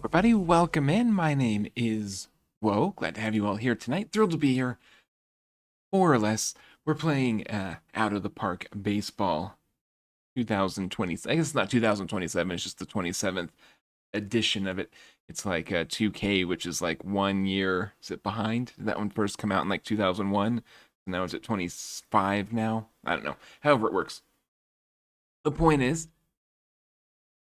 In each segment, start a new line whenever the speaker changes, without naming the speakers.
Everybody, welcome in. My name is Woe. Glad to have you all here tonight. Thrilled to be here. More or less, we're playing Out of the Park Baseball 2020. I guess it's not 2027, it's just the 27th edition of it. It's like 2K, which is like 1 year. Is it behind? Did that one first come out in like 2001? And now it's at 25 now? I don't know. However it works. The point is,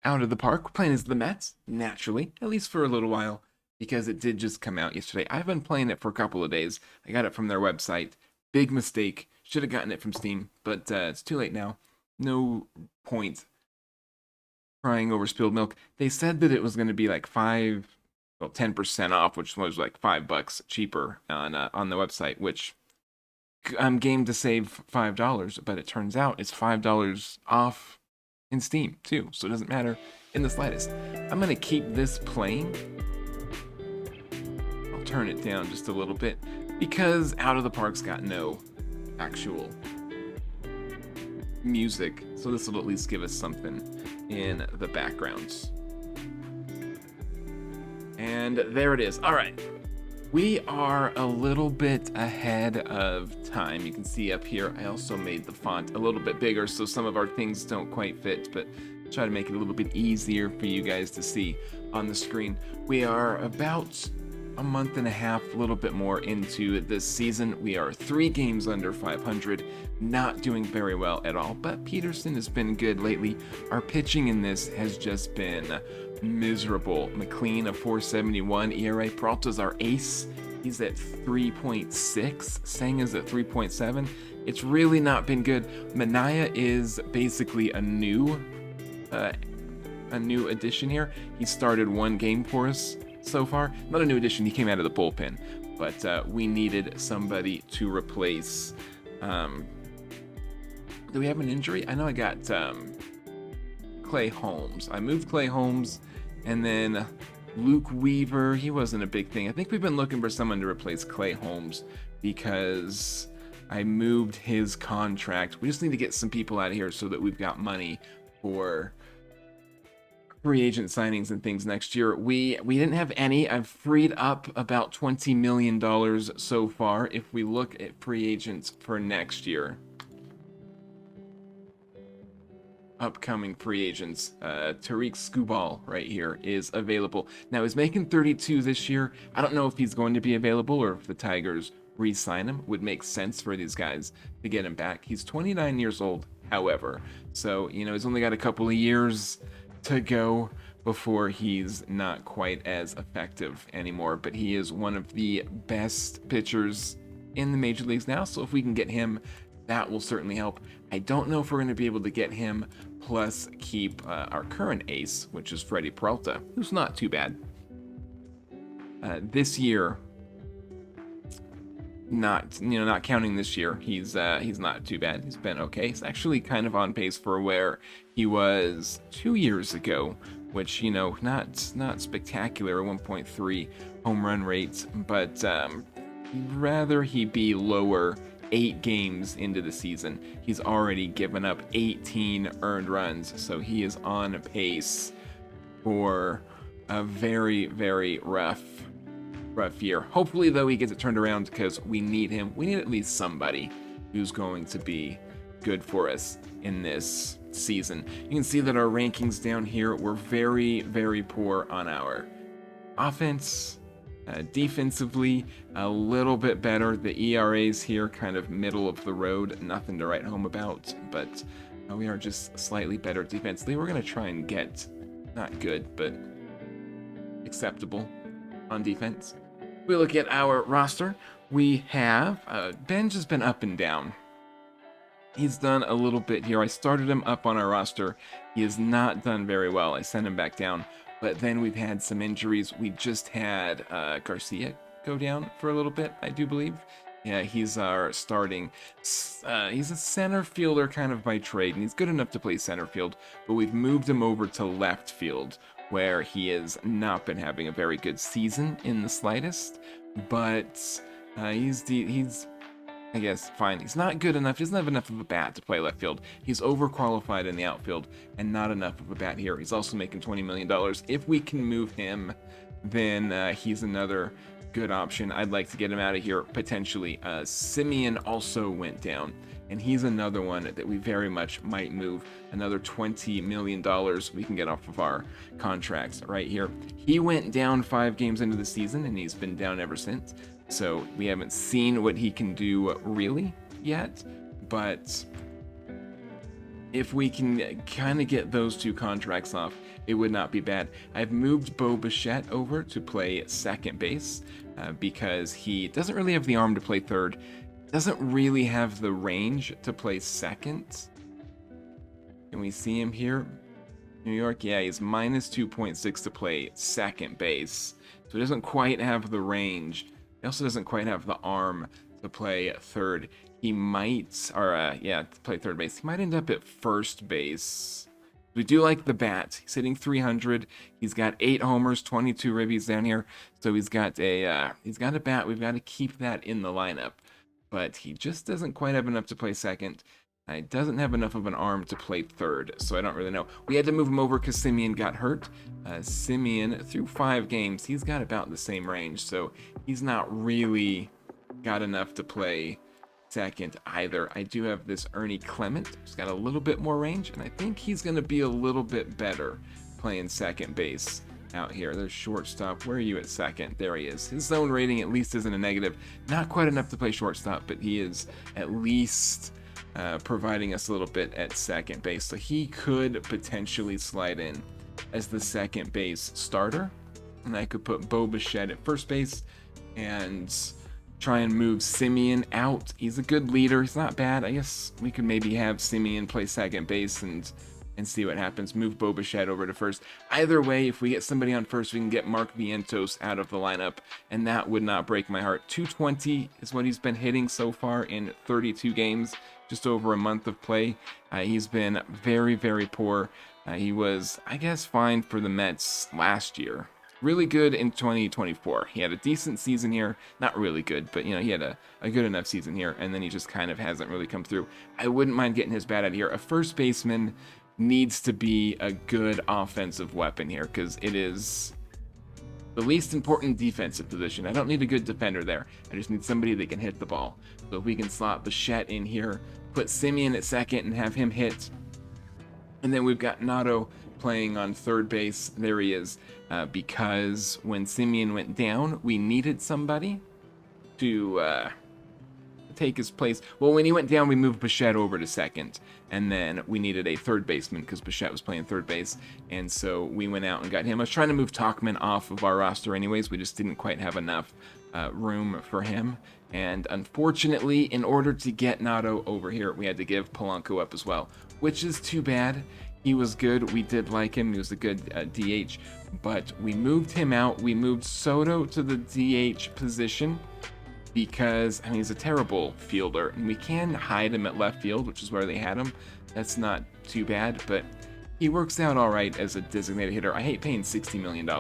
Out of the Park. We're playing as the Mets, naturally, at least for a little while, because it did just come out yesterday. I've been playing it for a couple of days. I got it from their website. Big mistake. Should have gotten it from Steam, but it's too late now. No point crying over spilled milk. They said that it was going to be like 10% off, which was like $5 cheaper on the website, which I'm game to save $5, but it turns out it's $5 off in Steam too, so it doesn't matter in the slightest. I'm gonna keep this playing. I'll turn it down just a little bit because Out of the Park's got no actual music, so this will at least give us something in the background. And there it is. All right. We are a little bit ahead of time. You can see up here, I also made the font a little bit bigger so some of our things don't quite fit, but try to make it a little bit easier for you guys to see on the screen. We are about a month and a half, a little bit more into this season. We are 3 games under 500, not doing very well at all, but Peterson has been good lately. Our pitching in this has just been miserable. McLean, a 4.71 ERA. Peralta's our ace. He's at 3.6. Senga's at 3.7. It's really not been good. Manaya is basically a new addition here. He started 1 game for us so far. Not a new addition. He came out of the bullpen, but we needed somebody to replace. Do we have an injury? I know I got Clay Holmes. I moved Clay Holmes, and then Luke Weaver, he wasn't a big thing. I think we've been looking for someone to replace Clay Holmes because I moved his contract. We just need to get some people out of here so that we've got money for free agent signings and things next year. We didn't have any. I've freed up about $20 million so far if we look at free agents for next year. Upcoming free agents, Tariq Skubal right here is available. Now he's making 32 this year. I don't know if he's going to be available or if the Tigers re-sign him. Would make sense for these guys to get him back. He's 29 years old, however, so he's only got a couple of years to go before he's not quite as effective anymore. But he is one of the best pitchers in the major leagues now. So if we can get him, that will certainly help. I don't know if we're going to be able to get him plus keep our current ace, which is Freddie Peralta, who's not too bad. This year, not counting this year, he's not too bad. He's been okay. He's actually kind of on pace for where he was 2 years ago, which not spectacular, 1.3 home run rates, but rather he be lower. 8 games into the season, he's already given up 18 earned runs, so he is on pace for a very, very rough year. Hopefully, though, he gets it turned around because we need him. We need at least somebody who's going to be good for us in this season. You can see that our rankings down here were very, very poor on our offense. Defensively, a little bit better. The ERAs here kind of middle of the road, nothing to write home about, but we are just slightly better defensively. We're going to try and get, not good, but acceptable on defense. We look at our roster. We have, Ben's has been up and down. He's done a little bit here. I started him up on our roster. He has not done very well. I sent him back down. But then we've had some injuries. We just had Garcia go down for a little bit, I do believe. Yeah, he's our starting. He's a center fielder kind of by trade, and he's good enough to play center field. But we've moved him over to left field, where he has not been having a very good season in the slightest. But he's I guess, fine. He's not good enough. He doesn't have enough of a bat to play left field. He's overqualified in the outfield and not enough of a bat here. He's also making $20 million. If we can move him, then he's another good option. I'd like to get him out of here, potentially. Semien also went down, and he's another one that we very much might move. Another $20 million we can get off of our contracts right here. He went down 5 games into the season, and he's been down ever since. So we haven't seen what he can do really yet, but if we can kind of get those 2 contracts off, it would not be bad. I've moved Bo Bichette over to play second base because he doesn't really have the arm to play third, doesn't really have the range to play second. Can we see him here? New York, yeah, he's minus 2.6 to play second base, so he doesn't quite have the range. He also doesn't quite have the arm to play third. He might, or to play third base. He might end up at first base. We do like the bat. He's hitting 300. He's got 8 homers, 22 ribbies down here. So he's got a bat. We've got to keep that in the lineup. But he just doesn't quite have enough to play second. He doesn't have enough of an arm to play third, so I don't really know. We had to move him over because Semien got hurt. Semien, through 5 games, he's got about the same range, so he's not really got enough to play second either. I do have this Ernie Clement, who's got a little bit more range, and I think he's going to be a little bit better playing second base out here. There's shortstop. Where are you at second? There he is. His zone rating at least isn't a negative. Not quite enough to play shortstop, but he is at least providing us a little bit at second base. So he could potentially slide in as the second base starter. And I could put Bo Bichette at first base and try and move Semien out. He's a good leader. He's not bad. I guess we could maybe have Semien play second base and see what happens. Move Bo Bichette over to first. Either way, if we get somebody on first, we can get Mark Vientos out of the lineup, and that would not break my heart. 220 is what he's been hitting so far in 32 games, just over a month of play. He's been very, very poor. He was, I guess, fine for the Mets last year. Really good in 2024. He had a decent season here. Not really good, but, he had a good enough season here, and then he just kind of hasn't really come through. I wouldn't mind getting his bat out of here. A first baseman needs to be a good offensive weapon here because it is the least important defensive position. I don't need a good defender there. I just need somebody that can hit the ball. So if we can slot Bichette in here, put Semien at second and have him hit. And then we've got Nato playing on third base. There he is. Because when Semien went down, we needed somebody to take his place. Well, when he went down, we moved Bichette over to second, and then we needed a third baseman because Bichette was playing third base, and so we went out and got him. I was trying to move Tauchman off of our roster anyways. We just didn't quite have enough room for him, and unfortunately, in order to get Nato over here, we had to give Polanco up as well, which is too bad. He was good. We did like him. He was a good DH, but we moved him out. We moved Soto to the DH position because, he's a terrible fielder, and we can hide him at left field, which is where they had him. That's not too bad, but he works out all right as a designated hitter. I hate paying $60 million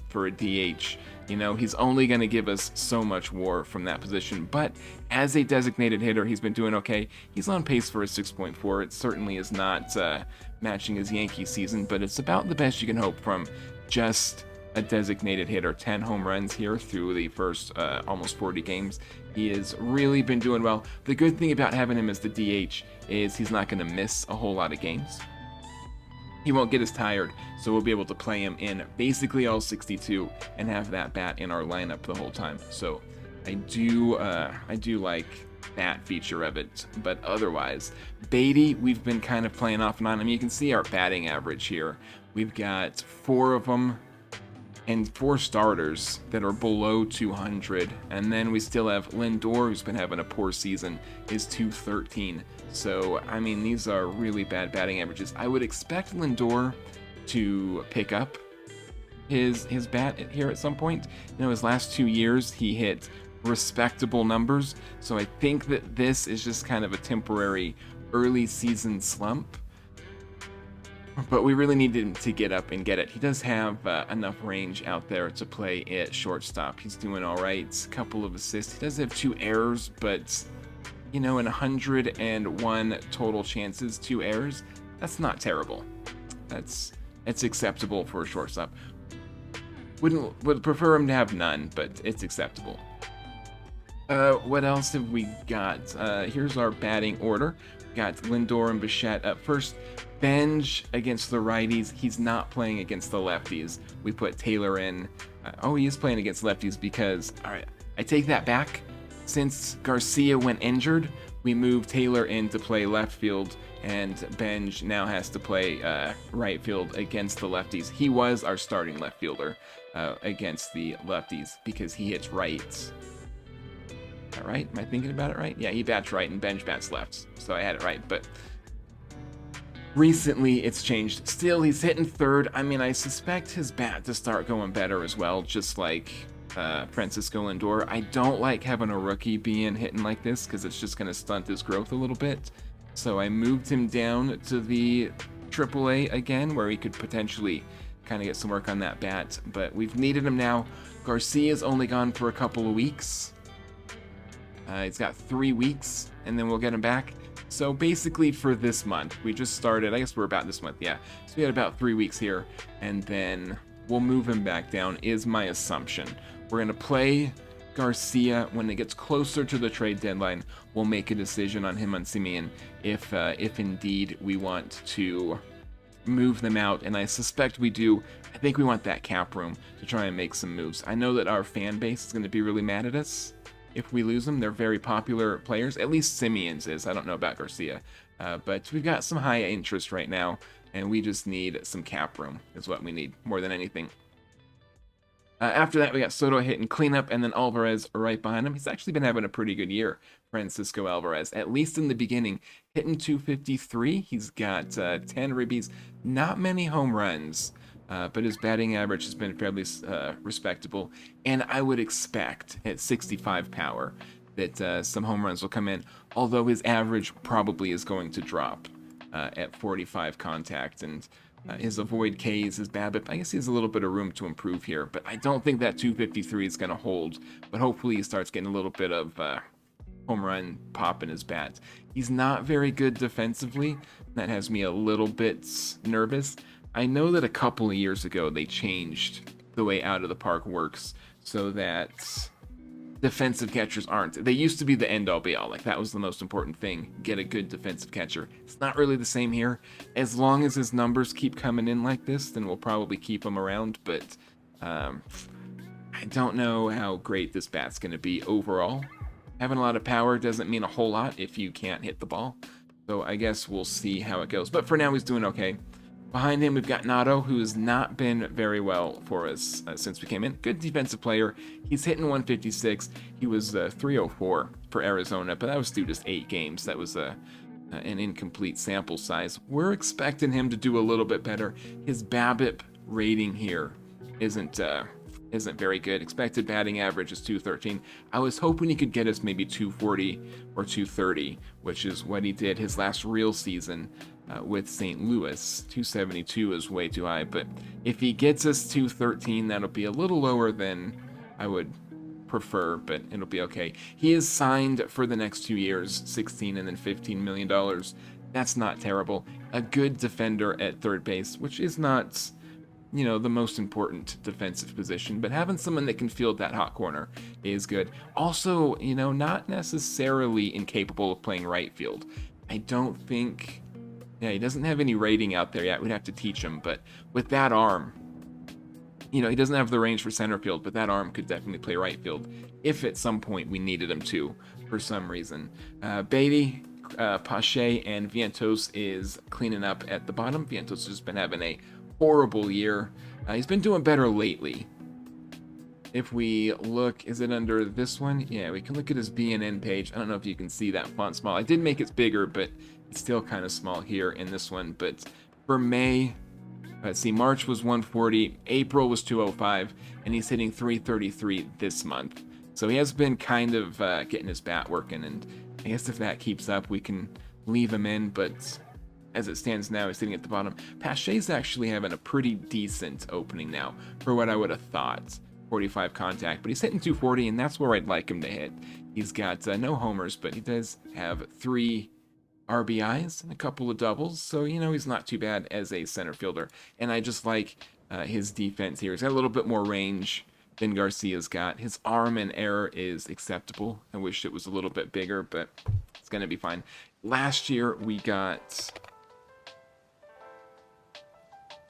for a DH. He's only going to give us so much WAR from that position, but as a designated hitter, he's been doing okay. He's on pace for a 6.4. It certainly is not matching his Yankee season, but it's about the best you can hope from just a designated hitter. 10 home runs here through the first almost 40 games. He has really been doing well. The good thing about having him as the DH is he's not going to miss a whole lot of games. He won't get as tired, so we'll be able to play him in basically all 62 and have that bat in our lineup the whole time. So I do like that feature of it, but otherwise, Beatty, we've been kind of playing off and on. You can see our batting average here. We've got 4 of them and 4 starters that are below 200, and then we still have Lindor, who's been having a poor season, is 213. So these are really bad batting averages. I would expect Lindor to pick up his bat here at some point. His last 2 years he hit respectable numbers, so I think that this is just kind of a temporary early season slump. But we really need him to get up and get it. He does have enough range out there to play at shortstop. He's doing all right. A couple of assists. He does have 2 errors, but in 101 total chances, 2 errors, that's not terrible. It's acceptable for a shortstop. Would prefer him to have none, but it's acceptable. What else have we got? Here's our batting order. We got Lindor and Bichette up first. Benj against the righties. He's not playing against the lefties. We put Taylor in. He is playing against lefties because, all right, I take that back. Since Garcia went injured, we moved Taylor in to play left field, and Benj now has to play right field against the lefties. He was our starting left fielder against the lefties because he hits right. All right, am I thinking about it right? Yeah, he bats right and Benj bats left, so I had it right. But recently it's changed. Still, he's hitting third. I mean, I suspect his bat to start going better as well, just like Francisco Lindor. I don't like having a rookie being hitting like this because it's just going to stunt his growth a little bit. So I moved him down to the AAA again, where he could potentially kind of get some work on that bat. But we've needed him now. Garcia's only gone for a couple of weeks. He's got 3 weeks, and then we'll get him back. So basically for this month, we just started, I guess we're about this month, yeah. So we had about 3 weeks here, and then we'll move him back down, is my assumption. We're going to play Garcia. When it gets closer to the trade deadline, we'll make a decision on him on Semien if indeed we want to move them out, and I suspect we do. I think we want that cap room to try and make some moves. I know that our fan base is going to be really mad at us if we lose them. They're very popular players, at least Semien's is. I don't know about Garcia, but we've got some high interest right now, and we just need some cap room is what we need more than anything. After that, we got Soto hitting cleanup, and then Alvarez right behind him. He's actually been having a pretty good year, Francisco Alvarez, at least in the beginning. Hitting 253. He's got 10 ribbies, not many home runs, but his batting average has been fairly respectable. And I would expect at 65 power that some home runs will come in, although his average probably is going to drop at 45 contact. And his avoid Ks, his BABIP, I guess he has a little bit of room to improve here, but I don't think that 253 is going to hold. But hopefully he starts getting a little bit of home run pop in his bat. He's not very good defensively. That has me a little bit nervous. I know that a couple of years ago they changed the way Out of the Park works so that defensive catchers aren't. They used to be the end all be all. Like, that was the most important thing. Get a good defensive catcher. It's not really the same here. As long as his numbers keep coming in like this, then we'll probably keep him around. But I don't know how great this bat's going to be overall. Having a lot of power doesn't mean a whole lot if you can't hit the ball. So I guess we'll see how it goes. But for now, he's doing okay. Behind him, we've got Nato, who has not been very well for us since we came in. Good defensive player. He's hitting 156. He was 304 for Arizona, but that was through just 8 games. That was an incomplete sample size. We're expecting him to do a little bit better. His BABIP rating here isn't very good. Expected batting average is 213. I was hoping he could get us maybe 240 or 230, which is what he did his last real season with St. Louis. 272 is way too high, but if he gets us 213, that'll be a little lower than I would prefer, but it'll be okay. He is signed for the next 2 years, $16 and then $15 million. That's not terrible. A good defender at third base, which is not, the most important defensive position, but having someone that can field that hot corner is good. Also, not necessarily incapable of playing right field. I don't think, he doesn't have any rating out there yet. We'd have to teach him, but with that arm, he doesn't have the range for center field, but that arm could definitely play right field if at some point we needed him to, for some reason. Beatty, Pache, and Vientos is cleaning up at the bottom. Vientos has been having a horrible year. He's been doing better lately. If we look, is it under this one? Yeah, we can look at his BNN page. I don't know if you can see that font small. I did make it bigger, but it's still kind of small here in this one. But for May, let's see, March was 140, April was 205, and he's hitting 333 this month. So he has been kind of getting his bat working, and I guess if that keeps up, we can leave him in, but as it stands now, he's sitting at the bottom. Pache's actually having a pretty decent opening now for what I would have thought. 45 contact, but he's hitting 240, and that's where I'd like him to hit. He's got no homers, but he does have 3 RBIs and a couple of doubles, so he's not too bad as a center fielder. And I just like his defense here. He's got a little bit more range than Garcia's got. His arm and error is acceptable. I wish it was a little bit bigger, but it's gonna be fine. Last year we got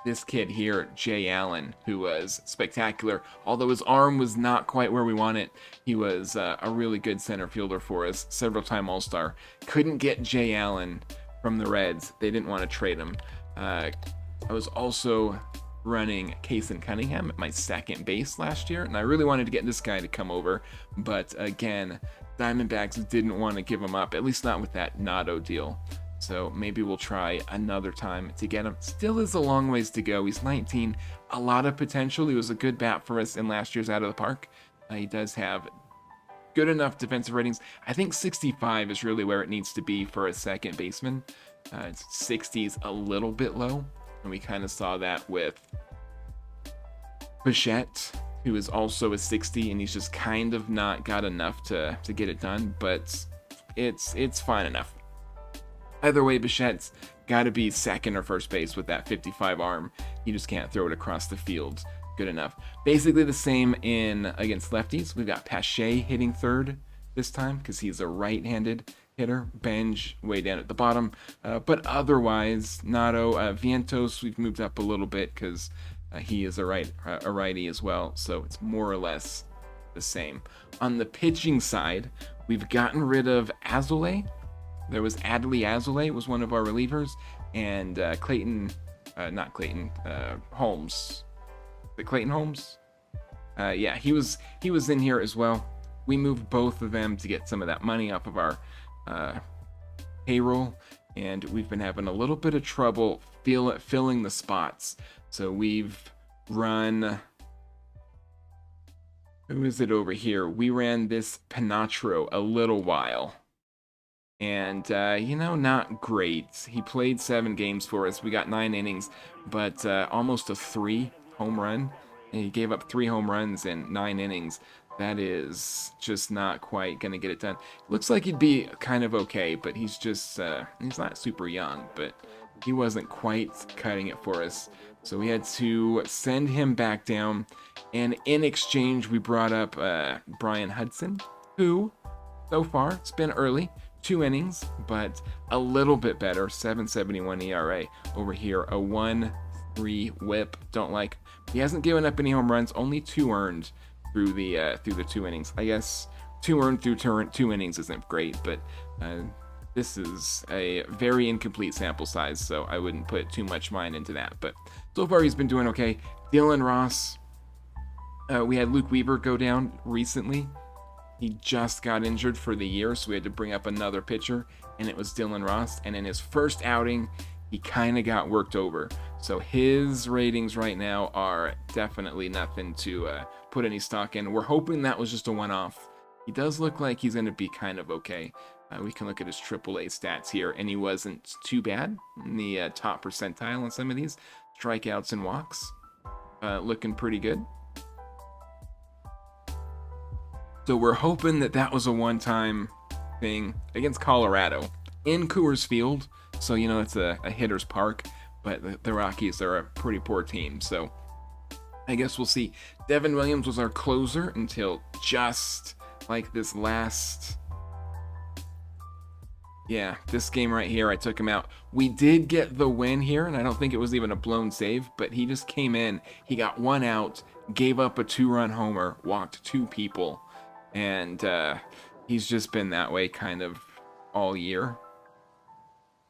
this kid here, Jay Allen, who was spectacular. Although his arm was not quite where we want it, he was a really good center fielder for us, several-time All-Star. Couldn't get Jay Allen from the Reds. They didn't want to trade him. I was also running Kason Cunningham at my second base last year, and I really wanted to get this guy to come over, but again, Diamondbacks didn't want to give him up, at least not with that Notto deal. So maybe we'll try another time to get him. Still is a long ways to go. He's 19, a lot of potential. He was a good bat for us in last year's Out of the Park. He does have good enough defensive ratings. I think 65 is really where it needs to be for a second baseman. 60 is a little bit low, and we kind of saw that with Bichette, who is also a 60, and he's just kind of not got enough to get it done, but it's fine enough. Either way, Bichette's got to be second or first base with that 55 arm. You just can't throw it across the field good enough. Basically the same in against lefties. We've got Pache hitting third this time because he's a right-handed hitter. Benj way down at the bottom. But otherwise, Notto, Vientos, we've moved up a little bit because he is a righty as well. So it's more or less the same. On the pitching side, we've gotten rid of Azule. There was Adley Azule was one of our relievers, and Holmes. The Clayton Holmes? Yeah, he was in here as well. We moved both of them to get some of that money off of our payroll, and we've been having a little bit of trouble filling the spots. So we've run... Who is it over here? We ran this Pinatro a little while. And, not great. He played 7 games for us. We got 9 innings, but almost a 3 home run. And he gave up 3 home runs in 9 innings. That is just not quite going to get it done. Looks like he'd be kind of okay, but he's just, he's not super young, but he wasn't quite cutting it for us. So we had to send him back down. And in exchange, we brought up Brian Hudson, who, so far, it's been early. 2 innings, but a little bit better. 7.71 ERA over here. A 1.3 WHIP. Don't like. He hasn't given up any home runs. Only 2 earned through the 2 innings. I guess 2 earned through 2 innings isn't great, but this is a very incomplete sample size, so I wouldn't put too much mind into that. But so far he's been doing okay. Dylan Ross. We had Luke Weaver go down recently. He just got injured for the year, so we had to bring up another pitcher, and it was Dylan Ross. And in his first outing, he kind of got worked over. So his ratings right now are definitely nothing to put any stock in. We're hoping that was just a one-off. He does look like he's going to be kind of okay. We can look at his AAA stats here, and he wasn't too bad in the top percentile on some of these. Strikeouts and walks, looking pretty good. So we're hoping that was a one-time thing against Colorado in Coors Field. So, it's a hitter's park, but the Rockies are a pretty poor team. So I guess we'll see. Devin Williams was our closer until just like this last... Yeah, this game right here, I took him out. We did get the win here, and I don't think it was even a blown save, but he just came in. He got 1 out, gave up a 2-run homer, walked 2 people. And he's just been that way kind of all year.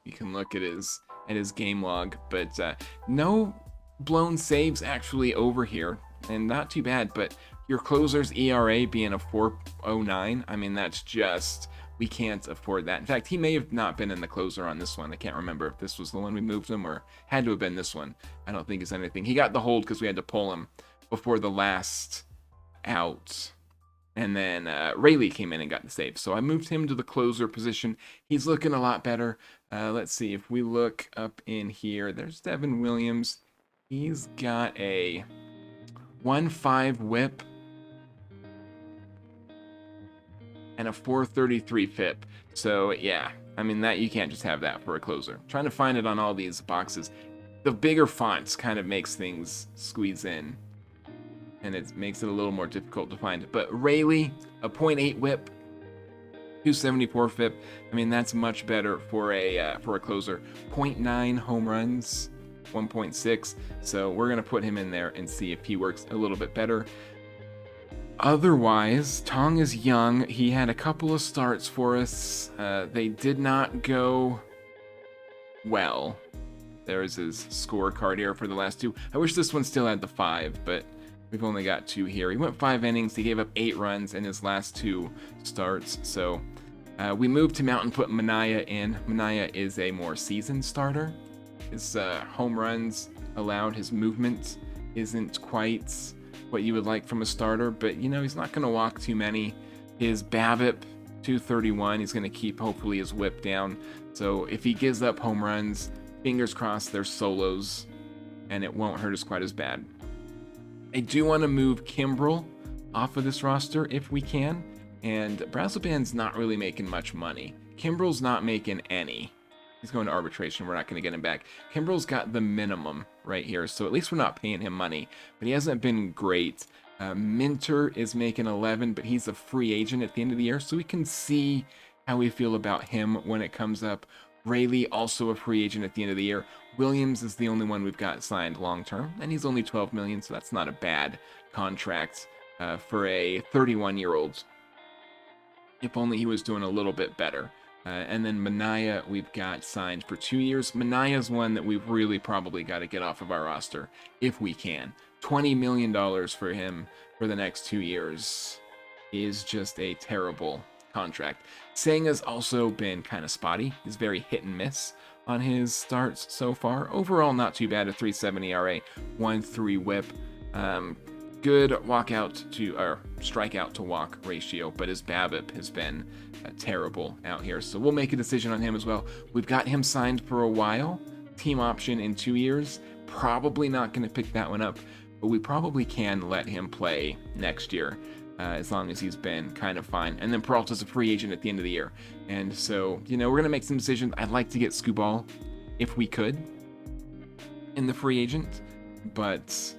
You can look at his game log, but no blown saves actually over here, and not too bad. But your closer's ERA being a 4.09, I mean, that's just, we can't afford that. In fact, he may have not been in the closer on this one. I can't remember if this was the one we moved him or had to have been this one. I don't think it's anything. He got the hold because we had to pull him before the last out. And then Rayleigh came in and got the save. So I moved him to the closer position. He's looking a lot better. Let's see. If we look up in here, there's Devin Williams. He's got a 1.5 whip and a 433 FIP. So yeah, I mean that you can't just have that for a closer. Trying to find it on all these boxes. The bigger fonts kind of makes things squeeze in, and it makes it a little more difficult to find. But Rayleigh, a .8 whip, 274 FIP. I mean that's much better for a closer. .9 home runs, 1.6. So we're gonna put him in there and see if he works a little bit better. Otherwise, Tong is young. He had a couple of starts for us. They did not go well. There's his scorecard here for the last two. I wish this one still had the 5, but we've only got 2 here. He went 5 innings. He gave up 8 runs in his last 2 starts. So we moved to Mountain, put Minaya in. Minaya is a more seasoned starter. His home runs allowed, his movement isn't quite what you would like from a starter, but you know, he's not going to walk too many. His BABIP, 231, he's going to keep hopefully his whip down. So if he gives up home runs, fingers crossed they're solos and it won't hurt us quite as bad. I do want to move Kimbrel off of this roster if we can, and Brazoban's not really making much money. Kimbrel's not making any. He's going to arbitration. We're not going to get him back. Kimbrel's got the minimum right here, so at least we're not paying him money. But he hasn't been great. Minter is making 11, but he's a free agent at the end of the year, so we can see how we feel about him when it comes up. Rayleigh, also a free agent at the end of the year. Williams is the only one we've got signed long-term, and he's only $12 million, so that's not a bad contract for a 31-year-old. If only he was doing a little bit better. And then Minaya, we've got signed for 2 years. Manaya's one that we've really probably got to get off of our roster, if we can. $20 million for him for the next 2 years is just a terrible contract. Senga's also been kind of spotty. He's very hit and miss on his starts so far. Overall, not too bad. A 3.7 ERA, 1.3 whip. Good strikeout to walk ratio, but his BABIP has been terrible out here. So we'll make a decision on him as well. We've got him signed for a while, team option in 2 years. Probably not going to pick that one up, but we probably can let him play next year as long as he's been kind of fine. And then Peralta's a free agent at the end of the year. And so, you know, we're going to make some decisions. I'd like to get Skubal if we could in the free agent, but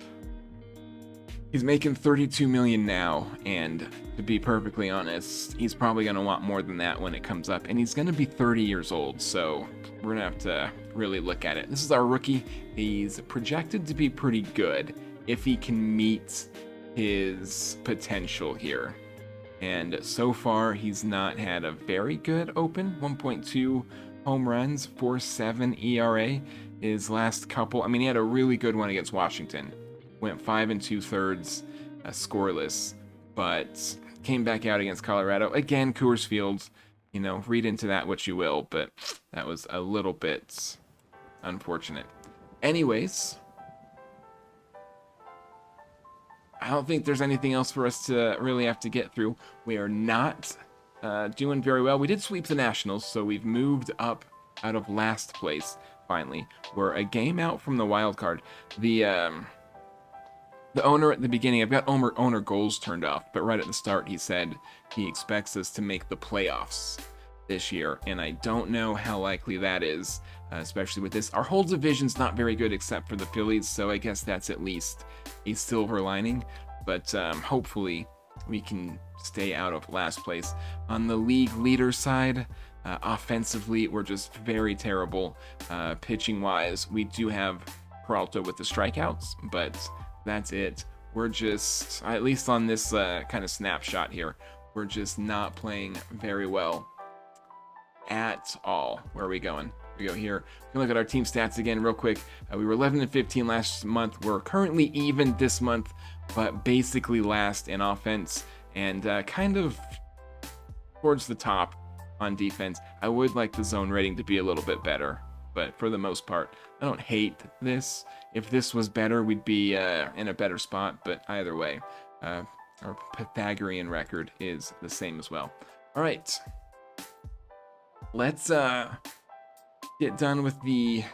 he's making $32 million now, and to be perfectly honest, he's probably going to want more than that when it comes up, and he's going to be 30 years old, so we're going to have to really look at it. This is our rookie. He's projected to be pretty good if he can meet his potential here, and so far he's not had a very good open. 1.2 home runs, 4.7 ERA. His last couple, I mean, he had a really good one against Washington. Went 5 2/3 scoreless, but came back out against Colorado. Again, Coors Field, you know, read into that what you will, but that was a little bit unfortunate. Anyways, I don't think there's anything else for us to really have to get through. We are not doing very well. We did sweep the Nationals, so we've moved up out of last place, finally. We're a game out from the wild card. The owner at the beginning, I've got owner goals turned off, but right at the start he said he expects us to make the playoffs this year, and I don't know how likely that is, especially with this. Our whole division's not very good except for the Phillies, so I guess that's at least a silver lining, but hopefully we can stay out of last place. On the league leader side, offensively, we're just very terrible. Pitching-wise, we do have Peralta with the strikeouts, but that's it. We're just, at least on this kind of snapshot here, we're just not playing very well at all. Where are we going? We go here. We can look at our team stats again real quick. We were 11-15 last month. We're currently even this month, but basically last in offense and kind of towards the top on defense. I would like the zone rating to be a little bit better, but for the most part, I don't hate this. If this was better, we'd be in a better spot, but either way, our Pythagorean record is the same as well. All right, let's get done with the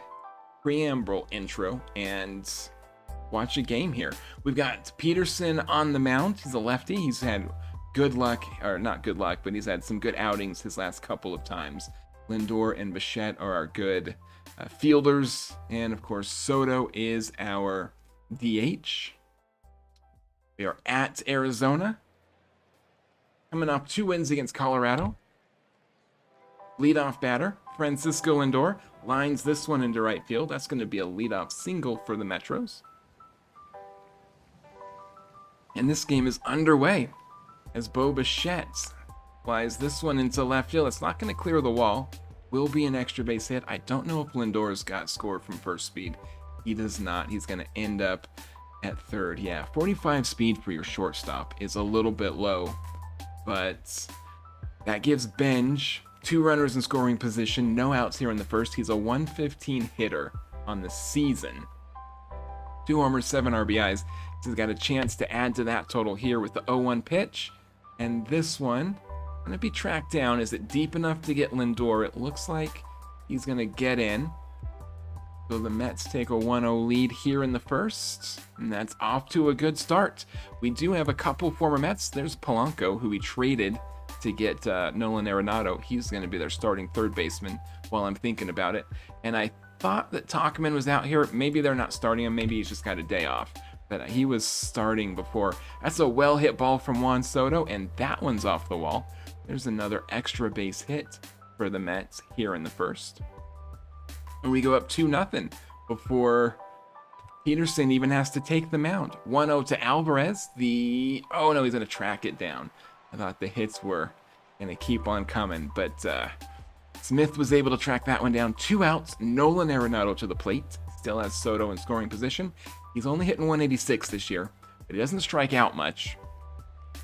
preamble intro and watch a game here. We've got Peterson on the mound. He's a lefty. He's had good luck, or not good luck, but he's had some good outings his last couple of times. Lindor and Bichette are our good fielders, and of course Soto is our DH. We are at Arizona, coming off 2 wins against Colorado. Leadoff batter Francisco Lindor lines this one into right field. That's going to be a leadoff single for the Metros. And this game is underway as Bo Bichette flies this one into left field. It's not going to clear the wall. Will be an extra base hit. I don't know if Lindor's got scored from first speed. He does not. He's going to end up at third. Yeah, 45 speed for your shortstop is a little bit low, but that gives Benj 2 runners in scoring position, no outs here in the first. He's a 115 hitter on the season. 2 homers, 7 RBIs. He's got a chance to add to that total here with the 0-1 pitch. And this one going to be tracked down. Is it deep enough to get Lindor? It looks like he's going to get in. So the Mets take a 1-0 lead here in the first, and that's off to a good start. We do have a couple former Mets. There's Polanco, who we traded to get Nolan Arenado. He's going to be their starting third baseman while I'm thinking about it. And I thought that Tauchman was out here. Maybe they're not starting him. Maybe he's just got a day off. But he was starting before. That's a well-hit ball from Juan Soto, and that one's off the wall. There's another extra base hit for the Mets here in the first. And we go up 2-0 before Peterson even has to take the mound. 1-0 to Alvarez. Oh no, he's going to track it down. I thought the hits were going to keep on coming, but Smith was able to track that one down. 2 outs. Nolan Arenado to the plate. Still has Soto in scoring position. He's only hitting 186 this year, but he doesn't strike out much.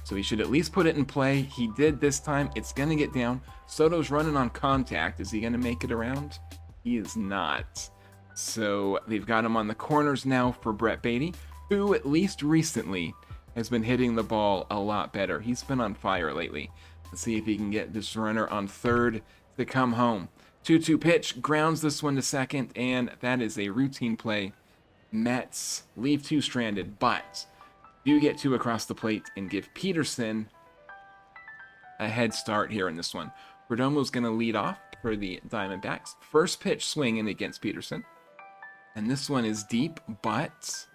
So he should at least put it in play. He did this time. It's going to get down. Soto's running on contact. Is he going to make it around? He is not. So they've got him on the corners now for Brett Baty, who at least recently has been hitting the ball a lot better. He's been on fire lately. Let's see if he can get this runner on third to come home. 2-2 pitch, grounds this one to second, and that is a routine play. Mets leave 2 stranded, but do get 2 across the plate and give Peterson a head start here in this one. Perdomo's going to lead off for the Diamondbacks. First pitch swinging against Peterson. And this one is deep, but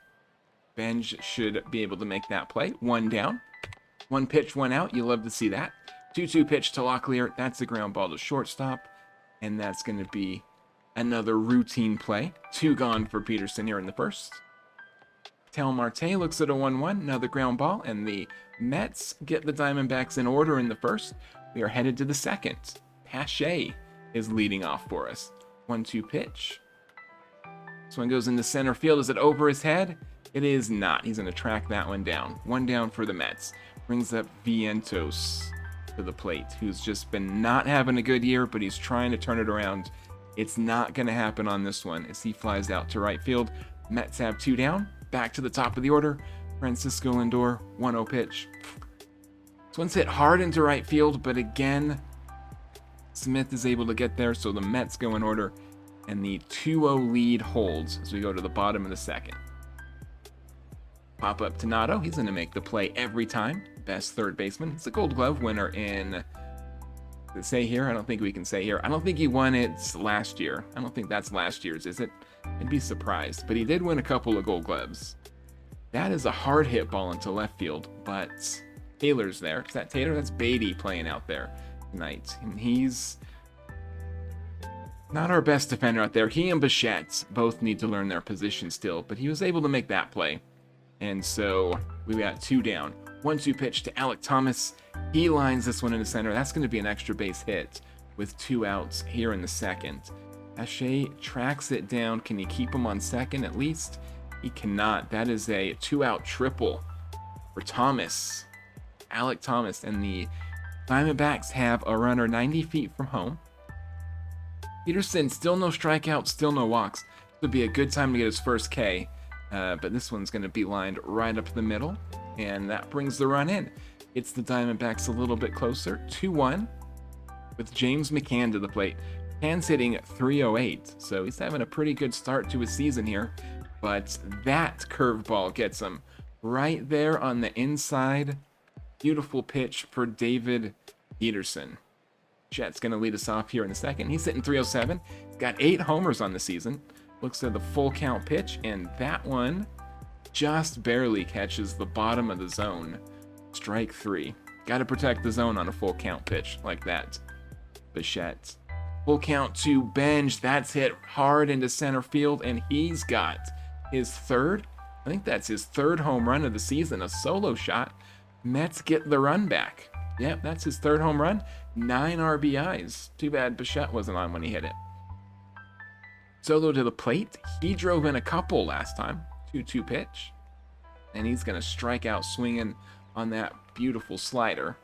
Benj should be able to make that play. 1 down. 1 pitch, 1 out. You love to see that. 2-2 pitch to Locklear. That's a ground ball to shortstop. And that's going to be another routine play. 2 gone for Peterson here in the first. Tel Marte looks at a 1-1. Another ground ball. And the Mets get the Diamondbacks in order in the first. We are headed to the second. Pache is leading off for us. 1-2 pitch. This one goes into center field. Is it over his head? It is not. He's going to track that one down. 1 down for the Mets. Brings up Vientos to the plate, who's just been not having a good year, but he's trying to turn it around. It's not going to happen on this one as he flies out to right field. Mets have 2 down. Back to the top of the order. Francisco Lindor, 1-0 pitch. This one's hit hard into right field, but again, Smith is able to get there, so the Mets go in order, and the 2-0 lead holds as we go to the bottom of the second. Pop up to Nato. He's going to make the play every time. Best third baseman. He's a Gold Glove winner in... Say here? I don't think we can say here. I don't think he won it last year. I don't think that's last year's, is it? I'd be surprised. But he did win a couple of Gold Gloves. That is a hard hit ball into left field, but Taylor's there. Is that Taylor? That's Baty playing out there tonight. And he's not our best defender out there. He and Bichette both need to learn their position still, but he was able to make that play. And so we got 2 down. 1-2 pitch to Alek Thomas. He lines this one into center. That's going to be an extra base hit with 2 outs here in the second. Pache tracks it down. Can you keep him on second at least? He cannot. That is a 2-out triple for Thomas. Alek Thomas, and the Diamondbacks have a runner 90 feet from home. Peterson, still no strikeouts, still no walks. This would be a good time to get his first K. But this one's going to be lined right up the middle, and that brings the run in. It's the Diamondbacks a little bit closer, 2-1, with James McCann to the plate. McCann's hitting .308, so he's having a pretty good start to his season here, but that curveball gets him right there on the inside Beautiful pitch for David Peterson. Chet's going to lead us off here in a second. He's hitting 307. He's got 8 homers on the season. Looks at the full count pitch, and that one just barely catches the bottom of the zone. Strike 3. Got to protect the zone on a full count pitch like that. Bichette. Full count to Benj. That's hit hard into center field, and he's got his third. I think that's his third home run of the season. A solo shot. Mets get the run back. Yep, that's his third home run. 9 RBIs. Too bad Bichette wasn't on when he hit it. Solo to the plate. He drove in a couple last time. 2-2 pitch. And he's going to strike out swinging on that beautiful slider.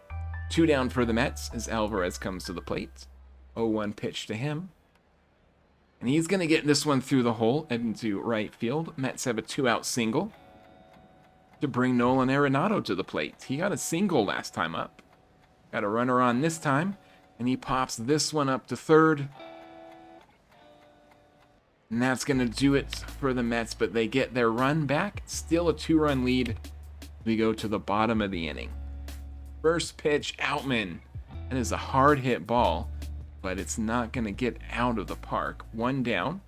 2 down for the Mets as Alvarez comes to the plate. 0-1 pitch to him. And he's going to get this one through the hole into right field. Mets have a 2-out single to bring Nolan Arenado to the plate. He got a single last time up. Got a runner on this time. And he pops this one up to third. And that's going to do it for the Mets, but they get their run back. Still a 2-run lead. We go to the bottom of the inning. First pitch, Outman. That is a hard hit ball, but it's not going to get out of the park. 1 down.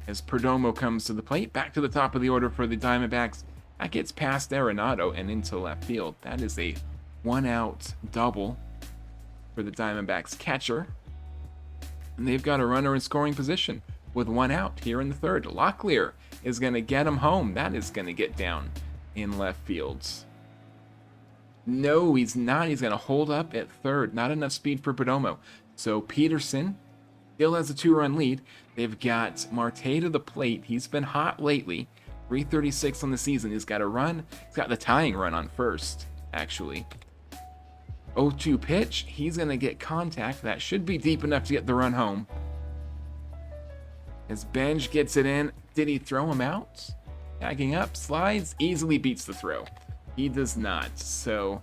As Perdomo comes to the plate, back to the top of the order for the Diamondbacks. That gets past Arenado and into left field. That is a 1-out double for the Diamondbacks catcher. And they've got a runner in scoring position with 1 out here in the third. Locklear is going to get him home. That is going to get down in left field. No, he's not. He's going to hold up at third. Not enough speed for Perdomo. So Peterson still has a 2-run lead. They've got Marte to the plate. He's been hot lately. 336 on the season. He's got a run. He's got the tying run on first, actually. 0-2 pitch. He's going to get contact. That should be deep enough to get the run home. As Benj gets it in. Did he throw him out? Tagging up. Slides. Easily beats the throw. He does not. So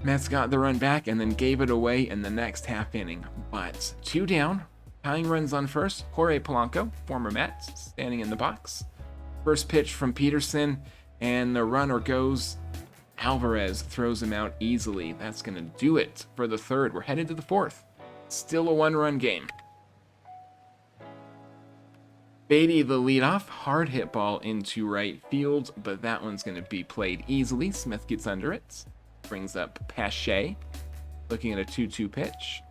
Mets got the run back and then gave it away in the next half inning. But 2 down. Tying runs on first. Jorge Polanco, former Met, standing in the box. First pitch from Peterson, and the runner goes. Alvarez throws him out easily. That's going to do it for the third. We're headed to the fourth. Still a 1-run game. Beatty, the leadoff, hard hit ball into right field, but that one's going to be played easily. Smith gets under it. Brings up Pache. Looking at a 2-2 pitch.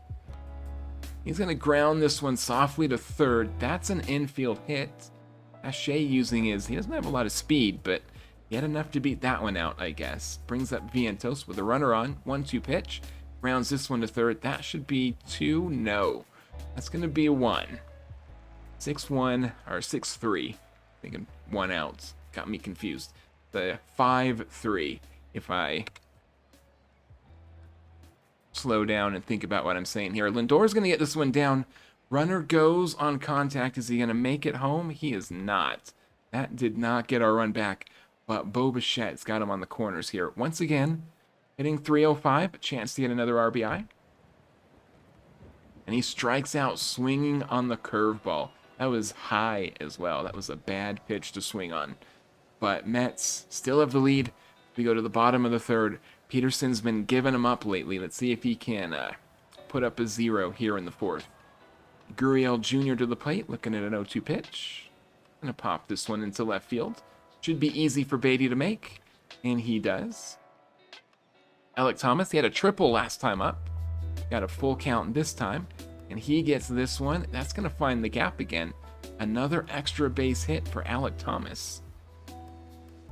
He's going to ground this one softly to third. That's an infield hit. Pache using his... He doesn't have a lot of speed, but he had enough to beat that one out, I guess. Brings up Vientos with a runner on. 1-2 pitch. Grounds this one to third. That should be 2. No. That's going to be 1. 6-1 or 6-3. Thinking 1 out. Got me confused. The 5-3. If I slow down and think about what I'm saying here. Lindor's going to get this one down. Runner goes on contact. Is he going to make it home? He is not. That did not get our run back. But Bo Bichette's got him on the corners here. Once again, hitting 305. A chance to get another RBI. And he strikes out swinging on the curveball. That was high as well. That was a bad pitch to swing on. But Mets still have the lead. We go to the bottom of the third. Peterson's been giving him up lately. Let's see if he can put up a 0 here in the fourth. Gurriel Jr. to the plate, looking at an 0-2 pitch. Gonna pop this one into left field. Should be easy for Beatty to make, and he does. Alek Thomas, he had a triple last time up. Got a full count this time, and he gets this one. That's gonna find the gap again. Another extra base hit for Alek Thomas,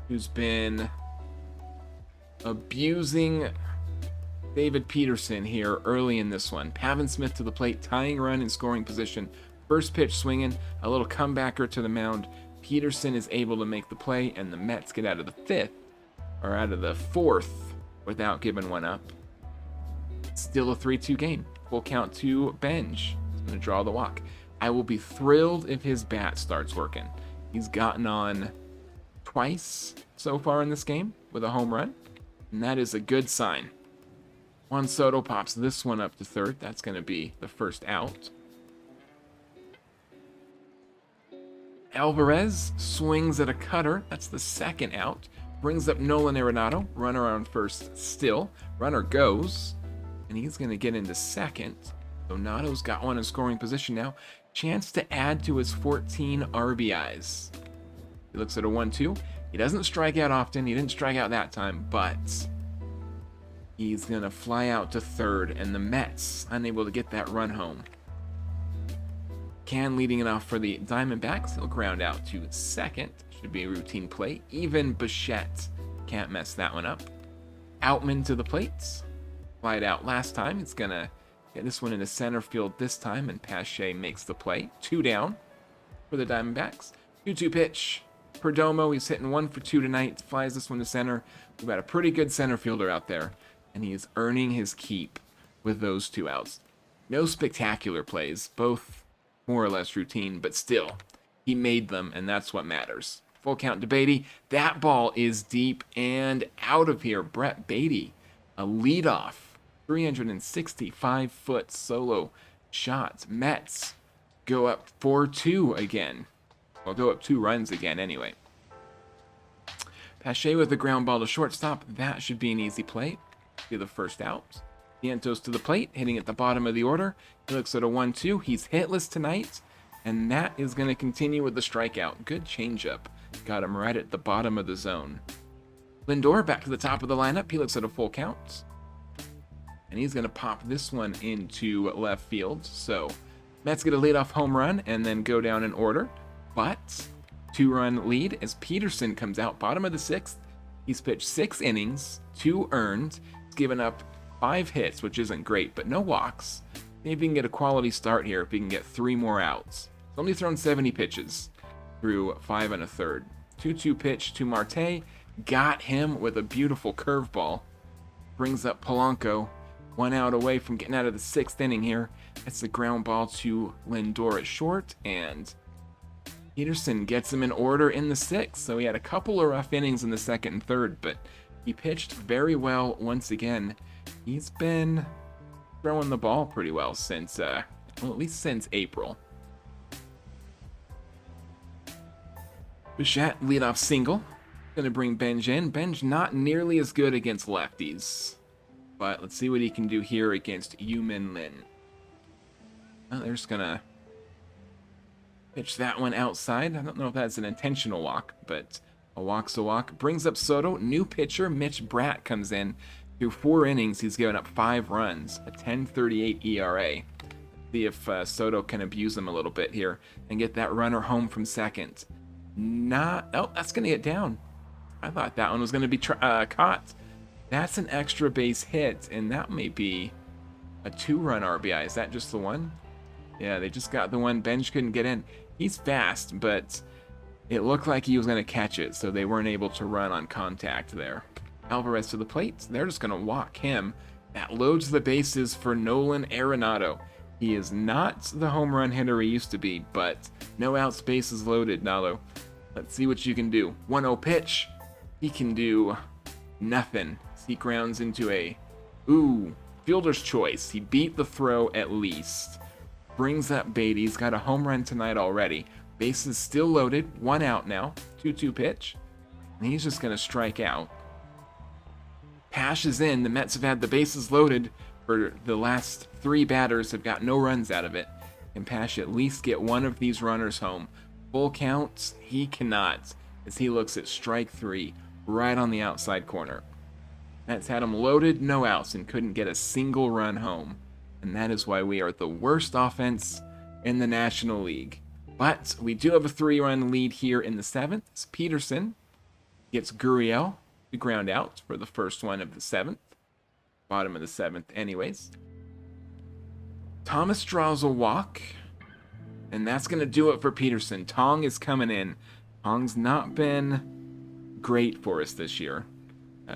who's been abusing David Peterson here early in this one. Pavin Smith to the plate, tying run in scoring position. First pitch swinging, a little comebacker to the mound. Peterson is able to make the play, and the Mets get out of the fifth, or out of the fourth, without giving one up. Still a 3-2 game. Full count to Benj. He's going to draw the walk. I will be thrilled if his bat starts working. He's gotten on twice so far in this game with a home run, and that is a good sign. Juan Soto pops this one up to third. That's going to be the first out. Alvarez swings at a cutter. That's the second out. Brings up Nolan Arenado. Runner on first still. Runner goes. And he's going to get into second. So Nato's got one in scoring position now. Chance to add to his 14 RBIs. He looks at a 1-2. He doesn't strike out often. He didn't strike out that time, but he's going to fly out to third, and the Mets unable to get that run home. Can leading it off for the Diamondbacks. He'll ground out to second. Should be a routine play. Even Bichette can't mess that one up. Outman to the plates. Flied out last time. He's going to get this one into center field this time, and Pache makes the play. 2 down for the Diamondbacks. 2-2 pitch. Perdomo, he's hitting 1 for 2 tonight. Flies this one to center. We've got a pretty good center fielder out there, and he is earning his keep with those 2 outs. No spectacular plays, both more or less routine, but still, he made them, and that's what matters. Full count to Beatty. That ball is deep and out of here. Brett Beatty, a leadoff, 365-foot solo shot. Mets go up 4-2 again. Well, go up 2 runs again anyway. Pache with the ground ball to shortstop. That should be an easy play. Be the first out. Vientos to the plate, hitting at the bottom of the order. He looks at a 1-2. He's hitless tonight, and that is going to continue with the strikeout. Good changeup. Got him right at the bottom of the zone. Lindor back to the top of the lineup. He looks at a full count, and he's going to pop this one into left field. So Mets get a leadoff home run and then go down in order. But 2-run lead as Peterson comes out, bottom of the 6th. He's pitched 6 innings, 2 earned. He's given up 5 hits, which isn't great, but no walks. Maybe he can get a quality start here if he can get 3 more outs. He's only thrown 70 pitches through 5 1/3. 2-2 pitch to Marte. Got him with a beautiful curveball. Brings up Polanco. 1 out away from getting out of the 6th inning here. It's the ground ball to Lindor at short, and Peterson gets him in order in the 6th, so he had a couple of rough innings in the 2nd and 3rd, but he pitched very well once again. He's been throwing the ball pretty well since, at least since April. Bichette leadoff single. Going to bring Benj in. Benj not nearly as good against lefties, but let's see what he can do here against Yu-Min Lin. They're just going to pitch that one outside. I don't know if that's an intentional walk, but a walk's a walk. Brings up Soto. New pitcher, Mitch Bratt, comes in. Through 4 innings, he's given up 5 runs, a 10.38 ERA. See if Soto can abuse him a little bit here and get that runner home from second. Oh, that's going to get down. I thought that one was going to be caught. That's an extra base hit, and that may be a 2-run RBI. Is that just the one? Yeah, they just got the one. Benj couldn't get in. He's fast, but it looked like he was going to catch it, so they weren't able to run on contact there. Alvarez to the plate. They're just going to walk him. That loads the bases for Nolan Arenado. He is not the home run hitter he used to be, but no outs, bases loaded, Nalo. Let's see what you can do. 1-0 pitch. He can do nothing. He grounds into a fielder's choice. He beat the throw at least. Brings up Beatty. He's got a home run tonight already. Bases still loaded. 1 out now. 2-2 pitch. And he's just going to strike out. Pash is in. The Mets have had the bases loaded for the last 3 batters. Have got no runs out of it. Can Pash at least get one of these runners home? Full counts, he cannot, as he looks at strike 3 right on the outside corner. Mets had him loaded, no outs, and couldn't get a single run home. And that is why we are the worst offense in the National League. But we do have a 3-run lead here in the 7th. As Peterson gets Gurriel to ground out for the first one of the 7th. Bottom of the 7th anyways. Thomas draws a walk. And that's going to do it for Peterson. Tong is coming in. Tong's not been great for us this year.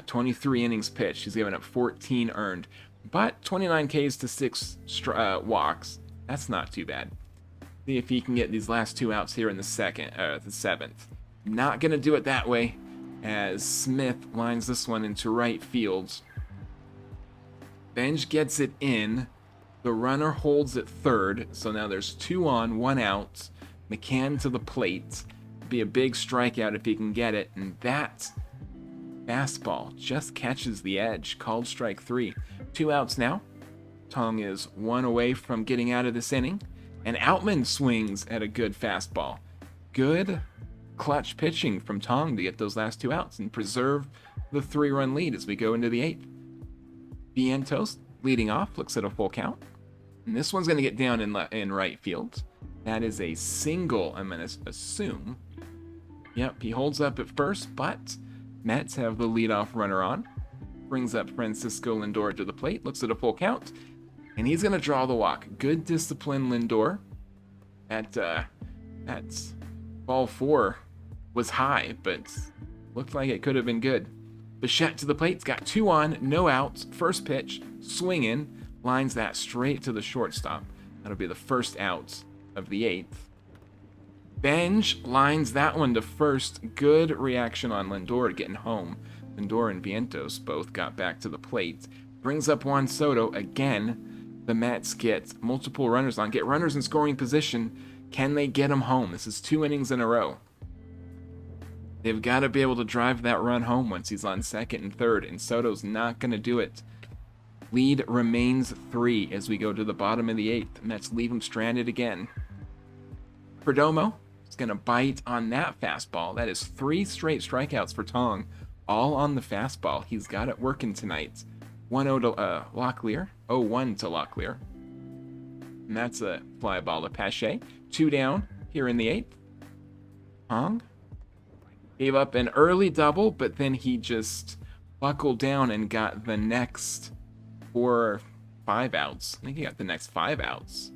23 innings pitched. He's given up 14 earned. But 29 Ks to 6 walks. That's not too bad. See if he can get these last 2 outs here in the 7th. Not going to do it that way, as Smith lines this one into right field. Benj gets it in. The runner holds at third, so now there's 2 on, 1 out. McCann to the plate. Be a big strikeout if he can get it, and that Fastball just catches the edge. Called strike 3. 2 outs now. Tong is 1 away from getting out of this inning. And Outman swings at a good fastball. Good clutch pitching from Tong to get those last 2 outs and preserve the 3-run lead as we go into the 8th. Vientos leading off, looks at a full count. And this one's going to get down in right field. That is a single, I'm going to assume. Yep, he holds up at first, but Mets have the leadoff runner on. Brings up Francisco Lindor to the plate, looks at a full count. And he's going to draw the walk. Good discipline, Lindor. That's ball 4 was high, but looked like it could have been good. Bichette to the plate. He's got 2 on, no outs. First pitch, swing in, lines that straight to the shortstop. That'll be the first out of the 8th. Benj lines that one to first. Good reaction on Lindor getting home. Lindor and Vientos both got back to the plate. Brings up Juan Soto again. The Mets get multiple runners on, get runners in scoring position. Can they get him home? This is 2 innings in a row. They've got to be able to drive that run home once he's on second and third, and Soto's not going to do it. Lead remains 3 as we go to the bottom of the 8th. Mets leave him stranded again. Perdomo is going to bite on that fastball. That is 3 straight strikeouts for Tong, all on the fastball. He's got it working tonight. 1-0 to Locklear. 0-1 to Locklear. And that's a fly ball to Pache. 2 down here in the 8th. Tong gave up an early double, but then he just buckled down and got the next 4 or 5 outs. I think he got the next 5 outs.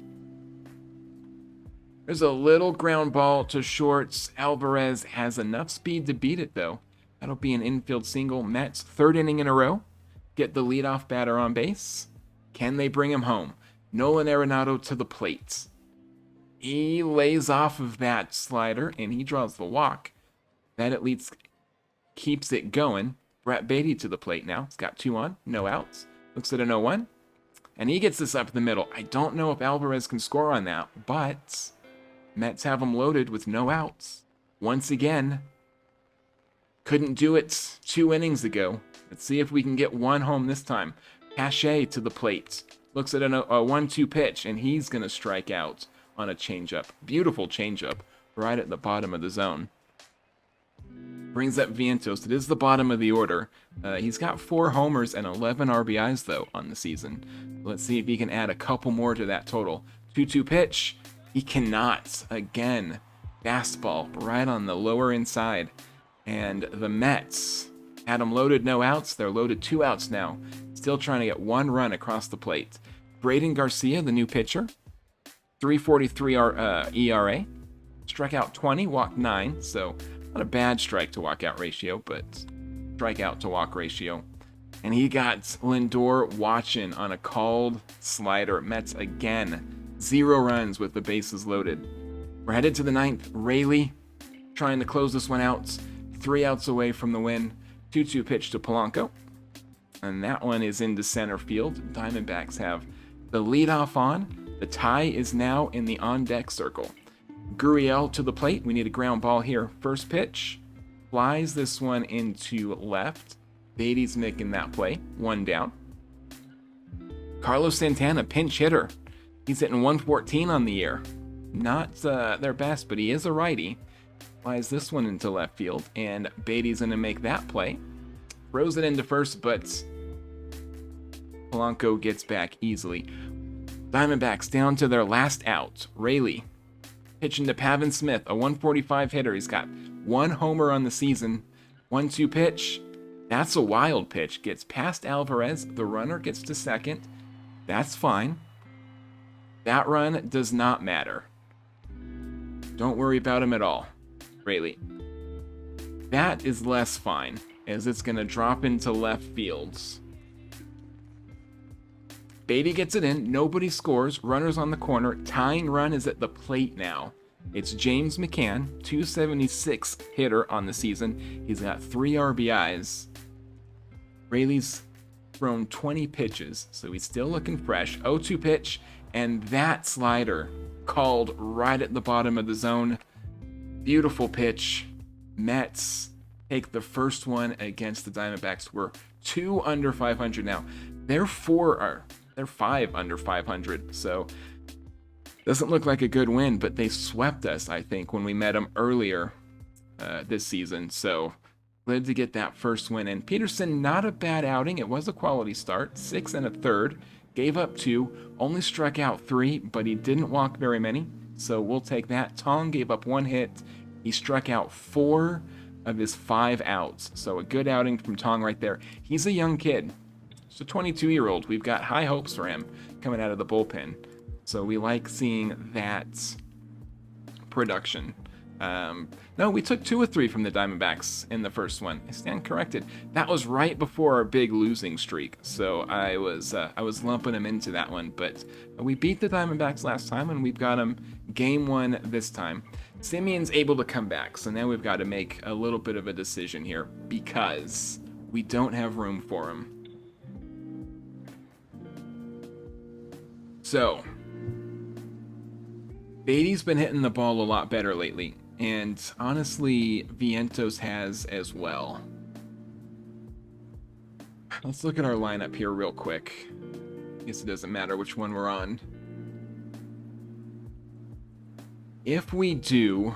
There's a little ground ball to shorts. Alvarez has enough speed to beat it, though. That'll be an infield single. Mets 3rd inning in a row. Get the leadoff batter on base. Can they bring him home? Nolan Arenado to the plate. He lays off of that slider, and he draws the walk. That at least keeps it going. Brett Beatty to the plate now. He's got 2 on, no outs. Looks at an 0-1. And he gets this up the middle. I don't know if Alvarez can score on that, but Mets have him loaded with no outs. Once again, couldn't do it 2 innings ago. Let's see if we can get one home this time. Pache to the plate. Looks at a 1-2 pitch, and he's going to strike out on a changeup. Beautiful changeup right at the bottom of the zone. Brings up Vientos. It is the bottom of the order. He's got 4 homers and 11 RBIs, though, on the season. Let's see if he can add a couple more to that total. 2-2 pitch. He cannot. Again, fastball right on the lower inside. And the Mets had him loaded, no outs. They're loaded 2 outs now. Still trying to get 1 run across the plate. Braden Garcia, the new pitcher. 3.43 ERA. Struck out 20, walked 9. So not a bad strike to walkout ratio, but strikeout to walk ratio. And he got Lindor watching on a called slider. Mets again. 0 runs with the bases loaded. We're headed to the 9th. Rayleigh trying to close this one out. 3 outs away from the win. 2-2 pitch to Polanco. And that one is into center field. Diamondbacks have the leadoff on. The tie is now in the on-deck circle. Gurriel to the plate. We need a ground ball here. First pitch. Flies this one into left. Beatty's making that play. 1 down. Carlos Santana, pinch hitter. He's hitting 114 on the year. Not their best, but he is a righty. Flies this one into left field, and Beatty's going to make that play. Throws it into first, but Polanco gets back easily. Diamondbacks down to their last out. Rayleigh pitching to Pavin Smith, a 145 hitter. He's got 1 homer on the season. 1-2 pitch. That's a wild pitch. Gets past Alvarez. The runner gets to second. That's fine. That run does not matter. Don't worry about him at all. Rayleigh. That is less fine, as it's going to drop into left fields. Beatty gets it in. Nobody scores. Runners on the corner. Tying run is at the plate now. It's James McCann, 276 hitter on the season. He's got 3 RBIs. Rayleigh's thrown 20 pitches, so he's still looking fresh. 0-2 pitch, and that slider called right at the bottom of the zone. Beautiful pitch. Mets take the first one against the Diamondbacks. We're 2 under 500 now. They're 5 under 500. So doesn't look like a good win, but they swept us, I think, when we met them earlier this season. So glad to get that first win. And Peterson, not a bad outing. It was a quality start. 6 1/3. Gave up 2. Only struck out 3, but he didn't walk very many. So we'll take that. Tong gave up 1 hit. He struck out 4 of his 5 outs. So a good outing from Tong right there. He's a young kid. He's a 22-year-old. We've got high hopes for him coming out of the bullpen. So we like seeing that production. No, we took 2 of 3 from the Diamondbacks in the first one. I stand corrected. That was right before our big losing streak. So I was lumping them into that one. But we beat the Diamondbacks last time, and we've got them game 1 this time. Simeon's able to come back. So now we've got to make a little bit of a decision here because we don't have room for him. So Beatty's been hitting the ball a lot better lately, and honestly, Vientos has as well. Let's look at our lineup here real quick. I guess it doesn't matter which one we're on. If we do,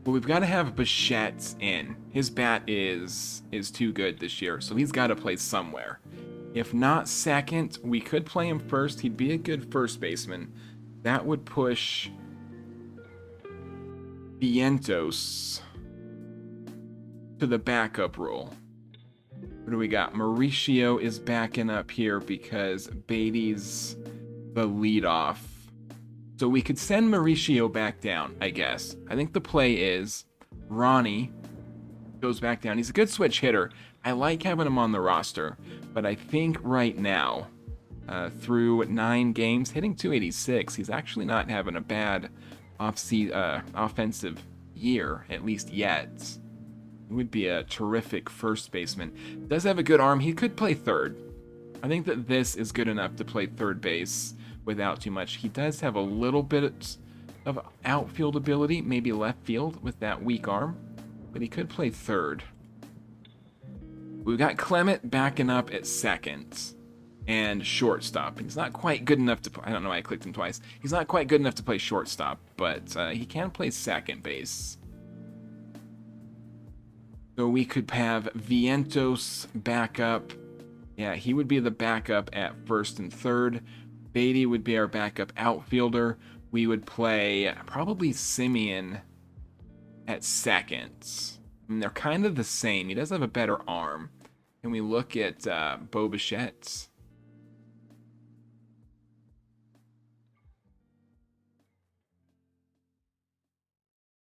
well, we've got to have Bichette in. His bat is too good this year, so he's got to play somewhere. If not second, we could play him first. He'd be a good first baseman. That would push Vientos to the backup role. What do we got? Mauricio is backing up here because Beatty's the leadoff. So we could send Mauricio back down, I guess. I think the play is Ronnie goes back down. He's a good switch hitter. I like having him on the roster, but I think right now, through 9 games, hitting 286, he's actually not having a bad offensive year, at least yet. He would be a terrific first baseman. Does have a good arm. He could play third. I think that this is good enough to play third base without too much. He does have a little bit of outfield ability, maybe left field with that weak arm, but he could play third. We've got Clement backing up at second and shortstop. He's not quite good enough to play. I don't know why I clicked him twice. He's not quite good enough to play shortstop, but he can play second base. So we could have Vientos back up. Yeah, he would be the backup at first and third. Beatty would be our backup outfielder. We would play probably Simeon at second. I mean, they're kind of the same. He does have a better arm. Can we look at Bo Bichette?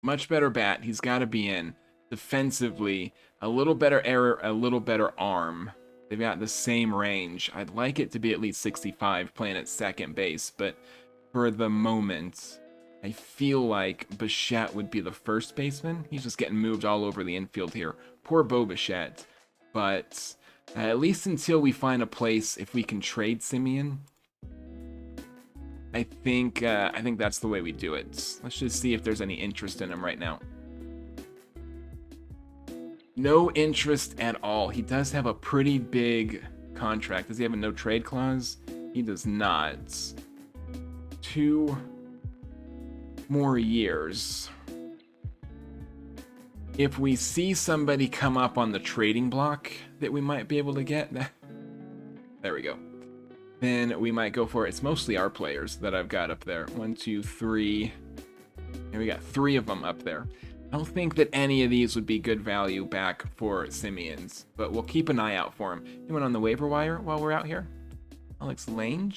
Much better bat. He's got to be in. Defensively, a little better error, a little better arm. They've got the same range. I'd like it to be at least 65 playing at second base, but for the moment, I feel like Bichette would be the first baseman. He's just getting moved all over the infield here. Poor Bo Bichette. But at least until we find a place, if we can trade Simeon, I think that's the way we do it. Let's just see if there's any interest in him right now. No interest at all. He does have a pretty big contract. Does he have a no trade clause? He does not. 2 more years. If we see somebody come up on the trading block that we might be able to get, there we go. Then we might go for it. It's mostly our players that I've got up there. 1, 2, 3. And we got 3 of them up there. I don't think that any of these would be good value back for Simeon's, but we'll keep an eye out for him. Anyone on the waiver wire while we're out here? Alex Lange?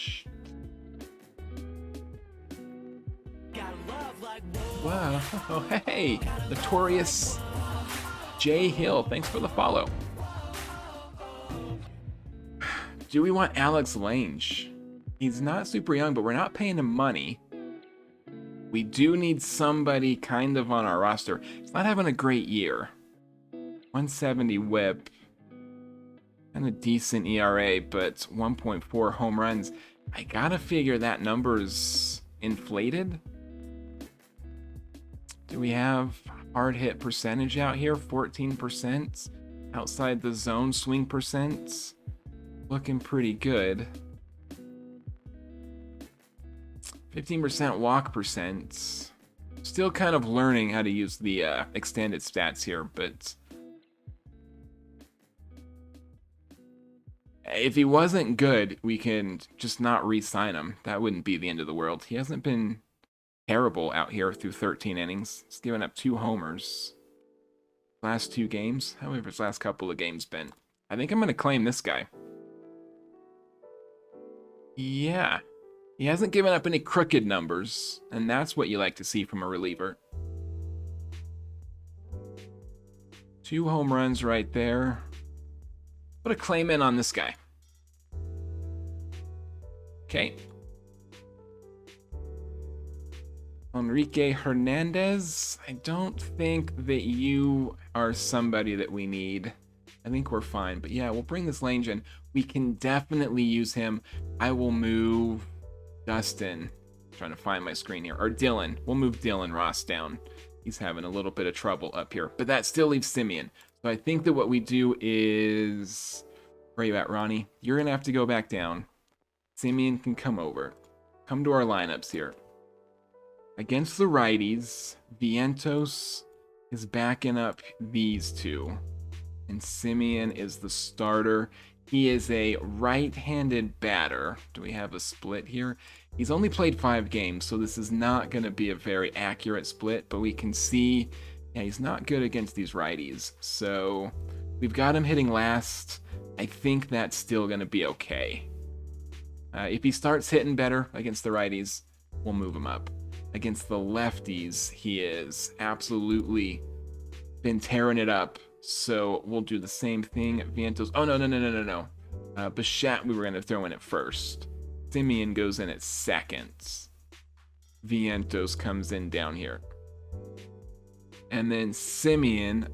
Wow. Oh, hey! Notorious Jay Hill. Thanks for the follow. Do we want Alex Lange? He's not super young, but we're not paying him money. We do need somebody kind of on our roster. He's not having a great year. 170 whip. And a decent ERA, but 1.4 home runs. I gotta figure that number's inflated. Do we have Hard hit percentage out here, 14%. Outside the zone swing percent, looking pretty good. 15% walk percent. Still kind of learning how to use the extended stats here, but if he wasn't good, we can just not re-sign him. That wouldn't be the end of the world. He hasn't been terrible out here through 13 innings. He's given up 2 homers. Last 2 games. However, his last couple of games been. I think I'm going to claim this guy. Yeah. He hasn't given up any crooked numbers, and that's what you like to see from a reliever. 2 home runs right there. Put a claim in on this guy. Okay. Enrique Hernandez. I don't think that you are somebody that we need. I think we're fine. But yeah, we'll bring this Lange in. We can definitely use him. I will move Dustin. I'm trying to find my screen here. Or Dylan. We'll move Dylan Ross down. He's having a little bit of trouble up here. But that still leaves Semien. So I think that what we do is... Where are you at, Ronnie? You're going to have to go back down. Semien can come over. Come to our lineups here. Against the righties, Vientos is backing up these 2. And Semien is the starter. He is a right-handed batter. Do we have a split here? He's only played 5 games, so this is not going to be a very accurate split. But we can see, yeah, he's not good against these righties. So we've got him hitting last. I think that's still going to be okay. If he starts hitting better against the righties, we'll move him up. Against the lefties, he is absolutely been tearing it up. So we'll do the same thing. Vientos. Oh, no. Bichette, we were going to throw in at first. Semien goes in at second. Vientos comes in down here. And then Semien,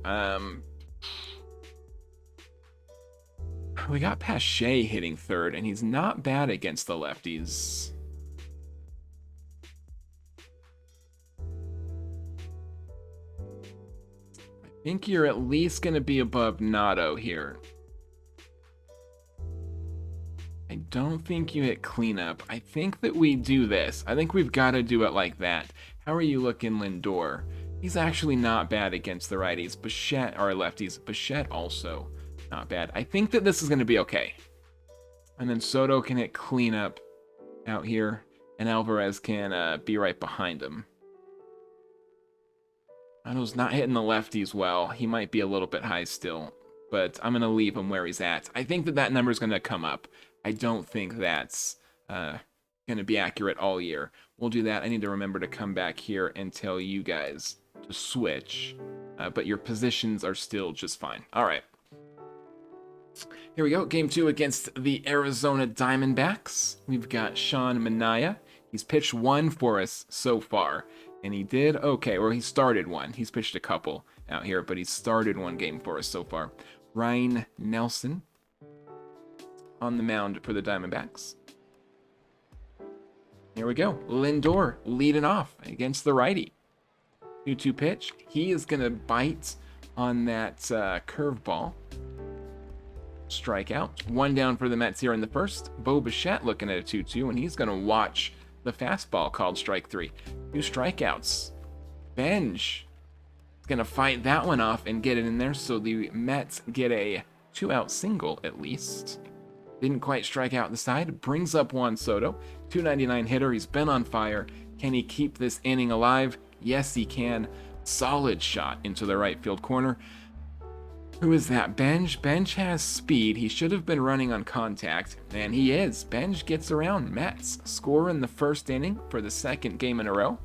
we got Pache hitting third, and he's not bad against the lefties. I think you're at least going to be above Nato here. I don't think you hit cleanup. I think that we do this. I think we've got to do it like that. How are you looking, Lindor? He's actually not bad against the righties. Bichette, or lefties. Bichette also not bad. I think that this is going to be okay. And then Soto can hit cleanup out here. And Alvarez can be right behind him. Nato's not hitting the lefties well. He might be a little bit high still. But I'm going to leave him where he's at. I think that that number is going to come up. I don't think that's going to be accurate all year. We'll do that. I need to remember to come back here and tell you guys to switch. But your positions are still just fine. All right. Here we go. Game 2 against the Arizona Diamondbacks. We've got Sean Manaea. He's pitched 1 for us so far. And he did okay. Or he started 1. He's pitched a couple out here. But he started 1 game for us so far. Ryan Nelson on the mound for the Diamondbacks. Here we go. Lindor leading off against the righty. 2-2 pitch. He is going to bite on that curveball. Strikeout. 1 down for the Mets here in the first. Bo Bichette looking at a 2-2, and he's going to watch the fastball called strike 3. 2 strikeouts. Benj is going to fight that one off and get it in there, so the Mets get a 2-out single at least. Didn't quite strike out the side. Brings up Juan Soto. 299 hitter. He's been on fire. Can he keep this inning alive? Yes, he can. Solid shot into the right field corner. Who is that? Benj? Benj has speed. He should have been running on contact. And he is. Benj gets around. Mets score in the first inning for the second game in a row.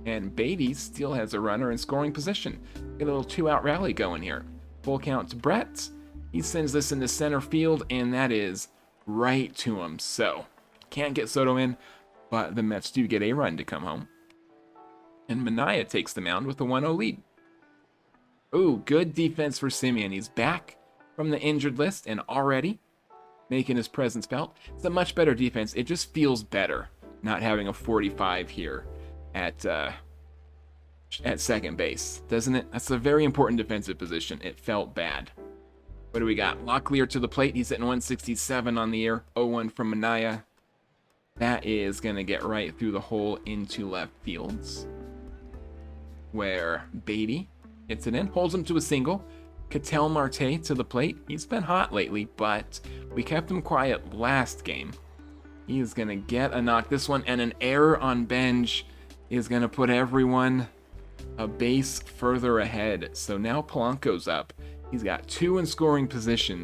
And Beatty still has a runner in scoring position. Get a little 2-out rally going here. Full count to Brett. He sends this into center field, and that is right to him. So, can't get Soto in, but the Mets do get a run to come home. And Manaea takes the mound with a 1-0 lead. Ooh, good defense for Semien. He's back from the injured list and already making his presence felt. It's a much better defense. It just feels better not having a 45 here at at second base, doesn't it? That's a very important defensive position. It felt bad. What do we got? Locklear to the plate. He's hitting 167 on the year. 0-1 from Minaya. That is going to get right through the hole into left fields, where Beatty hits it in, holds him to a single. Ketel Marte to the plate. He's been hot lately, but we kept him quiet last game. He is going to get a knock this one, and an error on Benj is going to put everyone a base further ahead. So now Polanco's up. He's got 2 in scoring position.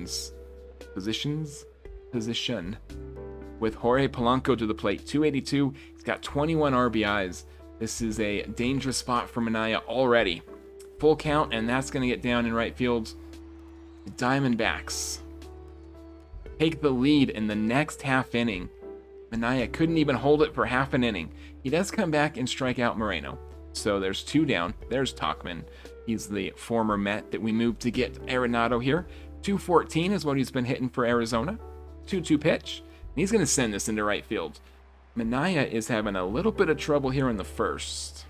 With Jorge Polanco to the plate, 282. He's got 21 RBIs. This is a dangerous spot for Minaya already. Full count, and that's going to get down in right field. The Diamondbacks take the lead in the next half inning. Minaya couldn't even hold it for half an inning. He does come back and strike out Moreno. So there's 2 down. There's Tauchman. He's the former Met that we moved to get Arenado here. 214 is what he's been hitting for Arizona. 2-2 pitch. And he's going to send this into right field. Minaya is having a little bit of trouble here in the first.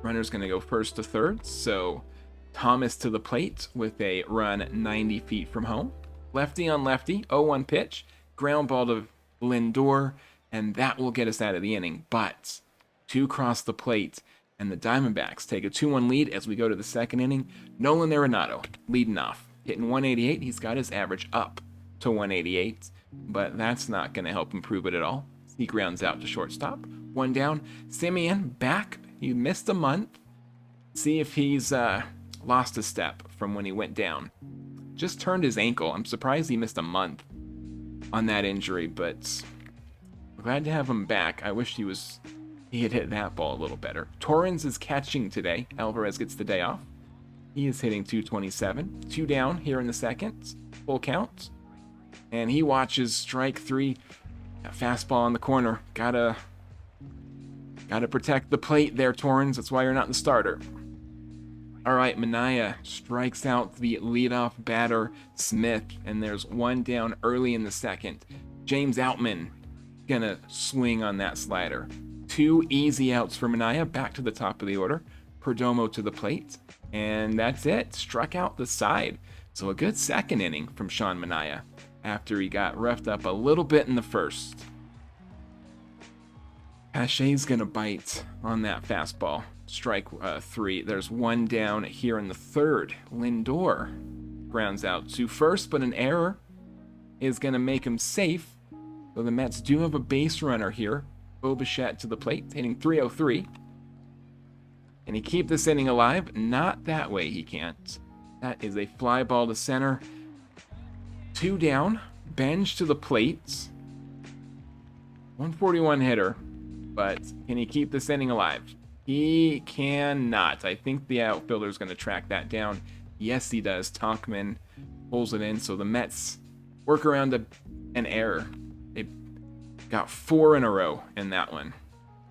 Runner's going to go first to third. So Thomas to the plate with a run 90 feet from home. Lefty on lefty. 0-1 pitch. Ground ball to Lindor. And that will get us out of the inning. But 2 cross the plate. And the Diamondbacks take a 2-1 lead as we go to the second inning. Nolan Arenado leading off. Hitting 188. He's got his average up to 188. But that's not going to help improve it at all. He grounds out to shortstop. 1 down. Semien back. He missed a month. See if he's lost a step from when he went down. Just turned his ankle. I'm surprised he missed a month on that injury, but glad to have him back. I wish he had hit that ball a little better. Torrens is catching today. Alvarez gets the day off. He is hitting 227. 2 down here in the second. Full count. And he watches strike 3. That fastball on the corner. Gotta protect the plate there, Torrens. That's why you're not the starter. All right, Minaya strikes out the leadoff batter, Smith. And there's 1 down early in the second. James Outman gonna swing on that slider. 2 easy outs for Minaya, back to the top of the order. Perdomo to the plate, and that's it. Struck out the side. So a good second inning from Sean Minaya after he got roughed up a little bit in the first. Pache's gonna bite on that fastball. Strike 3. There's 1 down here in the third. Lindor grounds out to first, but an error is gonna make him safe. So the Mets do have a base runner here. Bo Bichette to the plate, hitting 303. Can he keep this inning alive? Not that way, he can't. That is a fly ball to center. 2 down. Benj to the plate. 141 hitter. But can he keep this inning alive? He cannot. I think the outfielder is going to track that down. Yes, he does. Tauchman pulls it in. So the Mets work around an error. They got 4 in a row in that one.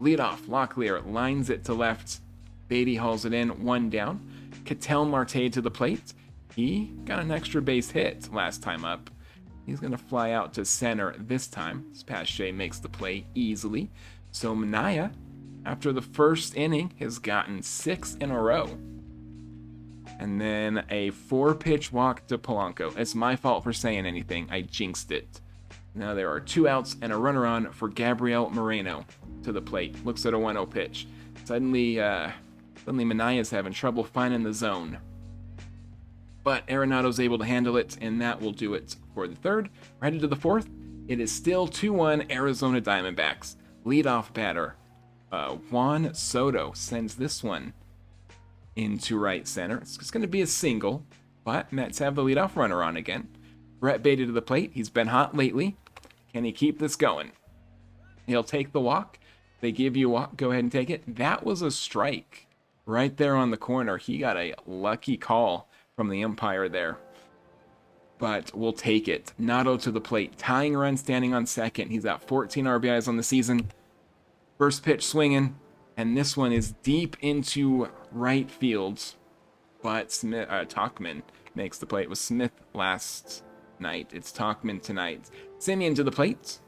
Leadoff, Locklear lines it to left. Beatty hauls it in, 1 down. Ketel Marte to the plate. He got an extra base hit last time up. He's going to fly out to center this time. Pache makes the play easily. So Minaya, after the first inning, has gotten 6 in a row. And then a 4-pitch walk to Polanco. It's my fault for saying anything. I jinxed it. Now there are 2 outs and a runner on for Gabriel Moreno to the plate. Looks at a 1-0 pitch. Suddenly Minaya's having trouble finding the zone. But Arenado's able to handle it, and that will do it for the third. We're headed to the fourth. It is still 2-1 Arizona Diamondbacks. Leadoff batter Juan Soto sends this one into right center. It's just going to be a single, but Mets have the leadoff runner on again. Brett Beatty to the plate. He's been hot lately. Can he keep this going? He'll take the walk. They give you a walk. Go ahead and take it. That was a strike right there on the corner. He got a lucky call from the umpire there. But we'll take it. Nato to the plate. Tying run, standing on second. He's got 14 RBIs on the season. First pitch swinging. And this one is deep into right field. But Tauchman makes the play. It was Smith last night. It's Tauchman tonight. Semien to the plate.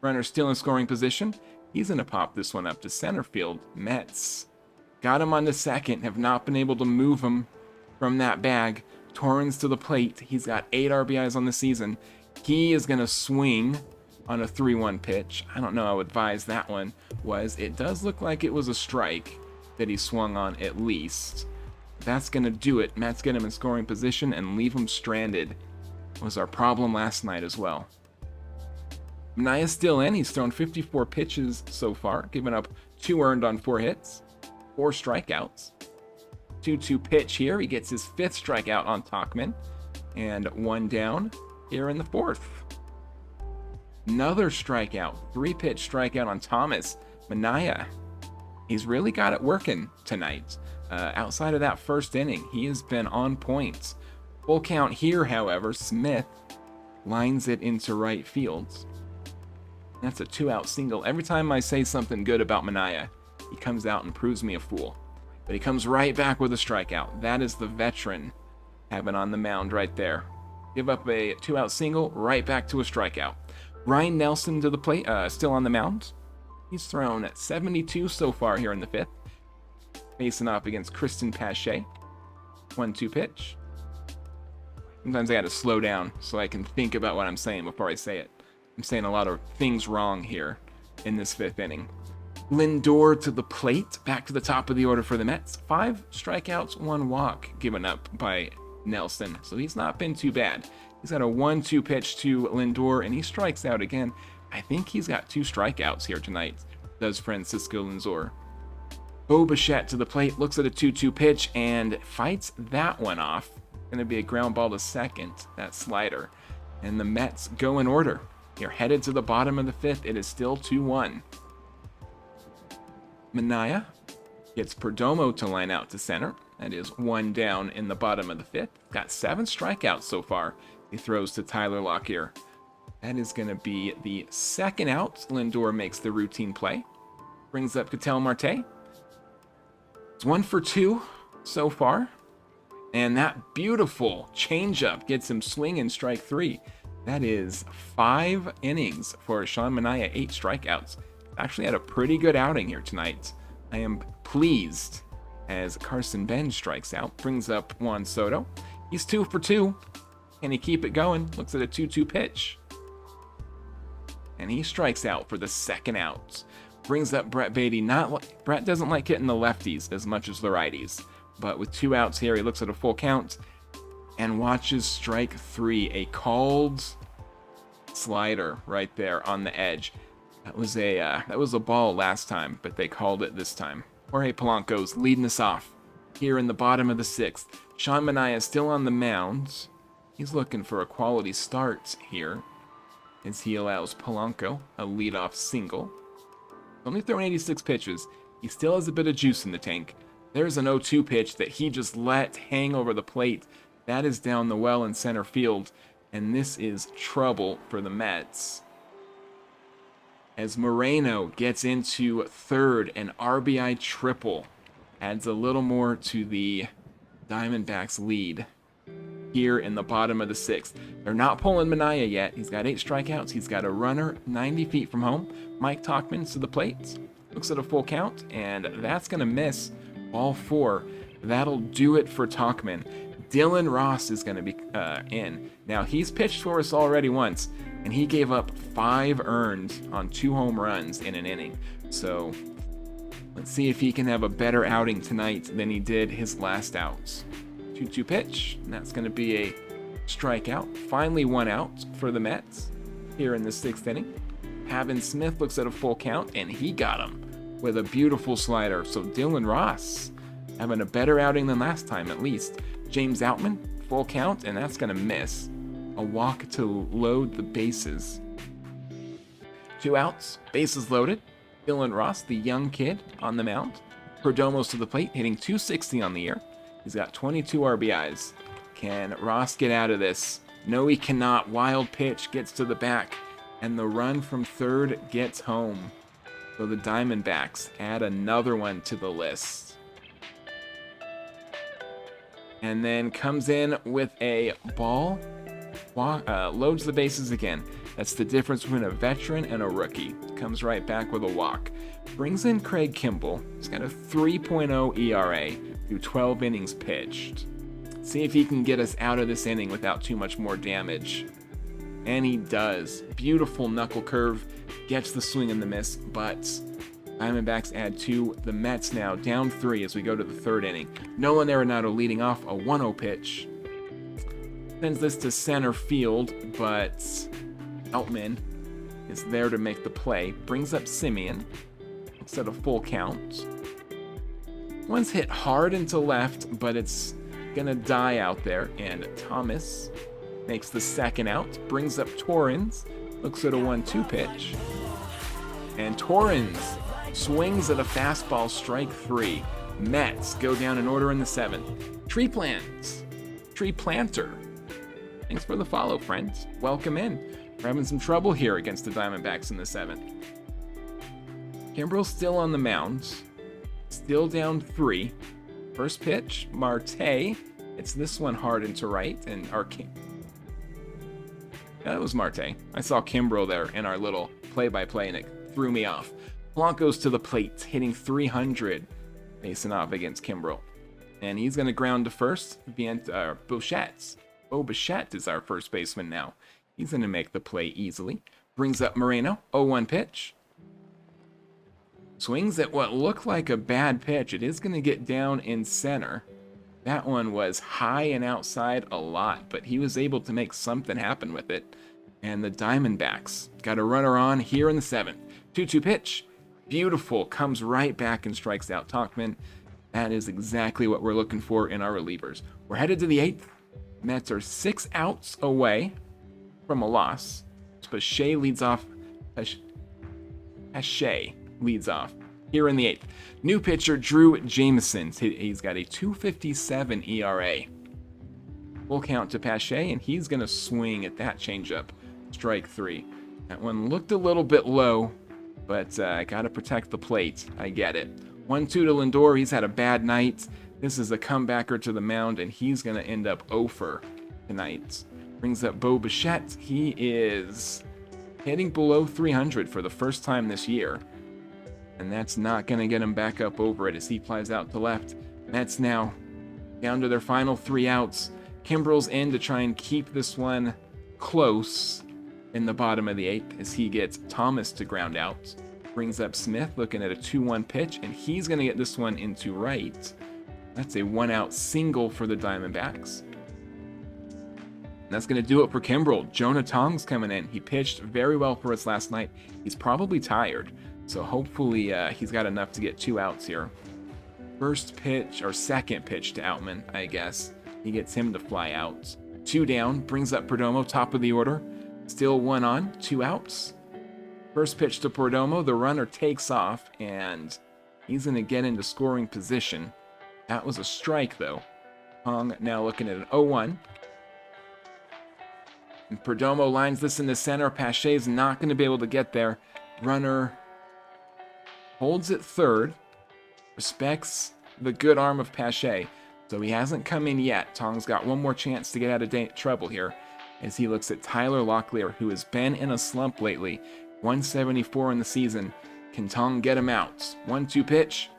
Runner still in scoring position. He's going to pop this one up to center field. Mets got him on the second, have not been able to move him from that bag. Torrens to the plate. He's got 8 RBIs on the season. He is going to swing on a 3-1 pitch. I don't know how advised that one was. It does look like it was a strike that he swung on at least. That's going to do it. Mets get him in scoring position and leave him stranded. Was our problem last night as well. Manaea's still in. He's thrown 54 pitches so far, giving up 2 earned on 4 hits, 4 strikeouts. 2-2 pitch here. He gets his 5th strikeout on Tauchman, and 1 down here in the 4th. Another strikeout, 3-pitch strikeout on Thomas. Manaea, he's really got it working tonight. Outside of that first inning, he has been on point. Full count here, however. Smith lines it into right field. That's a 2-out single. Every time I say something good about Manaea, he comes out and proves me a fool. But he comes right back with a strikeout. That is the veteran having on the mound right there. Give up a 2-out single, right back to a strikeout. Ryan Nelson to the plate, still on the mound. He's thrown 72 so far here in the 5th. Facing off against Kristen Pache. 1-2 pitch. Sometimes I gotta slow down so I can think about what I'm saying before I say it. I'm saying a lot of things wrong here in this 5th inning. Lindor to the plate, back to the top of the order for the Mets. 5 strikeouts, 1 walk given up by Nelson, so he's not been too bad. He's got a 1-2 pitch to Lindor, and he strikes out again. I think he's got 2 strikeouts here tonight, does Francisco Lindor. Bo Bichette to the plate, looks at a 2-2 pitch, and fights that one off. Going to be a ground ball to second, that slider. And the Mets go in order. You're headed to the bottom of the 5th. It is still 2-1. Manaea gets Perdomo to line out to center. That is 1 down in the bottom of the 5th. Got 7 strikeouts so far. He throws to Tyler Lockyer. That is going to be the 2nd out. Lindor makes the routine play. Brings up Ketel Marte. It's 1 for 2 so far. And that beautiful changeup gets him swinging strike 3. That is 5 innings for Sean Manaea, 8 strikeouts. Actually had a pretty good outing here tonight. I am pleased as Carson Benz strikes out, brings up Juan Soto. He's 2 for 2. Can he keep it going? Looks at a 2-2 pitch. And he strikes out for the 2nd out. Brings up Brett Baty. Brett doesn't like hitting the lefties as much as the righties. But with 2 outs here, he looks at a full count and watches strike 3. A called slider right there on the edge. That was a ball last time, but they called it this time. Jorge Polanco's leading us off here in the bottom of the 6th. Sean Manaea is still on the mound. He's looking for a quality start here as he allows Polanco a leadoff single. Only thrown 86 pitches. He still has a bit of juice in the tank. There's an 0-2 pitch that he just let hang over the plate. That is down the well in center field, and this is trouble for the Mets. As Moreno gets into 3rd, an RBI triple adds a little more to the Diamondbacks' lead here in the bottom of the 6th. They're not pulling Manaea yet. He's got 8 strikeouts. He's got a runner 90 feet from home. Mike Tauchman to the plate. Looks at a full count, and that's going to miss all 4. That'll do it for Tauchman. Dylan Ross is going to be in. Now, he's pitched for us already once, and he gave up 5 earned on 2 home runs in an inning. So let's see if he can have a better outing tonight than he did his last outs. 2-2 pitch, and that's going to be a strikeout. Finally 1 out for the Mets here in the 6th inning. Pavin Smith looks at a full count, and he got him with a beautiful slider. So Dylan Ross having a better outing than last time, at least. James Outman, full count, and that's going to miss. A walk to load the bases. 2 outs, bases loaded. Dylan Ross, the young kid, on the mound. Perdomo's to the plate, hitting .260 on the year. He's got 22 RBIs. Can Ross get out of this? No, he cannot. Wild pitch gets to the back, and the run from 3rd gets home. So the Diamondbacks add another one to the list. And then comes in with a ball, loads the bases again. That's the difference between a veteran and a rookie. Comes right back with a walk. Brings in Craig Kimbrel. He's got a 3.0 ERA through 12 innings pitched. See if he can get us out of this inning without too much more damage. And he does. Beautiful knuckle curve. Gets the swing and the miss, but Diamondbacks add 2. The Mets now down 3 as we go to the 3rd inning. Nolan Arenado leading off a 1-0 pitch. Sends this to center field, but Outman is there to make the play. Brings up Semien instead of full count. One's hit hard into left, but it's gonna die out there, and Thomas makes the 2nd out. Brings up Torrens. Looks at a 1-2 pitch. And Torrens swings at a fastball, strike 3. Mets go down in order in the 7th. Tree planter. Thanks for the follow, friends. Welcome in. We're having some trouble here against the Diamondbacks in the 7th. Kimbrel's still on the mound. Still down 3. First pitch, Marte. It's this one hard into right, and our King. That was Marte. I saw Kimbrel there in our little play-by-play, and it threw me off. Blanco's to the plate, hitting 300, facing off against Kimbrel. And he's going to ground to first. Bichette. Bo Bichette is our first baseman now. He's going to make the play easily. Brings up Moreno, 0-1 pitch. Swings at what looked like a bad pitch. It is going to get down in center. That one was high and outside a lot, but he was able to make something happen with it. And the Diamondbacks got a runner on here in the 7th. 2-2 pitch. Beautiful. Comes right back and strikes out Tauchman. That is exactly what we're looking for in our relievers. We're headed to the 8th. Mets are 6 outs away from a loss. Pache leads off. Pache leads off here in the 8th. New pitcher Drew Jameson. He's got a 2.57 ERA. Full count to Pache, and he's going to swing at that changeup. Strike 3. That one looked a little bit low, but got to protect the plate. I get it. 1-2 to Lindor. He's had a bad night. This is a comebacker to the mound, and he's going to end up 0-for tonight. Brings up Bo Bichette. He is hitting below 300 for the first time this year. And that's not going to get him back up over it as he flies out to left. Mets now down to their final 3 outs. Kimbrel's in to try and keep this one close in the bottom of the 8th as he gets Thomas to ground out. Brings up Smith looking at a 2-1 pitch, and he's going to get this one into right. That's a 1-out single for the Diamondbacks. And that's going to do it for Kimbrel. Jonah Tong's coming in. He pitched very well for us last night. He's probably tired, so hopefully he's got enough to get 2 outs here. First pitch, or second pitch to Outman, I guess. He gets him to fly out. 2 down, brings up Perdomo, top of the order. Still 1 on, 2 outs. First pitch to Perdomo, the runner takes off, and he's going to get into scoring position. That was a strike, though. Tong now looking at an 0-1. And Perdomo lines this in the center. Pache's not going to be able to get there. Runner holds at third. Respects the good arm of Pache. So he hasn't come in yet. Tong's got one more chance to get out of trouble here as he looks at Tyler Locklear, who has been in a slump lately. 174 in the season. Can Tong get him out? 1-2 pitch.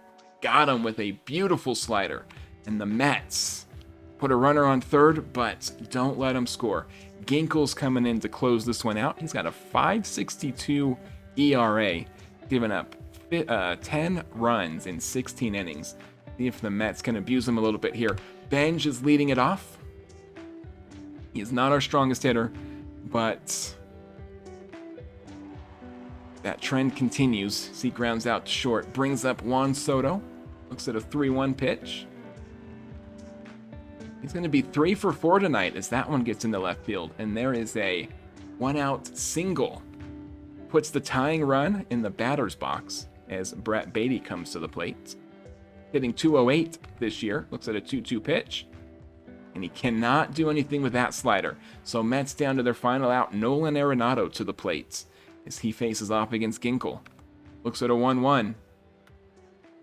Got him with a beautiful slider. And the Mets put a runner on third, but don't let him score. Ginkel's coming in to close this one out. He's got a 5.62 ERA, giving up 10 runs in 16 innings. See if the Mets can abuse him a little bit here. Benj is leading it off. He is not our strongest hitter, but that trend continues. He grounds out to short, brings up Juan Soto. Looks at a 3-1 pitch. He's going to be 3 for 4 tonight as that one gets into left field. And there is a 1-out single. Puts the tying run in the batter's box as Brett Beatty comes to the plate. Hitting 208 this year. Looks at a 2-2 pitch. And he cannot do anything with that slider. So Mets down to their final out. Nolan Arenado to the plate as he faces off against Ginkel. Looks at a 1-1.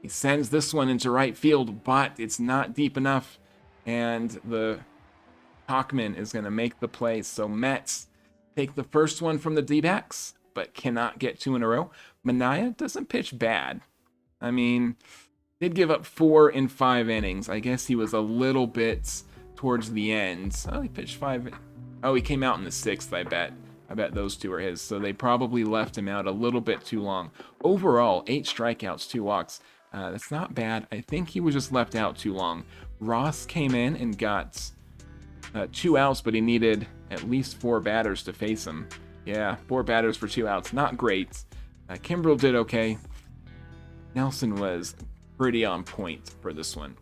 He sends this one into right field, but it's not deep enough. And the Tauchman is going to make the play. So Mets Take the first one from the D-backs, but cannot get 2 in a row. Manaea doesn't pitch bad. I mean, did give up 4 in 5 innings. I guess he was a little bit towards the end. Oh, he pitched 5. Oh, he came out in the 6th, I bet. I bet those 2 are his. So they probably left him out a little bit too long. Overall, 8 strikeouts, 2 walks. That's not bad. I think he was just left out too long. Ross came in and got 2 outs, but he needed at least 4 batters to face him. Yeah, 4 batters for 2 outs. Not great. Kimbrel did okay. Nelson was pretty on point for this one.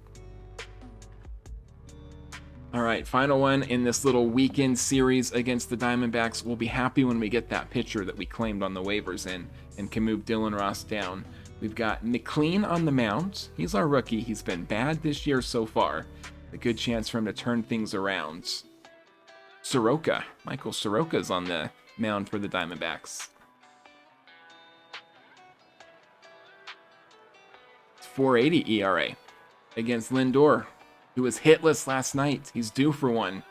All right, final one in this little weekend series against the Diamondbacks. We'll be happy when we get that pitcher that we claimed on the waivers in and can move Dylan Ross down. We've got McLean on the mound. He's our rookie. He's been bad this year so far. A good chance for him to turn things around. Soroka. Michael Soroka's on the mound for the Diamondbacks. 4.80 ERA against Lindor, who was hitless last night. He's due for one.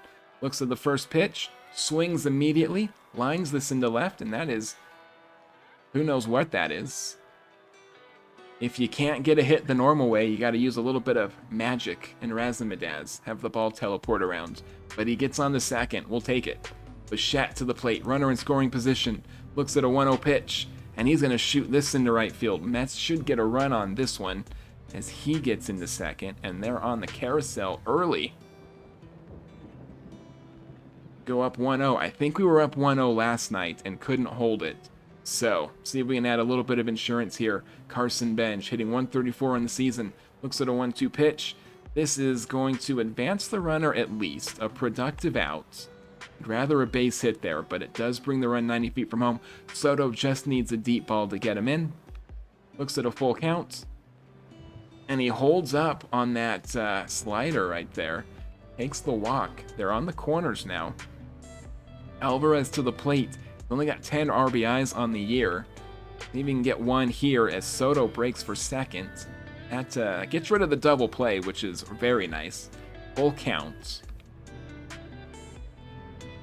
Looks at the first pitch, swings immediately, lines this into left, and that is, who knows what that is. If you can't get a hit the normal way, you got to use a little bit of magic and Razzmatazz, have the ball teleport around. But he gets on the second. We'll take it. Bichette to the plate, runner in scoring position, looks at a 1-0 pitch, and he's going to shoot this into right field. Mets should get a run on this one as he gets into second, and they're on the carousel early. Go up 1-0. I think we were up 1-0 last night and couldn't hold it. So, see if we can add a little bit of insurance here. Carson Bench hitting 134 on the season. Looks at a 1-2 pitch. This is going to advance the runner at least. A productive out. I'd rather a base hit there, but it does bring the run 90 feet from home. Soto just needs a deep ball to get him in. Looks at a full count. And he holds up on that slider right there. Takes the walk. They're on the corners now. Alvarez to the plate. Only got 10 RBIs on the year. Maybe we can get one here as Soto breaks for second. That gets rid of the double play, which is very nice. Full count.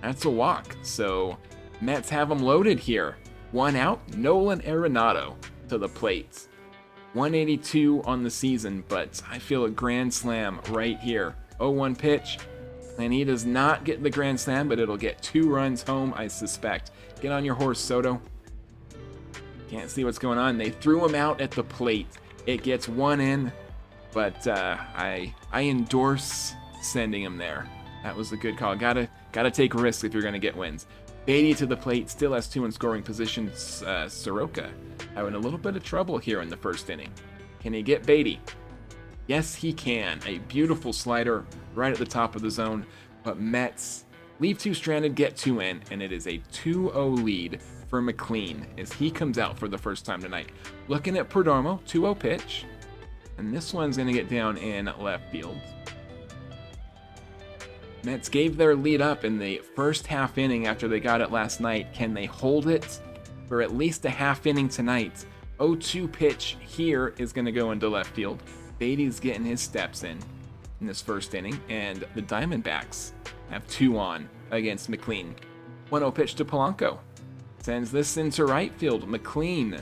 That's a walk. So Mets have them loaded here. 1 out, Nolan Arenado to the plate. 182 on the season, but I feel a grand slam right here. 0-1 pitch. And he does not get the grand slam, but it'll get 2 runs home, I suspect. Get on your horse, Soto. Can't see what's going on. They threw him out at the plate. It gets 1 in, but I endorse sending him there. That was a good call. Gotta take risks if you're gonna get wins. Beatty to the plate, still has 2 in scoring position. Soroka having a little bit of trouble here in the first inning. Can he get Beatty? Yes, he can. A beautiful slider right at the top of the zone, but Mets leave 2 stranded, get 2 in, and it is a 2-0 lead for McLean as he comes out for the first time tonight. Looking at Perdomo, 2-0 pitch, and this one's going to get down in left field. Mets gave their lead up in the first half inning after they got it last night. Can they hold it for at least a half inning tonight? 0-2 pitch here is going to go into left field. Beatty's getting his steps in this first inning, and the Diamondbacks have 2 on against McLean. 1-0 pitch to Polanco. Sends this into right field. McLean,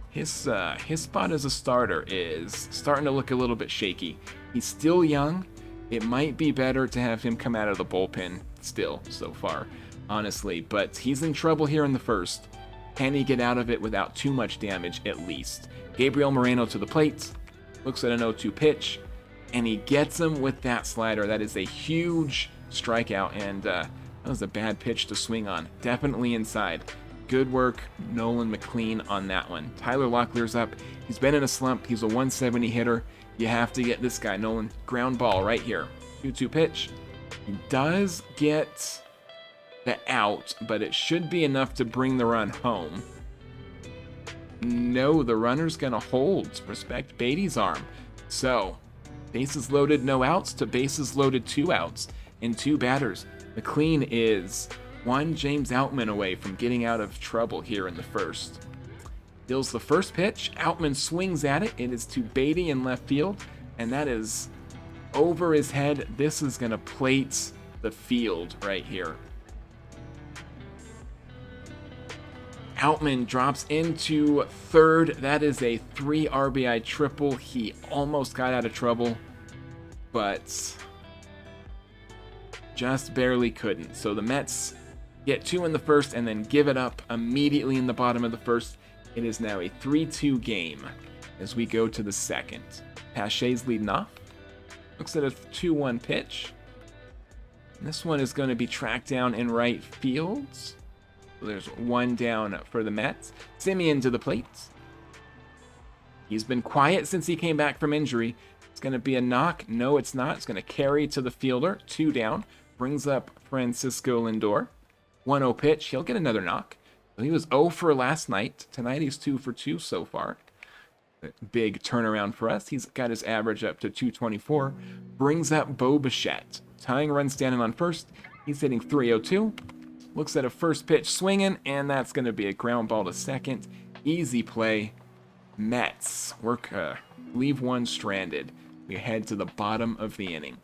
his spot as a starter is starting to look a little bit shaky. He's still young. It might be better to have him come out of the bullpen still so far, honestly, but he's in trouble here in the first. Can he get out of it without too much damage at least? Gabriel Moreno to the plate. Looks at an 0-2 pitch, and he gets him with that slider. That is a huge strikeout, and that was a bad pitch to swing on. Definitely inside. Good work, Nolan McLean, on that one. Tyler Locklear's up. He's been in a slump. He's a 170 hitter. You have to get this guy, Nolan. Ground ball right here. 2-2 pitch. He does get the out, but it should be enough to bring the run home. No, the runner's going to hold. Respect Beatty's arm. So, bases loaded, no outs, to bases loaded, 2 outs and 2 batters. McLean is one James Outman away from getting out of trouble here in the first. Deals the first pitch. Outman swings at it. It is to Beatty in left field, and that is over his head. This is going to plate the field right here. Outman drops into third. That is a 3 RBI triple. He almost got out of trouble, but just barely couldn't. So the Mets get 2 in the first and then give it up immediately in the bottom of the first. It is now a 3-2 game as we go to the second. Pache's leading off. Looks at a 2-1 pitch. And this one is going to be tracked down in right field. So there's 1 down for the Mets. Semien to the plate. He's been quiet since he came back from injury. It's going to be a knock. No, it's not. It's going to carry to the fielder. 2 down. Brings up Francisco Lindor. 1-0 pitch. He'll get another knock. He was 0 for last night. Tonight he's 2 for 2 so far. Big turnaround for us. He's got his average up to 224. Brings up Bo Bichette. Tying run standing on first. He's hitting 302. Looks at a first pitch swinging, and that's going to be a ground ball to second. Easy play. Mets leave one stranded. We head to the bottom of the inning.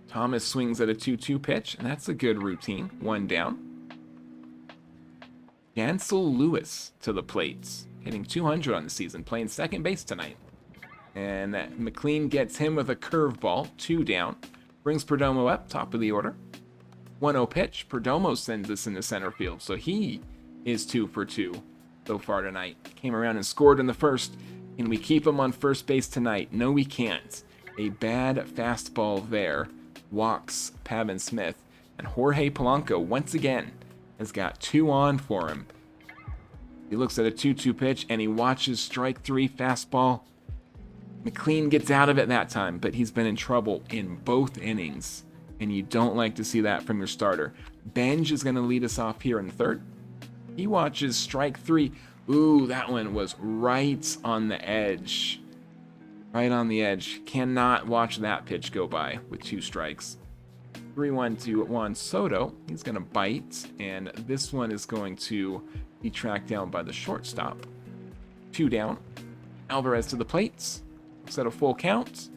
Thomas swings at a 2-2 pitch, and that's a good routine. 1 down. Jansel Lewis to the plates, hitting 200 on the season, playing second base tonight. And McLean gets him with a curveball, 2 down. Brings Perdomo up, top of the order. 1-0 pitch. Perdomo sends this into center field, so he is 2 for 2 so far tonight. Came around and scored in the first. Can we keep him on first base tonight? No, we can't. A bad fastball there walks Pavin Smith. And Jorge Polanco, once again, has got 2 on for him. He looks at a 2-2 pitch, and he watches strike 3 fastball. McLean gets out of it that time, but he's been in trouble in both innings, and you don't like to see that from your starter. Benj is going to lead us off here in third. He watches strike 3. Ooh, that one was right on the edge. Right on the edge. Cannot watch that pitch go by with 2 strikes. 3-1 to Juan Soto. He's going to bite, and this one is going to be tracked down by the shortstop. 2 down. Alvarez to the plates. Looks at a full count.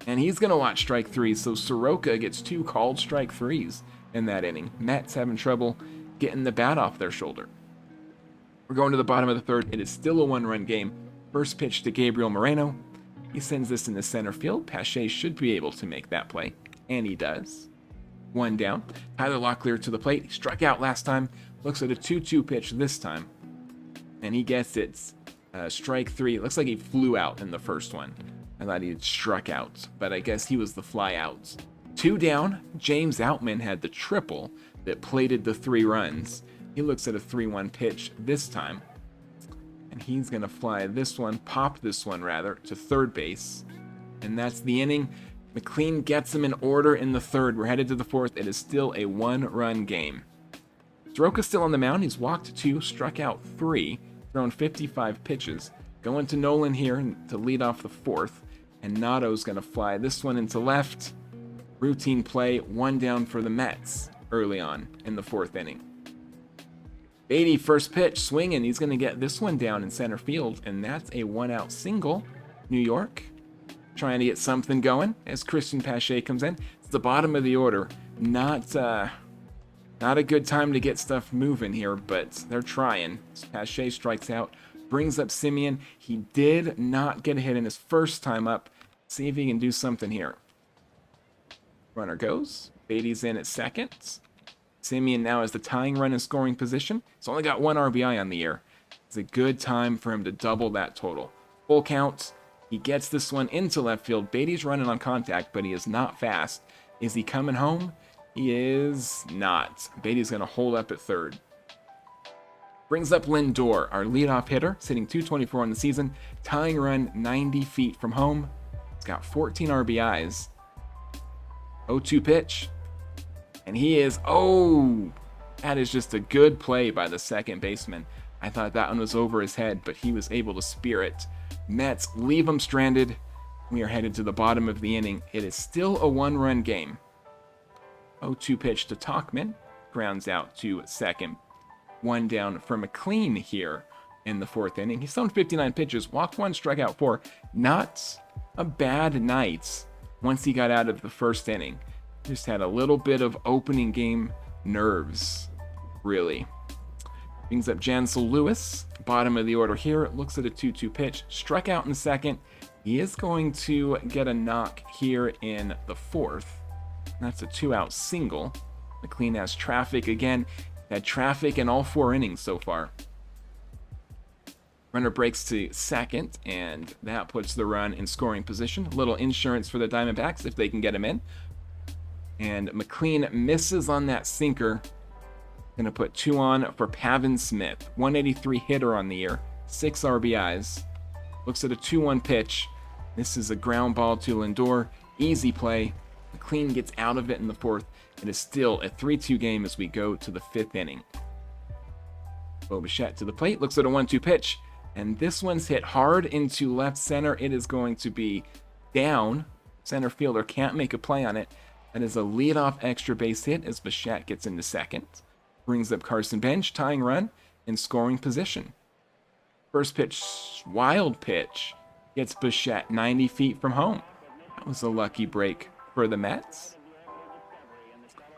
And he's going to watch strike 3, so Soroka gets 2 called strike 3s in that inning. Mets having trouble getting the bat off their shoulder. We're going to the bottom of the third. It is still a 1-run game. First pitch to Gabriel Moreno. He sends this into center field. Pache should be able to make that play. And he does. 1 down. Tyler Locklear to the plate. He struck out last time. Looks at a 2-2 pitch this time. And he gets it. Strike 3. It looks like he flew out in the first one. I thought he had struck out, but I guess he was the fly out. 2 down. James Outman had the triple that plated the 3 runs. He looks at a 3-1 pitch this time. And he's going to fly this one, pop this one rather, to third base. And that's the inning. McLean gets him in order in the third. We're headed to the fourth. It is still a 1-run game. Soroka's still on the mound. He's walked 2, struck out 3, thrown 55 pitches. Going to Nolan here to lead off the fourth. And Notto's going to fly this one into left. Routine play, 1 down for the Mets early on in the 4th inning. Beatty, first pitch, swinging. He's going to get this one down in center field. And that's a 1-out single. New York trying to get something going as Christian Pache comes in. It's the bottom of the order. Not a good time to get stuff moving here, but they're trying. Pache strikes out, brings up Semien. He did not get a hit in his first time up. See if he can do something here. Runner goes. Beatty's in at second. Semien now has the tying run in scoring position. He's only got 1 RBI on the year. It's a good time for him to double that total. Full count. He gets this one into left field. Beatty's running on contact, but he is not fast. Is he coming home? He is not. Beatty's going to hold up at third. Brings up Lindor, our leadoff hitter, sitting 224 on the season. Tying run 90 feet from home. He's got 14 RBIs. 0-2 pitch. And he is, that is just a good play by the second baseman. I thought that one was over his head, but he was able to spear it. Mets leave him stranded. We are headed to the bottom of the inning. It is still a 1-run game. 0-2 pitch to Tauchman. Grounds out to second. 1 down for McLean here in the 4th inning. He's thrown 59 pitches, walked 1, struck out 4. Not a bad night once he got out of the 1st inning. Just had a little bit of opening game nerves, really. Brings up Jansel Lewis, bottom of the order here. Looks at a 2-2 pitch. Struck out in the second. He is going to get a knock here in the fourth. That's a 2-out single. McLean has traffic again. Had traffic in all 4 innings so far. Runner breaks to second, and that puts the run in scoring position. Little insurance for the Diamondbacks if they can get him in. And McLean misses on that sinker. Gonna put 2 on for Pavin Smith. 183 hitter on the year. 6 RBIs. Looks at a 2-1 pitch. This is a ground ball to Lindor. Easy play. McLean gets out of it in the fourth. It is still a 3-2 game as we go to the 5th inning. Bo Bichette to the plate. Looks at a 1-2 pitch. And this one's hit hard into left center. It is going to be down. Center fielder can't make a play on it. That is a leadoff extra base hit as Bichette gets into second. Brings up Carson Bench, tying run in scoring position. First pitch, wild pitch. Gets Bichette 90 feet from home. That was a lucky break for the Mets.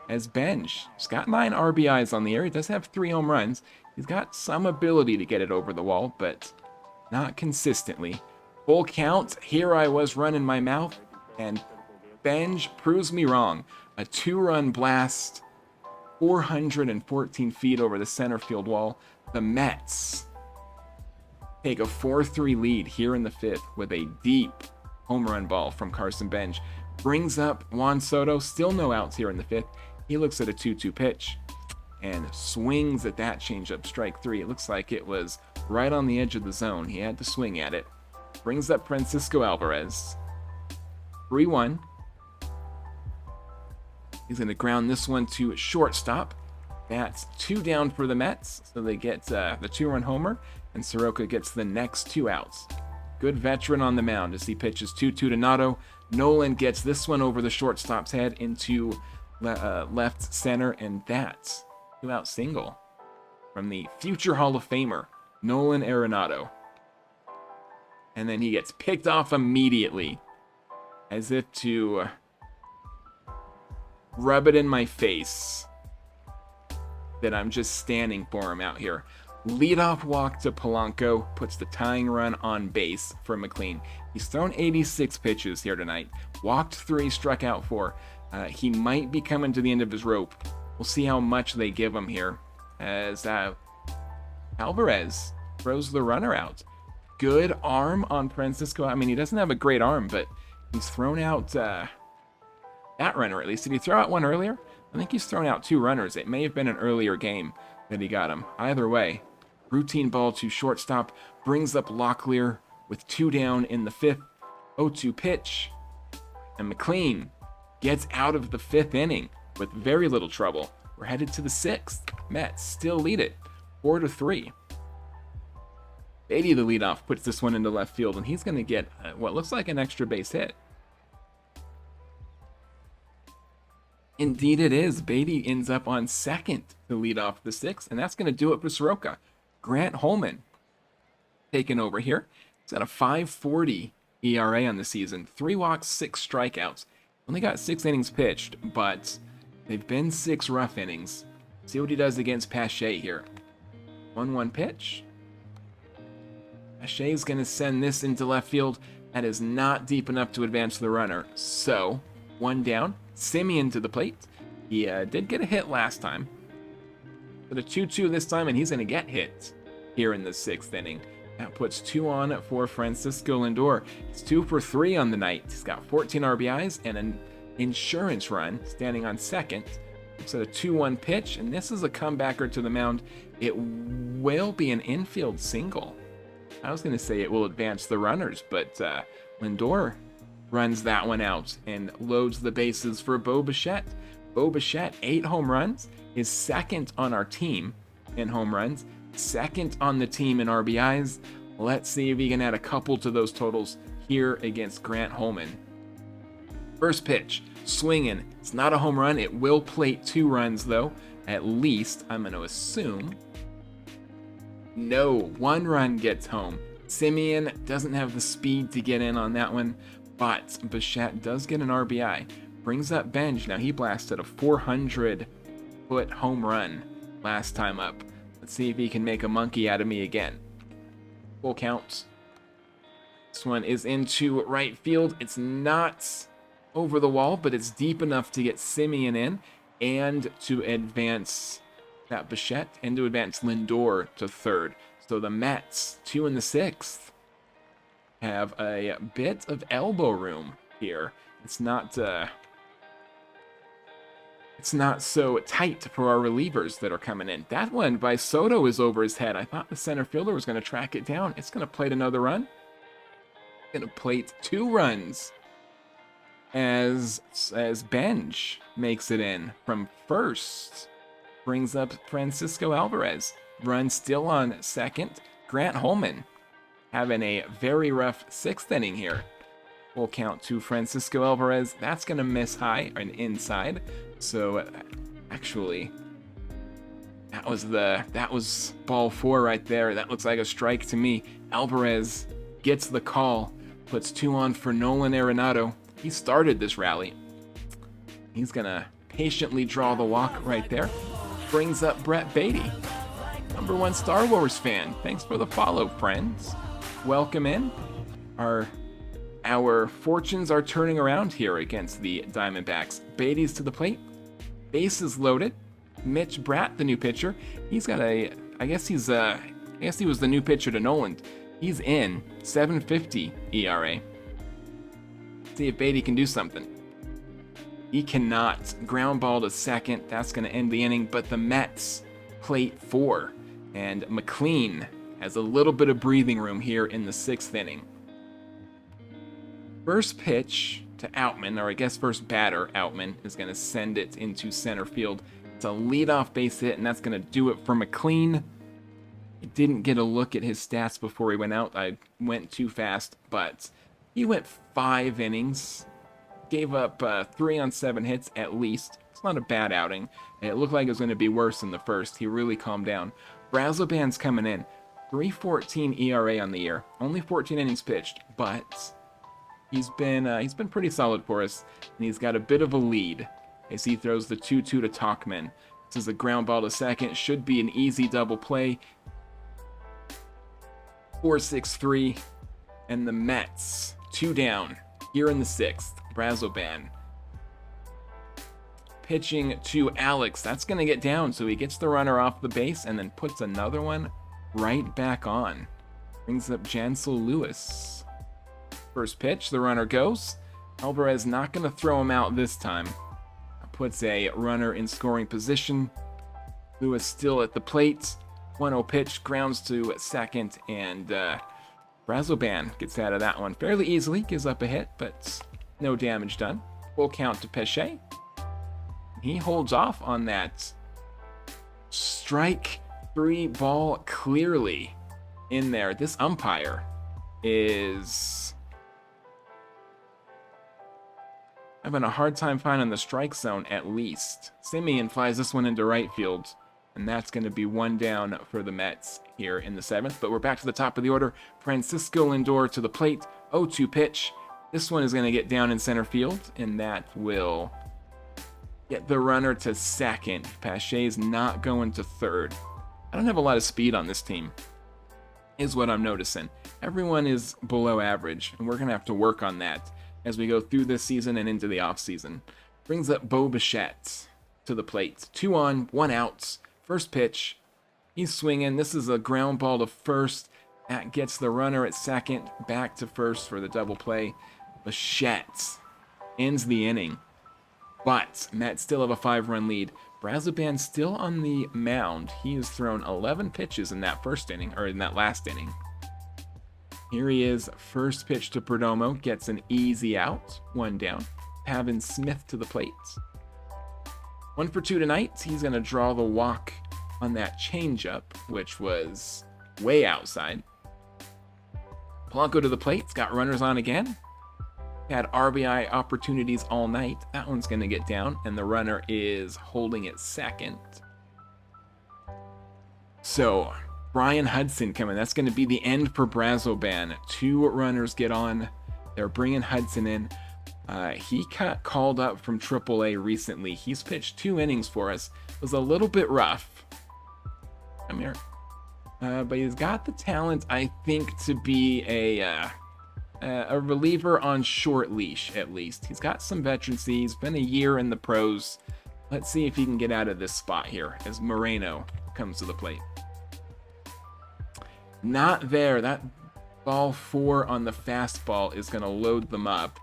As Bench, he's got 9 RBIs on the year. He does have 3 home runs. He's got some ability to get it over the wall, but not consistently. Full count. Here I was running my mouth, and Bench proves me wrong. A 2-run blast, 414 feet over the center field wall. The Mets take a 4-3 lead here in the 5th with a deep home run ball from Carson Bench. Brings up Juan Soto. Still no outs here in the 5th. He looks at a 2-2 pitch and swings at that changeup, strike 3. It looks like it was right on the edge of the zone. He had to swing at it. Brings up Francisco Alvarez. 3-1. He's going to ground this one to shortstop. That's 2 down for the Mets, so they get the 2-run homer, and Soroka gets the next 2 outs. Good veteran on the mound as he pitches 2-2 to Nato. Nolan gets this one over the shortstop's head into left center, and that's 2-out single from the future Hall of Famer, Nolan Arenado. And then he gets picked off immediately, as if to rub it in my face that I'm just standing for him out here. Leadoff walk to Polanco puts the tying run on base for McLean. He's thrown 86 pitches here tonight. Walked 3, struck out 4. He might be coming to the end of his rope. We'll see how much they give him here as Alvarez throws the runner out. Good arm on Francisco. I mean, he doesn't have a great arm, but he's thrown out that runner at least. Did he throw out one earlier? I think he's thrown out 2 runners. It may have been an earlier game that he got him. Either way, routine ball to shortstop. Brings up Locklear with 2 down in the 5th. 0-2 pitch. And McLean gets out of the 5th inning with very little trouble. We're headed to the 6th. Mets still lead it 4-3. Beatty, the leadoff, puts this one into left field, and he's going to get what looks like an extra base hit. Indeed it is. Beatty ends up on second to lead off the 6th, and that's going to do it for Soroka. Grant Holman taking over here. He's at a 5.40 ERA on the season. 3 walks, 6 strikeouts. Only got 6 innings pitched, but they've been 6 rough innings. See what he does against Pache here. 1-1 pitch. Pache's going to send this into left field. That is not deep enough to advance the runner. So, 1 down. Simeon to the plate. He did get a hit last time. But a 2-2 this time, and he's going to get hit here in the 6th inning. That puts 2 on for Francisco Lindor. He's 2 for 3 on the night. He's got 14 RBIs and an insurance run, standing on second. It's a 2-1 pitch, and this is a comebacker to the mound. It will be an infield single. I was going to say it will advance the runners, but Lindor runs that one out and loads the bases for Bo Bichette. Bo Bichette, 8 home runs, is second on our team in home runs, second on the team in RBIs. Let's see if he can add a couple to those totals here against Grant Holman. First pitch, swinging. It's not a home run. It will plate 2 runs, though. At least, I'm going to assume. No, 1 run gets home. Simeon doesn't have the speed to get in on that one, but Bichette does get an RBI. Brings up Bench. Now, he blasted a 400-foot home run last time up. Let's see if he can make a monkey out of me again. Full count. This one is into right field. It's not over the wall, but it's deep enough to get Semien in and to advance that Bichette and to advance Lindor to third. So the Mets, 2 in the 6th, have a bit of elbow room here. It's not so tight for our relievers that are coming in. That one by Soto is over his head. I thought the center fielder was going to track it down. It's going to plate another run. Going to plate 2 runs as Benj makes it in from first. Brings up Francisco Alvarez. Run still on second. Grant Holman having a very rough 6th inning here. Full count to Francisco Alvarez. That's going to miss high and inside. So actually, that was ball 4 right there. That looks like a strike to me. Alvarez gets the call. Puts 2 on for Nolan Arenado. He started this rally. He's going to patiently draw the walk right there. Brings up Brett Beatty, #1 Star Wars fan. Thanks for the follow, friends. Welcome in. Our fortunes are turning around here against the Diamondbacks. Beatty's to the plate. Bases loaded. Mitch Bratt, the new pitcher. He's got I guess he was the new pitcher to Nolan. He's in 7.50 ERA. See if Beatty can do something. He cannot. Ground ball to second. That's going to end the inning. But the Mets plate 4. And McLean has a little bit of breathing room here in the 6th inning. First pitch to Outman, or I guess first batter, Outman, is going to send it into center field. It's a leadoff base hit, and that's going to do it for McLean. I didn't get a look at his stats before he went out. I went too fast, but he went 5 innings. Gave up 3 on 7 hits at least. It's not a bad outing. It looked like it was going to be worse in the first. He really calmed down. Brazoban's coming in. 3.14 ERA on the year. Only 14 innings pitched, but he's been pretty solid for us, and he's got a bit of a lead as he throws the 2-2 to Tauchman. This is a ground ball to second. Should be an easy double play. 4-6-3, and the Mets 2 down here in the 6th. Brazoban pitching to Alex. That's going to get down, so he gets the runner off the base and then puts another one right back on. Brings up Jansel Lewis. First pitch, the runner goes. Alvarez not going to throw him out this time. Puts a runner in scoring position. Lewis still at the plate. 1-0 pitch, grounds to second, and Brazoban gets out of that one fairly easily. Gives up a hit, but no damage done. Full count to Pesce. He holds off on that strike 3 ball clearly in there. This umpire is having a hard time finding the strike zone at least. Semien flies this one into right field, and that's going to be 1 down for the Mets here in the 7th. But we're back to the top of the order. Francisco Lindor to the plate. 0-2 pitch. This one is going to get down in center field, and that will get the runner to second. Pache's not going to third. I don't have a lot of speed on this team, is what I'm noticing. Everyone is below average, and we're going to have to work on that as we go through this season and into the offseason. Brings up Bo Bichette to the plate. 2 on, 1 out. First pitch. He's swinging. This is a ground ball to first. That gets the runner at second. Back to first for the double play. Bichette ends the inning. But Mets still have a 5-run lead. Brazoban still on the mound. He has thrown 11 pitches in that first inning, or in that last inning. Here he is. First pitch to Perdomo. Gets an easy out. 1 down. Pavin Smith to the plate. 1 for 2 tonight. He's going to draw the walk on that changeup, which was way outside. Polanco to the plate. It's got runners on again. Had RBI opportunities all night. That one's going to get down, and the runner is holding at second. So, Brian Hudson coming. That's going to be the end for Brazoban. 2 runners get on. They're bringing Hudson in. He got called up from AAA recently. He's pitched 2 innings for us. It was a little bit rough. time here. But he's got the talent, I think, to be a reliever on short leash, at least. He's got some veterancy. He's been a year in the pros. Let's see if he can get out of this spot here as Moreno comes to the plate. Not there. That ball 4 on the fastball is going to load them up.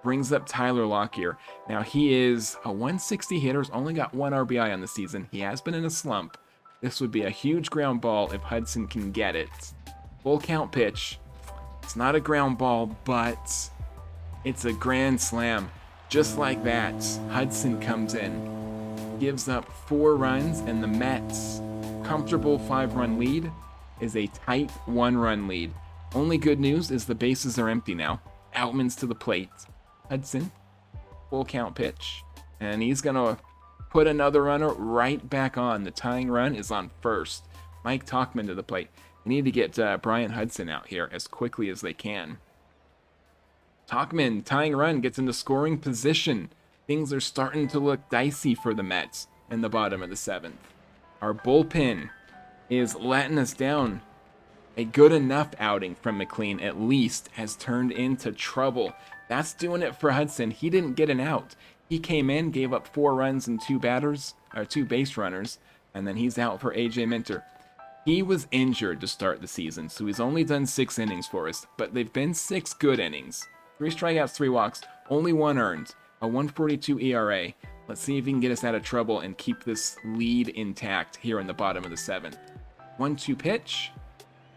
Brings up Tyler Lockyer. Now, he is a 160 hitter. He's only got 1 RBI on the season. He has been in a slump. This would be a huge ground ball if Hudson can get it. Full count pitch. It's not a ground ball, but it's a grand slam. Just like that, Hudson comes in, gives up 4 runs, and the Mets' comfortable 5-run lead is a tight 1-run lead. Only good news is the bases are empty now. Outman's to the plate. Hudson, full count pitch, and he's going to put another runner right back on. The tying run is on first. Mike Tauchman to the plate. They need to get Brian Hudson out here as quickly as they can. Tauchman, tying run, gets into scoring position. Things are starting to look dicey for the Mets in the bottom of the 7th. Our bullpen is letting us down. A good enough outing from McLean, at least, has turned into trouble. That's doing it for Hudson. He didn't get an out. He came in, gave up 4 runs and 2 base runners, and then he's out for AJ Minter. He was injured to start the season, so he's only done 6 innings for us, but they've been 6 good innings. 3 strikeouts, 3 walks, only 1 earned, a 1.42 ERA. Let's see if he can get us out of trouble and keep this lead intact here in the bottom of the 7th. 1-2 pitch.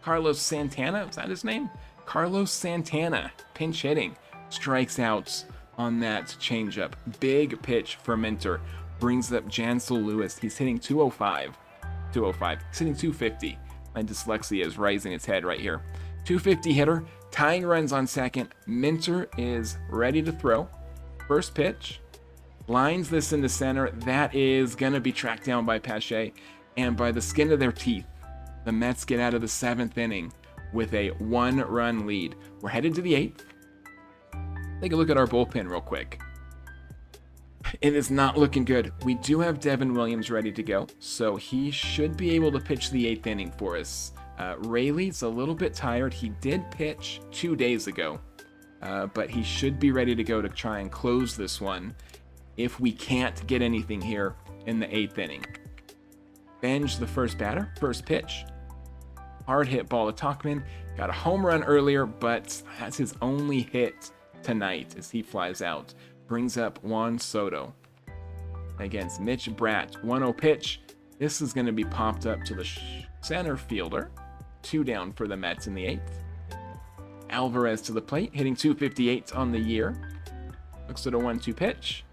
Carlos Santana, is that his name? Carlos Santana, pinch hitting, strikes out on that changeup. Big pitch for Minter. Brings up Jansel Lewis. He's hitting 205. He's hitting 250. My dyslexia is rising its head right here. 250 hitter. Tying runs on second. Minter is ready to throw. First pitch. Lines this into center. That is going to be tracked down by Pache. And by the skin of their teeth, the Mets get out of the 7th inning with a 1-run lead. We're headed to the 8th. Take a look at our bullpen real quick. It is not looking good. We do have Devin Williams ready to go, so he should be able to pitch the 8th inning for us. Rayleigh's a little bit tired. He did pitch 2 days ago, but he should be ready to go to try and close this one if we can't get anything here in the 8th inning. Benj, the first batter, first pitch. Hard hit ball to Tauchman. Got a home run earlier, but that's his only hit tonight as he flies out. Brings up Juan Soto against Mitch Bratt. 1-0 pitch. This is going to be popped up to the center fielder. 2 down for the Mets in the 8th. Alvarez to the plate, hitting 258 on the year. Looks at a 1-2 pitch.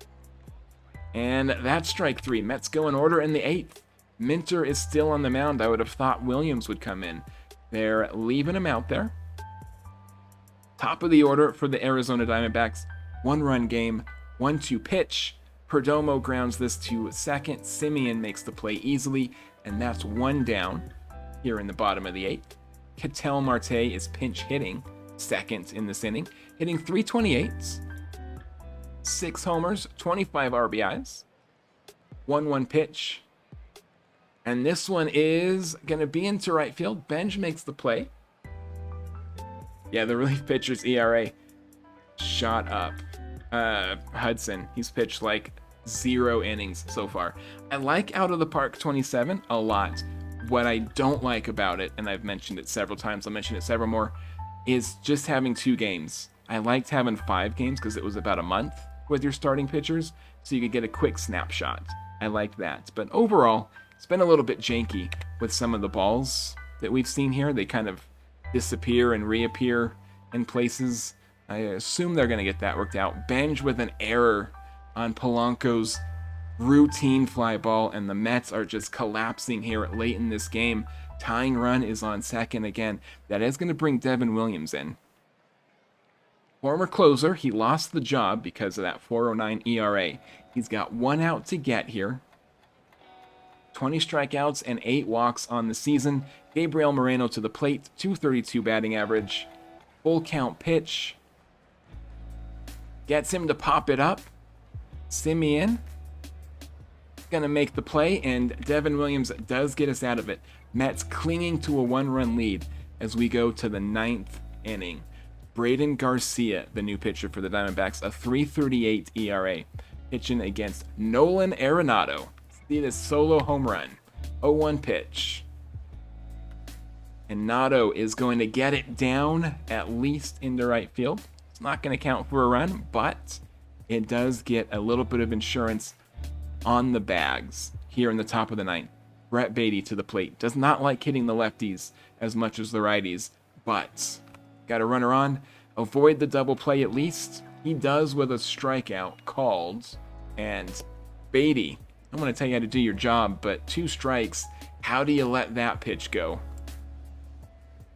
And that's strike 3. Mets go in order in the 8th. Minter is still on the mound. I would have thought Williams would come in. They're leaving him out there. Top of the order for the Arizona Diamondbacks. 1-run game, 1-2 pitch. Perdomo grounds this to second. Simeon makes the play easily, and that's 1 down here in the bottom of the 8th. Ketel Marte is pinch hitting second in this inning, hitting 328, 6 homers, 25 RBIs. 1-1 pitch. And this one is going to be into right field. Benj makes the play. Yeah, the relief pitcher's ERA shot up. Hudson, he's pitched like 0 innings so far. I like Out of the Park 27 a lot. What I don't like about it, and I've mentioned it several times, I'll mention it several more, is just having 2 games. I liked having 5 games because it was about a month with your starting pitchers, so you could get a quick snapshot. I liked that. But overall, it's been a little bit janky with some of the balls that we've seen here. They kind of disappear and reappear in places. I assume they're going to get that worked out. Benj with an error on Polanco's routine fly ball, and the Mets are just collapsing here late in this game. Tying run is on second again. That is going to bring Devin Williams in. Former closer, he lost the job because of that 4.09 ERA. He's got 1 out to get here. 20 strikeouts and 8 walks on the season. Gabriel Moreno to the plate, 232 batting average. Full count pitch. Gets him to pop it up. Simeon going to make the play, and Devin Williams does get us out of it. Mets clinging to a 1-run lead as we go to the 9th inning. Braden Garcia, the new pitcher for the Diamondbacks, a 3.38 ERA, pitching against Nolan Arenado. See this solo home run. 0-1 pitch. And Nato is going to get it down at least into right field. It's not going to count for a run, but it does get a little bit of insurance on the bags here in the top of the 9th. Brett Baty to the plate. Does not like hitting the lefties as much as the righties, but got a runner on. Avoid the double play at least. He does with a strikeout called. And Baty, I'm going to tell you how to do your job, but 2 strikes. How do you let that pitch go?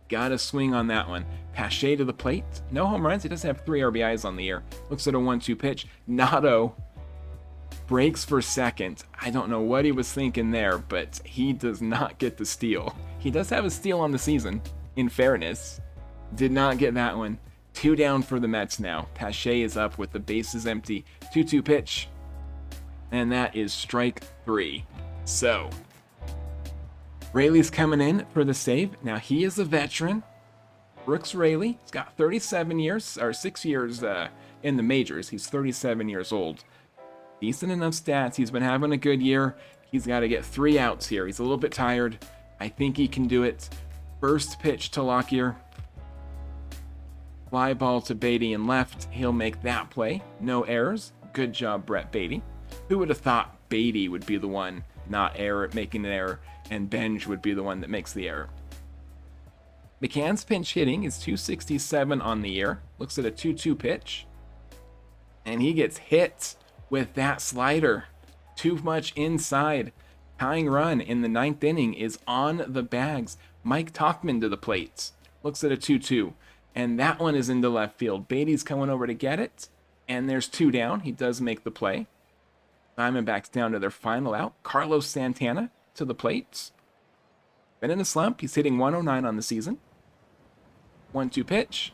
Got to swing on that one. Pache to the plate. No home runs. He does have 3 RBIs on the year. Looks at a 1-2 pitch. Nato breaks for second. I don't know what he was thinking there, but he does not get the steal. He does have a steal on the season, in fairness. Did not get that one. 2 down for the Mets now. Pache is up with the bases empty. 2-2 pitch. And that is strike 3. So, Raley's coming in for the save. Now, he is a veteran. Brooks Raley. He's got 37 years, or 6 years in the majors. He's 37 years old. Decent enough stats. He's been having a good year. He's got to get 3 outs here. He's a little bit tired. I think he can do it. First pitch to Lockyer. Fly ball to Baty in left. He'll make that play. No errors. Good job, Brett Baty. Who would have thought Baty would be the one not making an error, and Benj would be the one that makes the error? McCann's pinch hitting is 267 on the year. Looks at a 2-2 pitch. And he gets hit with that slider. Too much inside. Tying run in the 9th inning is on the bags. Mike Tauchman to the plate. Looks at a 2-2. And that one is into left field. Baty's coming over to get it. And there's 2 down. He does make the play. Diamondbacks down to their final out. Carlos Santana to the plate. Been in a slump. He's hitting 109 on the season. 1-2 pitch.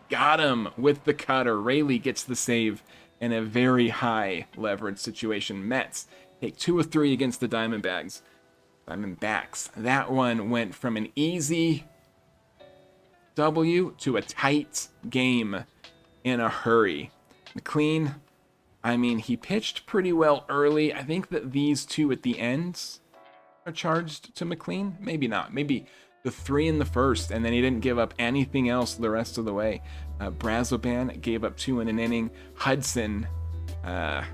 Got him with the cutter. Raley gets the save in a very high leverage situation. Mets take 2 of 3 against the Diamondbacks. That one went from an easy W to a tight game in a hurry. McLean, I mean, he pitched pretty well early. I think that these 2 at the end are charged to McLean. Maybe not. Maybe the 3 in the first, and then he didn't give up anything else the rest of the way. Brazoban gave up 2 in an inning. Hudson, I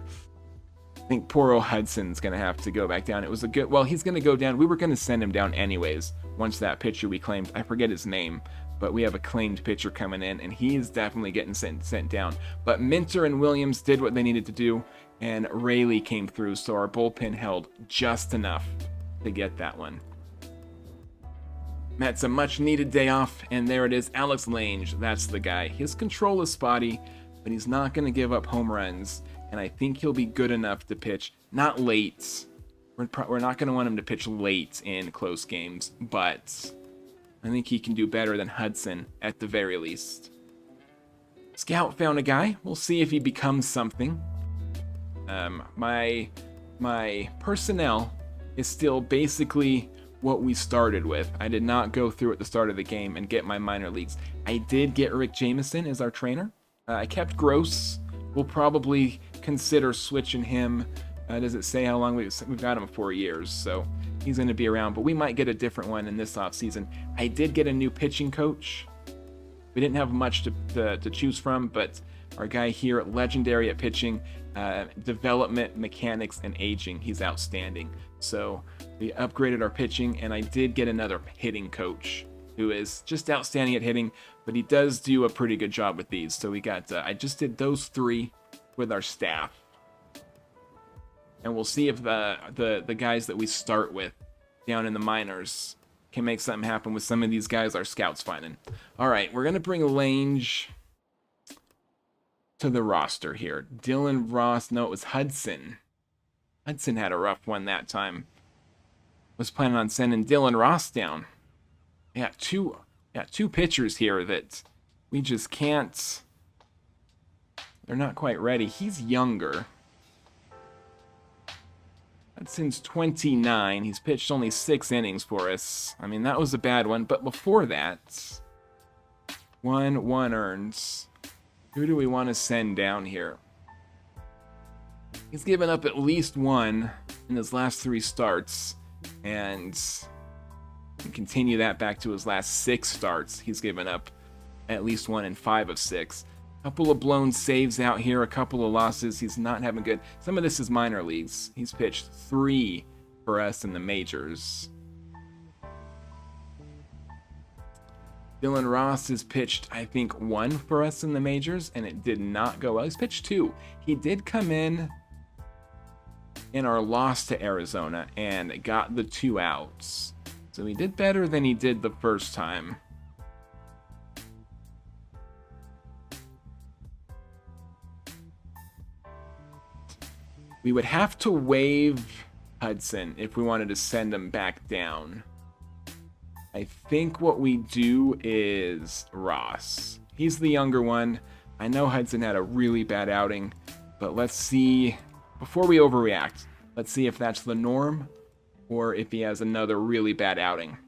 think poor old Hudson's going to have to go back down. It was a good, well, he's going to go down. We were going to send him down anyways once that pitcher we claimed, I forget his name, but we have a claimed pitcher coming in, and he is definitely getting sent down. But Minter and Williams did what they needed to do, and Raley came through, so our bullpen held just enough to get that one. Mets a much-needed day off, and there it is. Alex Lange, that's the guy. His control is spotty, but he's not going to give up home runs, and I think he'll be good enough to pitch. Not late. We're not going to want him to pitch late in close games, but I think he can do better than Hudson at the very least. Scout found a guy. We'll see if he becomes something. My personnel is still basically what we started with. I did not go through at the start of the game and get my minor leagues. I did get Rick Jameson as our trainer. I kept Gross. We'll probably consider switching him. Does it say how long we've got him? 4 years, so he's going to be around, but we might get a different one in this offseason. I did get a new pitching coach. We didn't have much to choose from, but our guy here, legendary at pitching, development, mechanics, and aging. He's outstanding. So we upgraded our pitching, and I did get another hitting coach who is just outstanding at hitting, but he does do a pretty good job with these. So we got, I just did those 3 with our staff. And we'll see if the guys that we start with down in the minors can make something happen with some of these guys our scouts finding. All right, we're going to bring Lange to the roster here. Dylan Ross, no, it was Hudson. Hudson had a rough one that time. Was planning on sending Dylan Ross down. Yeah, two pitchers here that we just can't. They're not quite ready. He's younger. Hudson's 29. He's pitched only 6 innings for us. I mean, that was a bad one. But before that, 1 earns. Who do we want to send down here? He's given up at least 1 in his last 3 starts. And continue that back to his last 6 starts. He's given up at least 1 in 5 of 6. Couple of blown saves out here, a couple of losses. He's not having good. Some of this is minor leagues. He's pitched 3 for us in the majors. Dylan Ross has pitched, I think, 1 for us in the majors, and it did not go well. He's pitched 2. He did come in our loss to Arizona and got the 2 outs. So he did better than he did the first time. We would have to waive Hudson if we wanted to send him back down. I think what we do is Ross. He's the younger one. I know Hudson had a really bad outing, but let's see, before we overreact, let's see if that's the norm or if he has another really bad outing.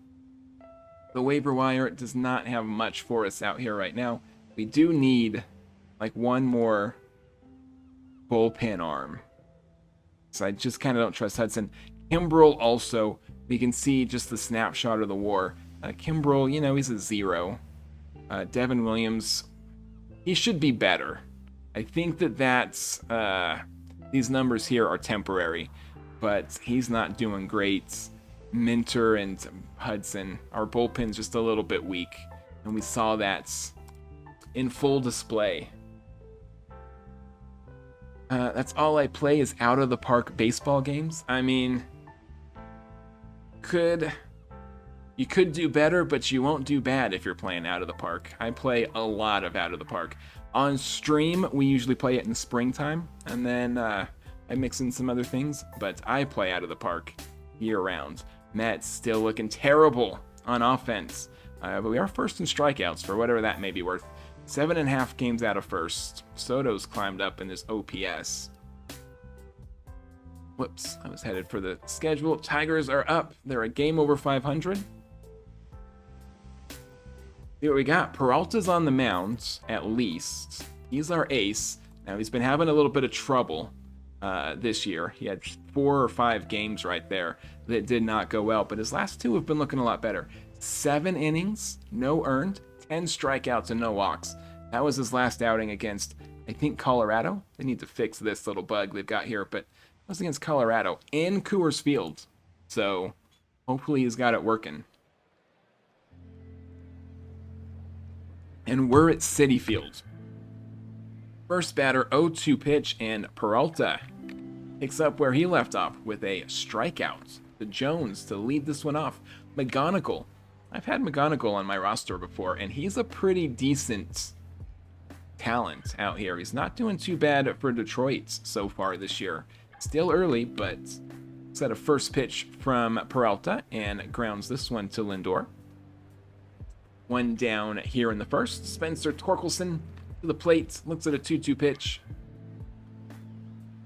The waiver wire does not have much for us out here right now. We do need like 1 more bullpen arm. So I just kind of don't trust Hudson. Kimbrel also, we can see just the snapshot of the WAR. Kimbrel, you know, he's a 0. Devin Williams, he should be better. I think that's these numbers here are temporary, but he's not doing great. Minter and Hudson, our bullpen's just a little bit weak, and we saw that in full display. That's all I play is out of the park baseball games. I mean, you could do better, but you won't do bad if you're playing out of the park. I play a lot of out of the park. On stream, we usually play it in the springtime, and then I mix in some other things, but I play out of the park year round. Mets still looking terrible on offense, but we are first in strikeouts for whatever that may be worth. 7.5 games out of first. Soto's climbed up in his OPS. Whoops, I was headed for the schedule. Tigers are up. They're a game over 500. See what we got. Peralta's on the mound, at least. He's our ace. Now, he's been having a little bit of trouble this year. He had 4 or 5 games right there that did not go well, but his last 2 have been looking a lot better. 7 innings, no earned, 10 strikeouts and no walks. That was his last outing against, I think, Colorado. They need to fix this little bug they've got here, but it was against Colorado in Coors Field. So hopefully he's got it working. And we're at Citi Field. First batter, 0-2 pitch, and Peralta picks up where he left off with a strikeout to Jones to lead this one off. McGonigal. I've had McGonigal on my roster before, and he's a pretty decent talent out here. He's not doing too bad for Detroit so far this year. Still early, but set a first pitch from Peralta and grounds this one to Lindor. 1 down here in the first. Spencer Torkelson to the plate, looks at a 2-2 pitch.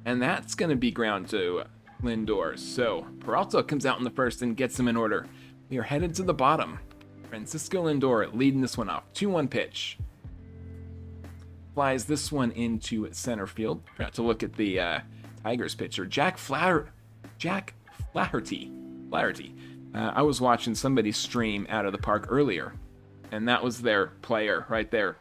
And that's going to be ground to Lindor. So Peralta comes out in the first and gets him in order. We are headed to the bottom. Francisco Lindor leading this one off. 2-1 pitch. Flies this one into center field. Forgot to look at the Tigers pitcher. Jack Flaherty. I was watching somebody stream out of the park earlier, and that was their player right there.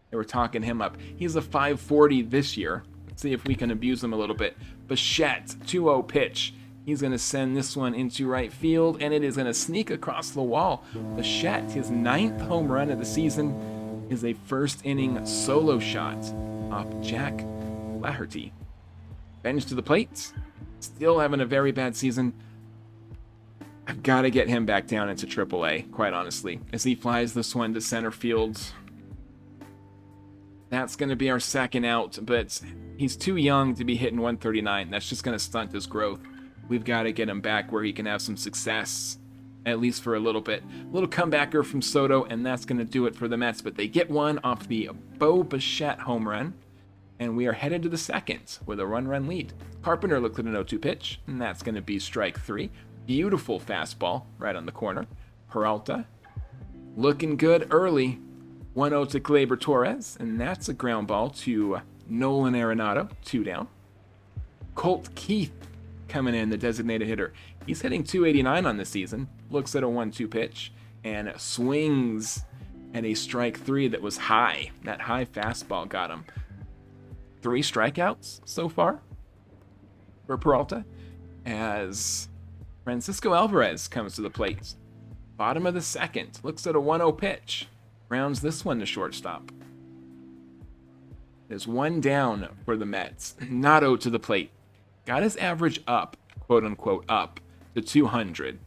They were talking him up. He's a 540 this year. Let's see if we can abuse him a little bit. Bichette, 2-0 pitch. He's going to send this one into right field, and it is going to sneak across the wall. Bichette, his 9th home run of the season, is a first inning solo shot off Jack Flaherty. Bench to the plate. Still having a very bad season. I've got to get him back down into AAA, quite honestly, as he flies this one to center field. That's going to be our second out, but he's too young to be hitting 139. That's just going to stunt his growth. We've got to get him back where he can have some success, at least for a little bit. A little comebacker from Soto, and that's going to do it for the Mets. But they get one off the Bo Bichette home run. And we are headed to the second with a run lead. Carpenter looks at an 0-2 pitch, and that's going to be strike 3. Beautiful fastball right on the corner. Peralta looking good early. 1-0 to Gleyber Torres, and that's a ground ball to Nolan Arenado, 2 down. Colt Keith coming in, the designated hitter. He's hitting 289 on the season. Looks at a 1-2 pitch and swings at a strike 3 that was high. That high fastball got him. 3 strikeouts so far for Peralta as Francisco Alvarez comes to the plate. Bottom of the second, looks at a 1-0 pitch. Rounds this one to shortstop. There's 1 down for the Mets. Nato to the plate. Got his average up, quote unquote, up to 200.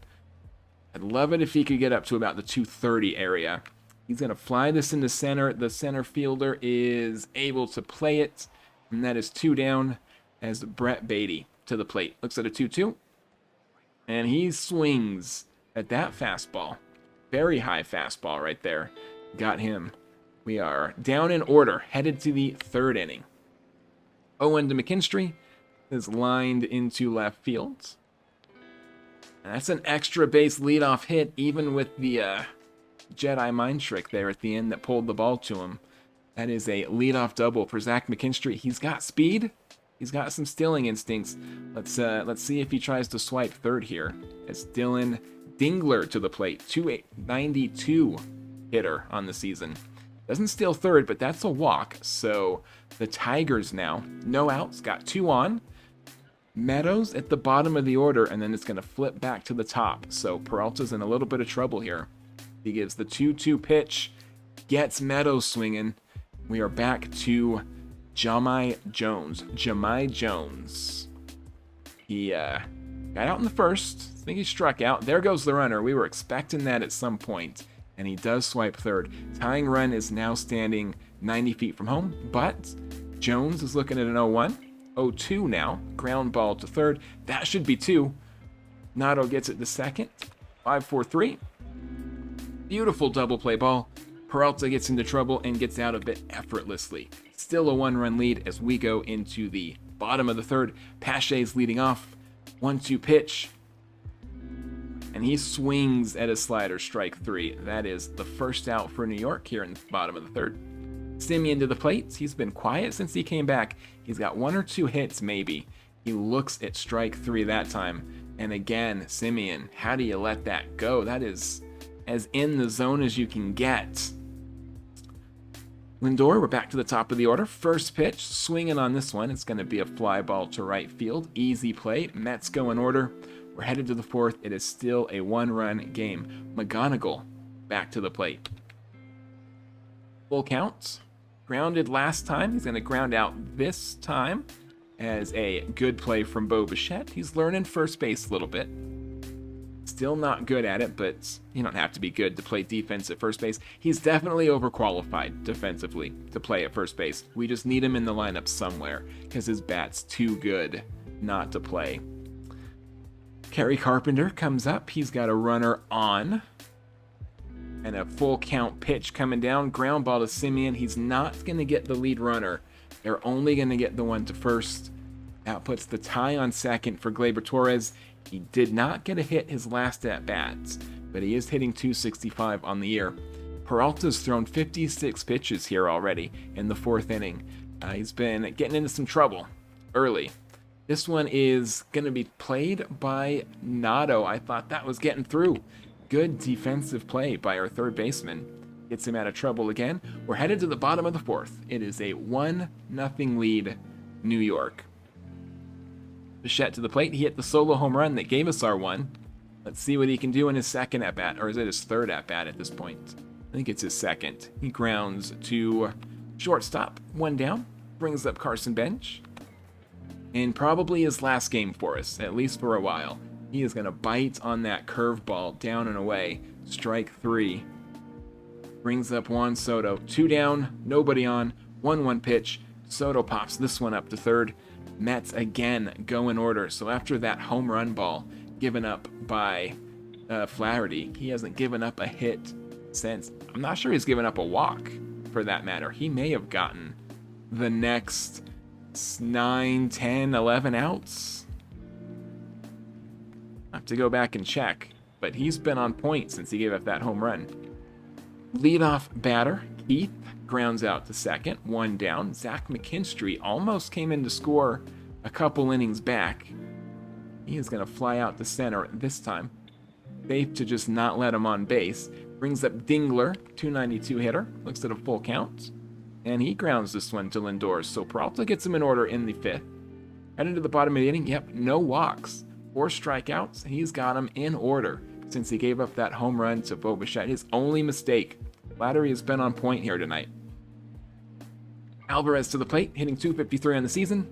I'd love it if he could get up to about the 230 area. He's going to fly this into center. The center fielder is able to play it. And that is 2 down as Brett Beatty to the plate. Looks at a 2-2. And he swings at that fastball. Very high fastball right there. Got him. We are down in order, headed to the 3rd inning. Owen to McKinstry is lined into left field. And that's an extra base leadoff hit, even with the Jedi mind trick there at the end that pulled the ball to him. That is a leadoff double for Zach McKinstry. He's got speed. He's got some stealing instincts. Let's see if he tries to swipe third here. It's Dylan Dingler to the plate. 292 hitter on the season. Doesn't steal third, but that's a walk. So the Tigers now, no outs, got 2 on. Meadows at the bottom of the order, and then it's going to flip back to the top. So Peralta's in a little bit of trouble here. He gives the 2-2 pitch, gets Meadows swinging. We are back to Jahmai Jones. He got out in the first. I think he struck out. There goes the runner. We were expecting that at some point, and he does swipe third. Tying run is now standing 90 feet from home, but Jones is looking at an 0-1. 0-2 now. Ground ball to third. That should be 2. Nato gets it to second. 5-4-3. Beautiful double play ball. Peralta gets into trouble and gets out of it effortlessly. Still a 1-run lead as we go into the bottom of the third. Pache's leading off. 1-2 pitch. And he swings at a slider, strike 3. That is the first out for New York here in the bottom of the third. Semien to the plate. He's been quiet since he came back. He's got 1 or 2 hits maybe. He looks at strike 3 that time. And again, Semien, how do you let that go? That is as in the zone as you can get. Lindor, we're back to the top of the order. First pitch, swinging on this one. It's going to be a fly ball to right field. Easy play. Mets go in order. We're headed to the 4th. It is still a 1-run game. McGonigal back to the plate. Full count. Grounded last time. He's going to ground out this time as a good play from Bo Bichette. He's learning first base a little bit. Still not good at it, but you don't have to be good to play defense at first base. He's definitely overqualified defensively to play at first base. We just need him in the lineup somewhere because his bat's too good not to play. Kerry Carpenter comes up. He's got a runner on. And a full count pitch coming down. Ground ball to Semien. He's not going to get the lead runner. They're only going to get the one to first. That puts the tie on second for Gleyber Torres. He did not get a hit his last at-bats, but he is hitting 265 on the year. Peralta's thrown 56 pitches here already in the 4th inning. He's been getting into some trouble early. This one is going to be played by Nato. I thought that was getting through. Good defensive play by our third baseman. Gets him out of trouble again. We're headed to the bottom of the 4th. It is a 1-0 lead, New York. Bichette to the plate. He hit the solo home run that gave us our 1. Let's see what he can do in his second at-bat, or is it his third at-bat at this point? I think it's his second. He grounds to shortstop, 1 down, brings up Carson Bench, and probably his last game for us, at least for a while. He is going to bite on that curveball down and away. Strike 3. Brings up Juan Soto. 2 down, nobody on, 1-1 pitch. Soto pops this one up to third. Mets again go in order. So after that home run ball given up by Flaherty, he hasn't given up a hit since. I'm not sure he's given up a walk, for that matter. He may have gotten the next 9, 10, 11 outs? I have to go back and check, but he's been on point since he gave up that home run. Leadoff batter, Keith, grounds out to second, 1 down. Zach McKinstry almost came in to score a couple innings back. He is going to fly out to center this time. Safe to just not let him on base. Brings up Dingler, 292 hitter, looks at a full count, and he grounds this one to Lindor. So Peralta gets him in order in the 5th. Heading to the bottom of the inning, yep, no walks, 4 strikeouts. He's got him in order since he gave up that home run to Bo Bichette. His only mistake. Flaherty has been on point here tonight. Alvarez to the plate, hitting .253 on the season.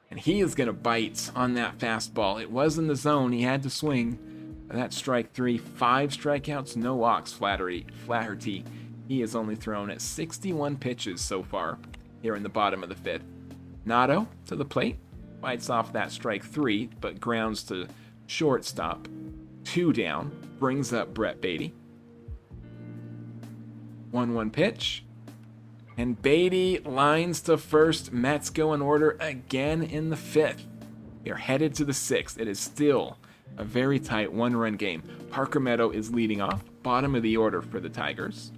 And he is going to bite on that fastball. It was in the zone. He had to swing. That's strike 3. 5 strikeouts, no walks. Flaherty. He has only thrown at 61 pitches so far here in the bottom of the 5th. Nato to the plate. Bites off that strike 3, but grounds to shortstop. 2 down. Brings up Brett Baty. 1-1 pitch. And Beatty lines to first. Mets go in order again in the 5th. We are headed to the 6th. It is still a very tight 1-run game. Parker Meadow is leading off. Bottom of the order for the Tigers.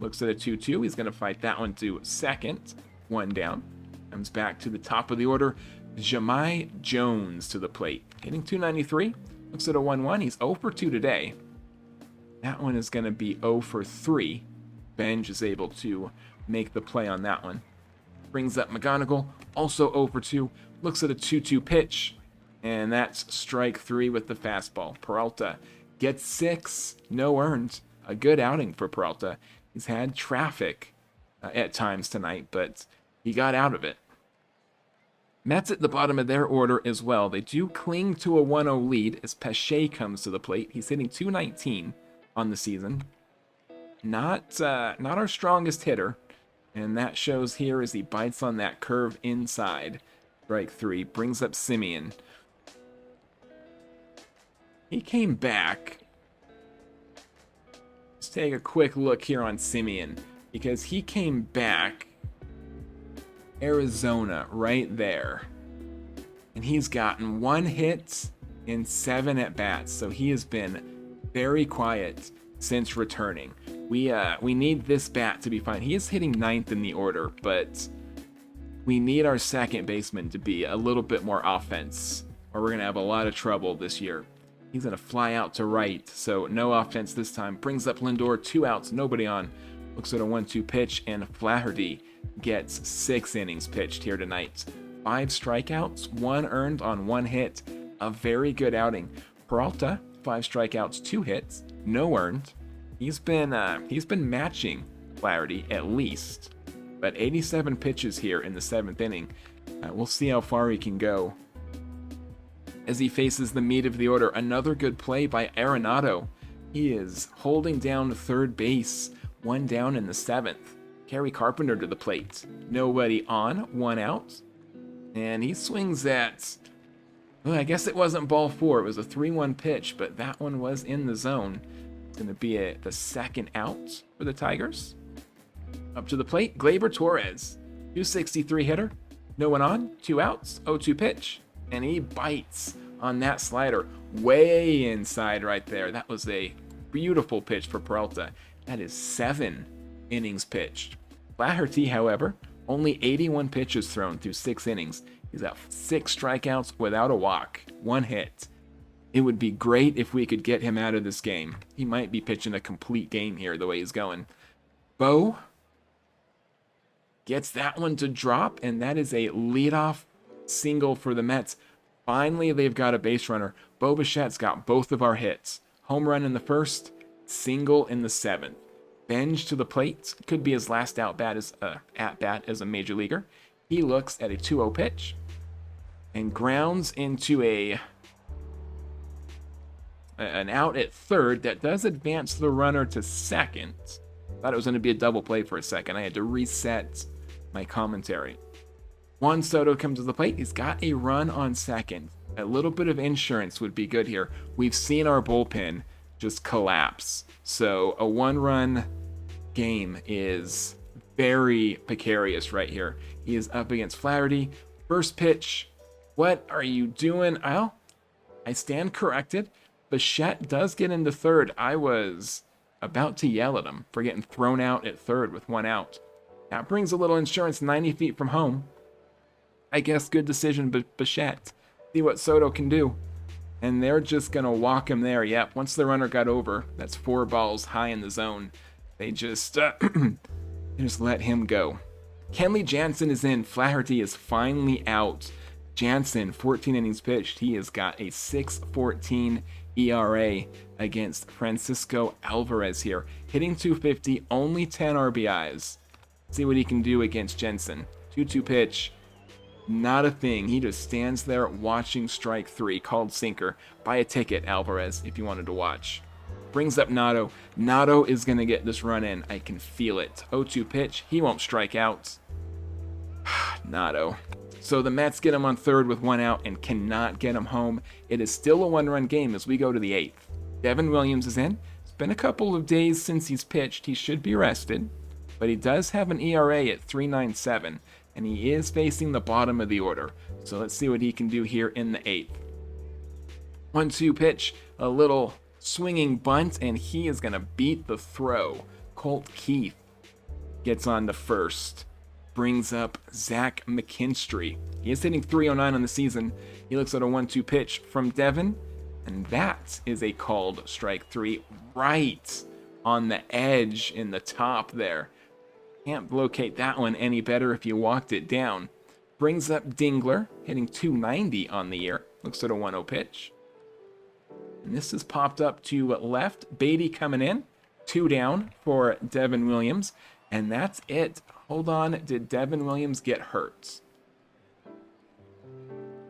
Looks at a 2-2. He's going to fight that one to second. 1 down. Comes back to the top of the order. Jahmai Jones to the plate. Hitting .293. Looks at a 1-1. He's 0 for 2 today. That one is going to be 0 for 3. Benj is able to make the play on that one. Brings up McGonigal, also 0 for 2. Looks at a 2-2 pitch, and that's strike 3 with the fastball. Peralta gets 6, no earned. A good outing for Peralta. He's had traffic at times tonight, but he got out of it. Mets at the bottom of their order as well. They do cling to a 1-0 lead as Pache comes to the plate. He's hitting .219 on the season. Not our strongest hitter, and that shows here as he bites on that curve inside. Strike 3, brings up Simeon. He came back. Let's take a quick look here on Simeon, because he came back Arizona right there, and he's gotten 1 hit in 7 at-bats, so he has been very quiet since returning. We need this bat to be fine. He is hitting 9th in the order, but we need our second baseman to be a little bit more offense, or we're going to have a lot of trouble this year. He's going to fly out to right, so no offense this time. Brings up Lindor, 2 outs, nobody on. Looks at a 1-2 pitch, and Flaherty gets 6 innings pitched here tonight. 5 strikeouts, 1 earned on 1 hit. A very good outing. Peralta, 5 strikeouts, 2 hits, no earned. He's been matching Flaherty at least, but 87 pitches here in the 7th inning. We'll see how far he can go. As he faces the meat of the order, another good play by Arenado. He is holding down third base, 1 down in the 7th. Kerry Carpenter to the plate. Nobody on, 1 out. And he swings at, well, I guess it wasn't ball 4. It was a 3-1 pitch, but that one was in the zone. It's going to be the 2nd out for the Tigers. Up to the plate, Gleyber Torres. .263 hitter. No one on, 2 outs, 0-2 pitch. And he bites on that slider way inside right there. That was a beautiful pitch for Peralta. That is 7 innings pitched. Flaherty, however, only 81 pitches thrown through 6 innings. He's got 6 strikeouts without a walk, 1 hit. It would be great if we could get him out of this game. He might be pitching a complete game here the way he's going. Bo gets that one to drop, and that is a leadoff single for the Mets. Finally, they've got a base runner. Bo Bichette's got both of our hits. Home run in the 1st, single in the 7th. Benj to the plate. Could be his last at-bat as a major leaguer. He looks at a 2-0 pitch and grounds into an out at 3rd that does advance the runner to 2nd. Thought it was going to be a double play for a second. I had to reset my commentary. Juan Soto comes to the plate. He's got a run on 2nd. A little bit of insurance would be good here. We've seen our bullpen just collapse. So a 1-run game is very precarious right here. He is up against Flaherty. First pitch. What are you doing? Well, I stand corrected. Bichette does get into third. I was about to yell at him for getting thrown out at third with one out. That brings a little insurance 90 feet from home. I guess good decision, Bichette. See what Soto can do. And they're just going to walk him there. Yep, once the runner got over, that's 4 balls high in the zone. They just, just let him go. Kenley Jansen is in. Flaherty is finally out. Jansen, 14 innings pitched. He has got a 6.14 ERA against Francisco Alvarez here. Hitting .250, only 10 RBIs. See what he can do against Jansen. 2-2 pitch. Not a thing. He just stands there watching strike 3, called sinker. Buy a ticket, Alvarez, if you wanted to watch. Brings up Nato. Nato is going to get this run in. I can feel it. 0-2 pitch. He won't strike out. Nato. So the Mets get him on third with one out and cannot get him home. It is still a one-run game as we go to the 8th. Devin Williams is in. It's been a couple of days since he's pitched. He should be rested. But he does have an ERA at 3.97. And he is facing the bottom of the order. So let's see what he can do here in the 8th. 1-2 pitch. A little swinging bunt. And he is going to beat the throw. Colt Keith gets on to first. Brings up Zach McKinstry. He is hitting .309 on the season. He looks at a 1-2 pitch from Devin. And that is a called strike 3 right on the edge in the top there. Can't locate that one any better if you walked it down. Brings up Dingler, hitting .290 on the year. Looks at a 1-0 pitch. And this is popped up to left. Beatty coming in. 2 down for Devin Williams. And that's it. Hold on. Did Devin Williams get hurt?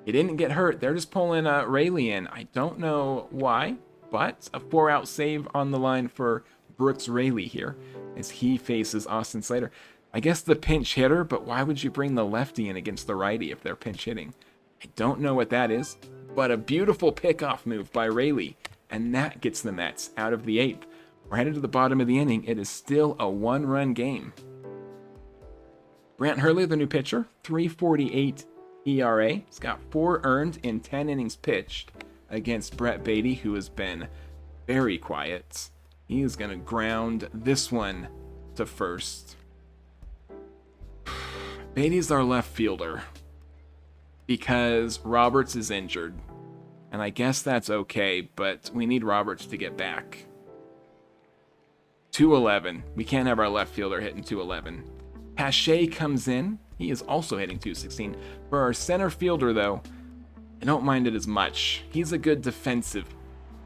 He didn't get hurt. They're just pulling Rayleigh in. I don't know why, but a 4-out save on the line for Brooks Rayleigh here as he faces Austin Slater. I guess the pinch hitter, but why would you bring the lefty in against the righty if they're pinch hitting? I don't know what that is, but a beautiful pickoff move by Rayleigh, and that gets the Mets out of the 8th. We're headed to the bottom of the inning. It is still a one-run game. Brant Hurley, the new pitcher, 3.48 ERA. He's got 4 earned in 10 innings pitched against Brett Beatty, who has been very quiet. He is going to ground this one to first. Beatty's our left fielder because Roberts is injured. And I guess that's okay, but we need Roberts to get back. 211. We can't have our left fielder hitting 211. Pache comes in. He is also hitting 216. For our center fielder, though, I don't mind it as much. He's a good defensive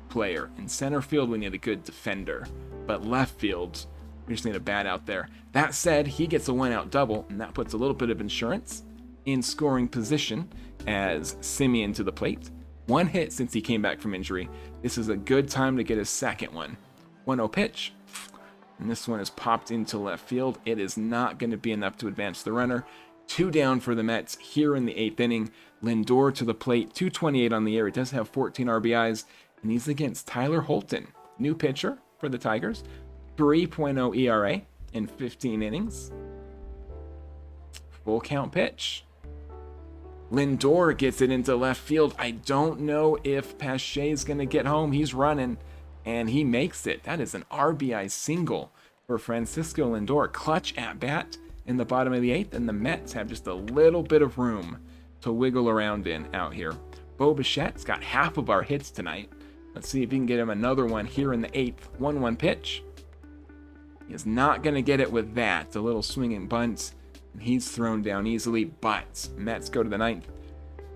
player. In center field, we need a good defender. But left field, we just need a bat out there. That said, he gets a 1-out double, and that puts a little bit of insurance in scoring position as Simeon to the plate. 1 hit since he came back from injury. This is a good time to get his second one. 1-0 pitch. And this one is popped into left field. It is not going to be enough to advance the runner. 2 down for the Mets here in the 8th inning. Lindor to the plate, 228 on the year. He does have 14 RBIs, and he's against Tyler Holton, new pitcher for the Tigers. 3.0 ERA in 15 innings. Full count pitch. Lindor gets it into left field. I don't know if Pache's going to get home. He's running. And he makes it. That is an RBI single for Francisco Lindor. Clutch at bat in the bottom of the 8th. And the Mets have just a little bit of room to wiggle around in out here. Bo Bichette's got half of our hits tonight. Let's see if he can get him another one here in the 8th. 1-1 pitch. He is not going to get it with that. A little swinging bunt. And he's thrown down easily. But Mets go to the 9th.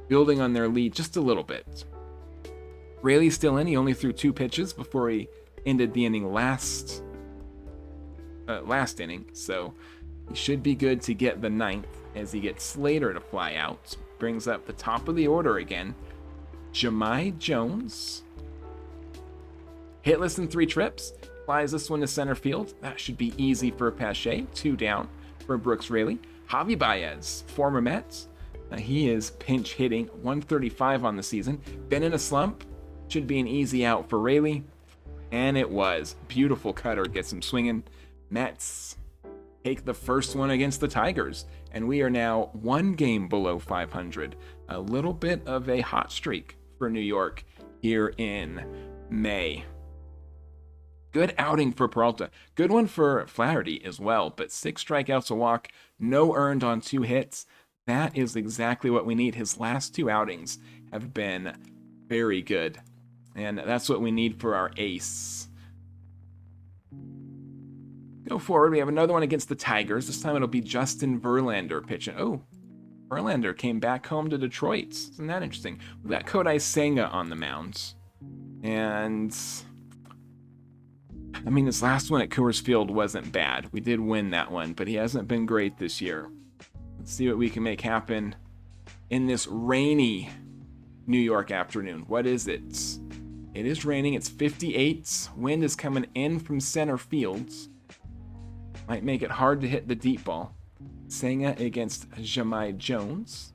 Building on their lead just a little bit. Rayleigh's still in. He only threw 2 pitches before he ended the inning last inning. So he should be good to get the 9th as he gets Slater to fly out. Brings up the top of the order again. Jahmai Jones. Hitless in 3 trips. Flies this one to center field. That should be easy for Pache. 2 down for Brooks Rayleigh. Javi Baez, former Mets. He is pinch hitting. 135 on the season. Been in a slump. Should be an easy out for Rayleigh. And it was. Beautiful cutter. Gets him swinging. Mets take the first one against the Tigers, and we are now 1 game below 500. A little bit of a hot streak for New York here in May. Good outing for Peralta. Good one for Flaherty as well, but 6 strikeouts, a walk, no earned on 2 hits. That is exactly what we need. His last 2 outings have been very good, and that's what we need for our ace. Go forward, we have another one against the Tigers. This time it'll be Justin Verlander pitching. Oh, Verlander came back home to Detroit. Isn't that interesting? We've got Kodai Senga on the mound. And I mean, his last one at Coors Field wasn't bad. We did win that one, but he hasn't been great this year. Let's see what we can make happen in this rainy New York afternoon. What is it? It is raining. It's 58. Wind is coming in from center field. Might make it hard to hit the deep ball. Senga against Jahmai Jones.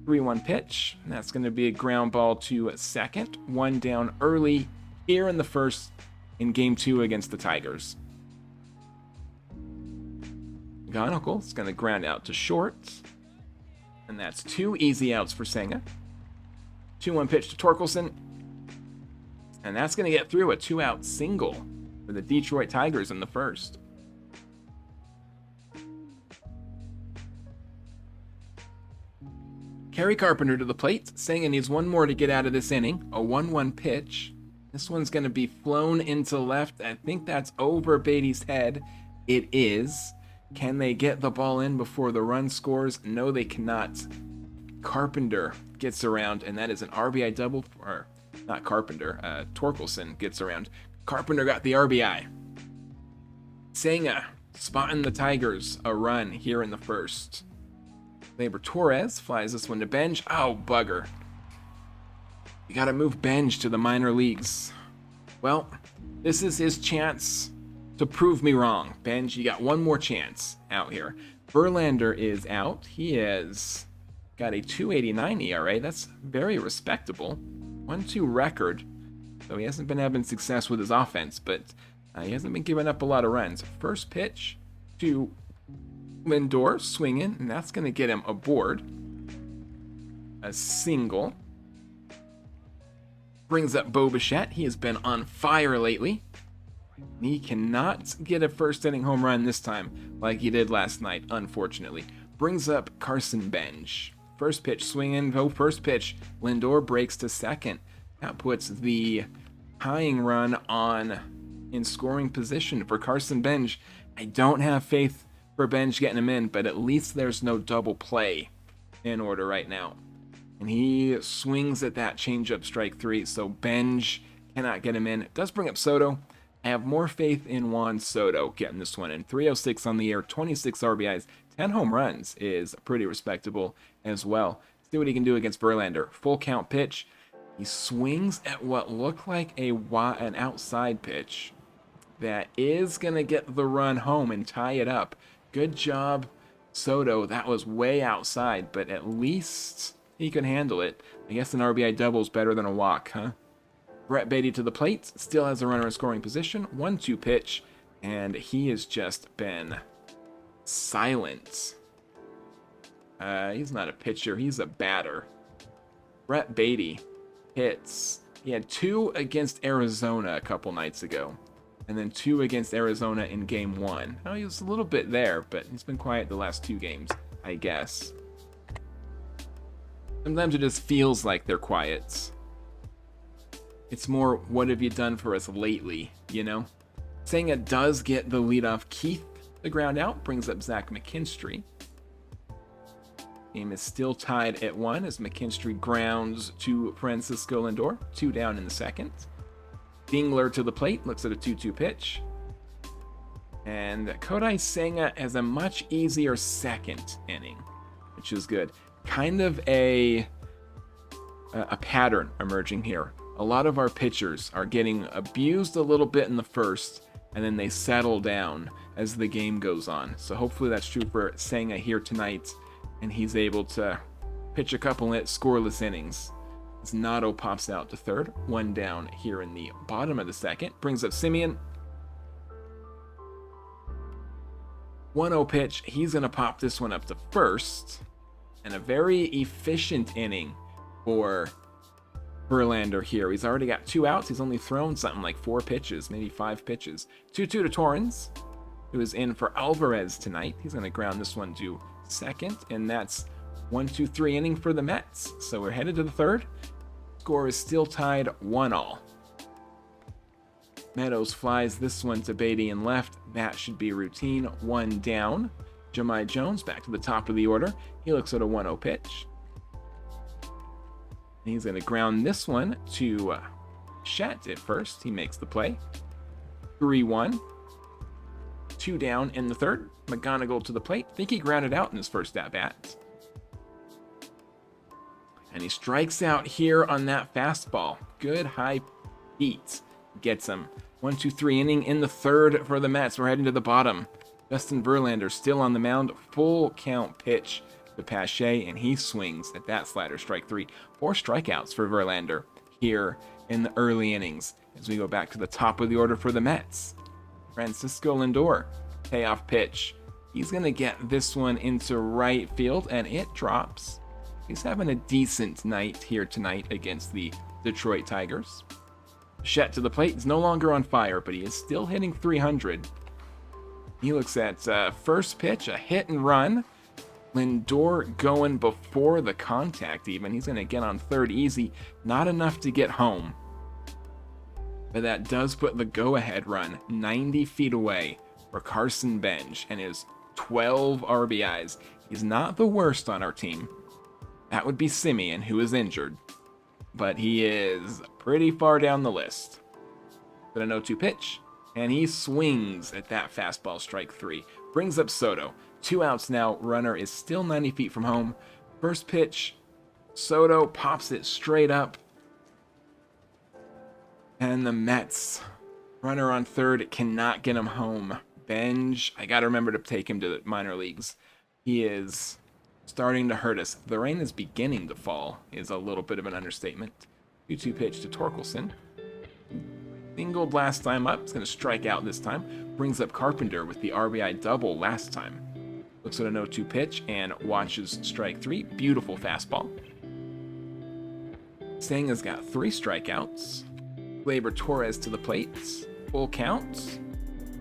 3-1 pitch. And that's going to be a ground ball to second. 1 down early here in the first in Game 2 against the Tigers. Gonagall is going to ground out to short. And that's 2 easy outs for Senga. 2-1 pitch to Torkelson. And that's going to get through a 2-out single for the Detroit Tigers in the first. Kerry Carpenter to the plate. Senga needs 1 more to get out of this inning. A 1-1 pitch. This one's going to be flown into left. I think that's over Beatty's head. It is. Can they get the ball in before the run scores? No, they cannot. Carpenter gets around, and that is an RBI double. Or not Carpenter. Torkelson gets around. Carpenter got the RBI. Senga spotting the Tigers a run here in the first. Labor Torres flies this one to Benj. Oh, bugger. You gotta move Benj to the minor leagues. Well, this is his chance to prove me wrong. Benj, you got 1 more chance out here. Verlander is out. He has got a 2.89 ERA. That's very respectable. 1-2 record. So he hasn't been having success with his offense, but he hasn't been giving up a lot of runs. First pitch to Lindor, swinging, and that's going to get him aboard. A single. Brings up Bo Bichette. He has been on fire lately. He cannot get a first inning home run this time like he did last night, unfortunately. Brings up Carson Benj. First pitch swinging. Oh, first pitch. Lindor breaks to second. That puts the tying run on in scoring position for Carson Benj. I don't have faith for Benj getting him in, but at least there's no double play in order right now. And he swings at that changeup, strike 3, so Benj cannot get him in. It does bring up Soto. I have more faith in Juan Soto getting this one in. 306 on the year, 26 RBIs, 10 home runs is pretty respectable as well. See what he can do against Verlander. Full count pitch. He swings at what looked like an outside pitch that is going to get the run home and tie it up. Good job, Soto. That was way outside, but at least he can handle it. I guess an RBI double is better than a walk, huh? Brett Beatty to the plate. Still has a runner in scoring position. 1-2 pitch, and he has just been silent. He's not a pitcher. He's a batter. Brett Beatty hits. He had 2 against Arizona a couple nights ago, and then 2 against Arizona in Game 1. Oh, he was a little bit there, but he's been quiet the last 2 games, I guess. Sometimes it just feels like they're quiet. It's more, what have you done for us lately, you know? Senga does get the leadoff Keith. The ground out brings up Zach McKinstry. Game is still tied at 1 as McKinstry grounds to Francisco Lindor. 2 down in the second. Dingler to the plate, looks at a 2-2 pitch. And Kodai Senga has a much easier second inning, which is good. Kind of a pattern emerging here. A lot of our pitchers are getting abused a little bit in the first, and then they settle down as the game goes on. So hopefully that's true for Senga here tonight, and he's able to pitch a couple scoreless innings. As Nato pops out to third, 1 down here in the bottom of the second. Brings up Simeon. 1-0 pitch. He's going to pop this one up to first. And a very efficient inning for Verlander here. He's already got 2 outs. He's only thrown something like 4 pitches, maybe 5 pitches. 2-2 to Torrens, who is in for Alvarez tonight. He's going to ground this one to second, and that's 1-2-3 inning for the Mets. So we're headed to the third. Score is still tied 1-1. Meadows flies this one to Beatty in left. That should be routine. 1 down. Jahmai Jones back to the top of the order. He looks at a 1-0 pitch. And he's going to ground this one to Shet at first. He makes the play. 3-1. 2 down in the third. McGonigal to the plate. Think he grounded out in his first at-bat. And he strikes out here on that fastball. Good high beat. Gets him. 1-2-3 inning in the third for the Mets. We're heading to the bottom. Justin Verlander still on the mound. Full count pitch to Pache, and he swings at that slider. Strike 3. 4 strikeouts for Verlander here in the early innings. As we go back to the top of the order for the Mets. Francisco Lindor. Payoff pitch. He's going to get this one into right field, and it drops. He's having a decent night here tonight against the Detroit Tigers. Shet to the plate. He's no longer on fire, but he is still hitting 300. He looks at first pitch, a hit and run. Lindor going before the contact even. He's going to get on third easy. Not enough to get home. But that does put the go-ahead run 90 feet away for Carson Bench and his 12 RBIs. He's not the worst on our team. That would be Simeon, who is injured. But he is pretty far down the list. But a 0-2 pitch, and he swings at that fastball. Strike 3. Brings up Soto. 2 outs now. Runner is still 90 feet from home. First pitch, Soto pops it straight up. And the Mets, runner on third, cannot get him home. Benj, I got to remember to take him to the minor leagues. He is starting to hurt us. The rain is beginning to fall, is a little bit of an understatement. 2-2 pitch to Torkelson. Singled last time up. It's going to strike out this time. Brings up Carpenter with the RBI double last time. Looks at a 0-2 pitch and watches strike 3. Beautiful fastball. Senga's got 3 strikeouts. Gleyber Torres to the plate. Full count.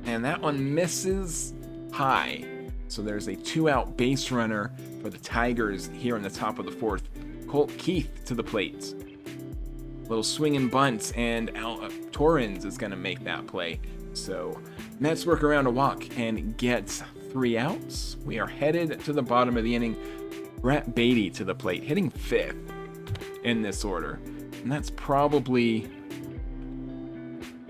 And that one misses high. So there's a 2-out base runner for the Tigers here in the top of the 4th. Colt Keith to the plate. Little swing and bunt, and Torrens is going to make that play. So Mets work around a walk and get 3 outs. We are headed to the bottom of the inning. Brett Beatty to the plate, hitting 5th in this order. And that's probably...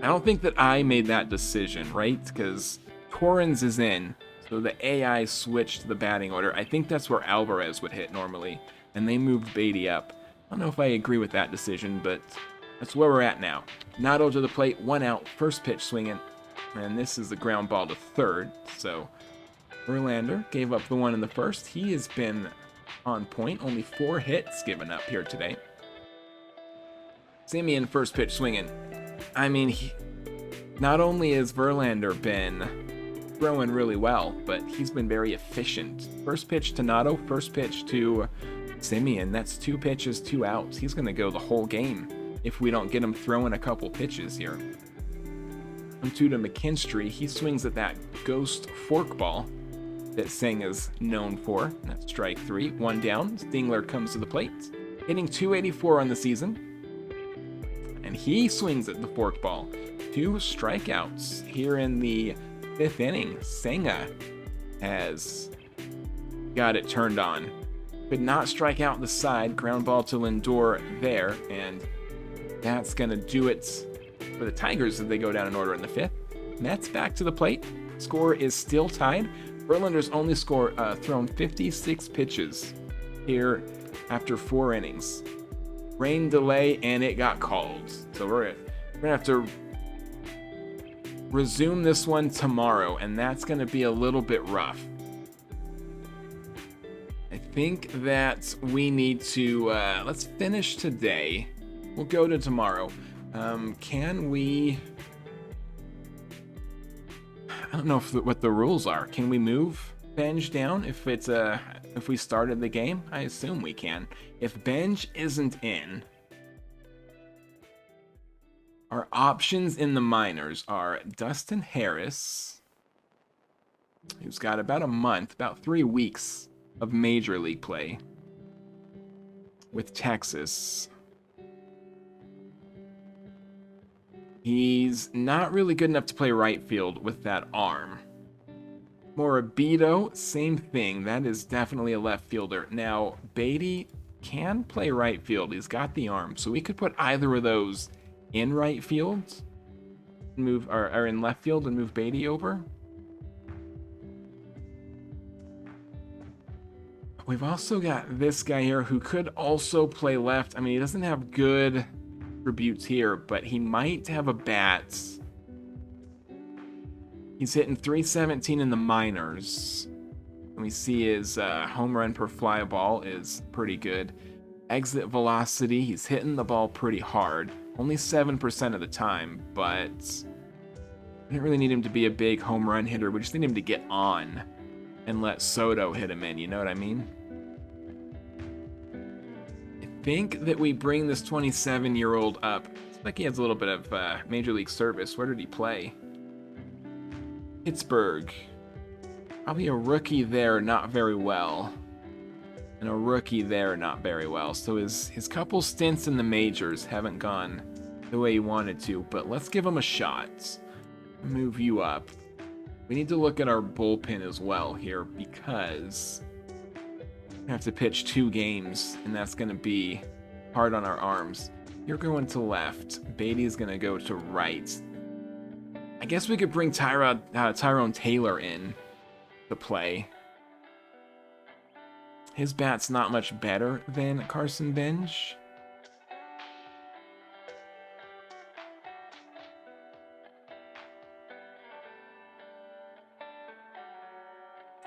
I don't think that I made that decision, right? Because Torrens is in. So the AI switched to the batting order. I think that's where Alvarez would hit normally, and they moved Beatty up. I don't know if I agree with that decision, but that's where we're at now. Nato to the plate, 1 out, first pitch swinging, and this is the ground ball to third. So Verlander gave up the one in the first. He has been on point, only 4 hits given up here today. Simeon first pitch swinging. I mean, not only has Verlander been throwing really well, but he's been very efficient. First pitch to Nato, first pitch to Simeon. That's 2 pitches, 2 outs. He's going to go the whole game if we don't get him throwing a couple pitches here. 1-2 to McKinstry. He swings at that ghost forkball that Senga's known for. That's strike 3. 1 down. Stingler comes to the plate, hitting .284 on the season. And he swings at the forkball. 2 strikeouts here in the 5th inning. Senga has got it turned on. Could not strike out the side. Ground ball to Lindor there. And that's going to do it for the Tigers as they go down in order in the 5th. Mets back to the plate. Score is still tied. Verlander's only thrown 56 pitches here after 4 innings. Rain delay, and it got called. So we're going to have to resume this one tomorrow, and that's going to be a little bit rough. I think that we need to, let's finish today. We'll go to tomorrow. Can we... I don't know what the rules are. Can we move Benj down if it's if we started the game? I assume we can. If Benj isn't in, our options in the minors are Dustin Harris, who's got about a month, about 3 weeks of major league play with Texas. He's not really good enough to play right field with that arm. Morabito, same thing. That is definitely a left fielder. Now, Beatty can play right field. He's got the arm. So we could put either of those in right field, move or in left field and move Beatty over. We've also got this guy here who could also play left. I mean, he doesn't have good attributes here, but he might have a bat. He's hitting 317 in the minors. And we see his home run per fly ball is pretty good. Exit velocity, he's hitting the ball pretty hard. Only 7% of the time, but we don't really need him to be a big home run hitter. We just need him to get on and let Soto hit him in, you know what I mean? I think that we bring this 27-year-old up. It's like he has a little bit of Major League service. Where did he play? Pittsburgh. Probably a rookie there, not very well. And a rookie there, not very well. So his couple stints in the majors haven't gone the way he wanted to, but let's give him a shot. Move you up. We need to look at our bullpen as well here because we have to pitch 2 games, and that's going to be hard on our arms. You're going to left. Beatty's going to go to right. I guess we could bring Tyrone Taylor in to play. His bat's not much better than Carson Benj.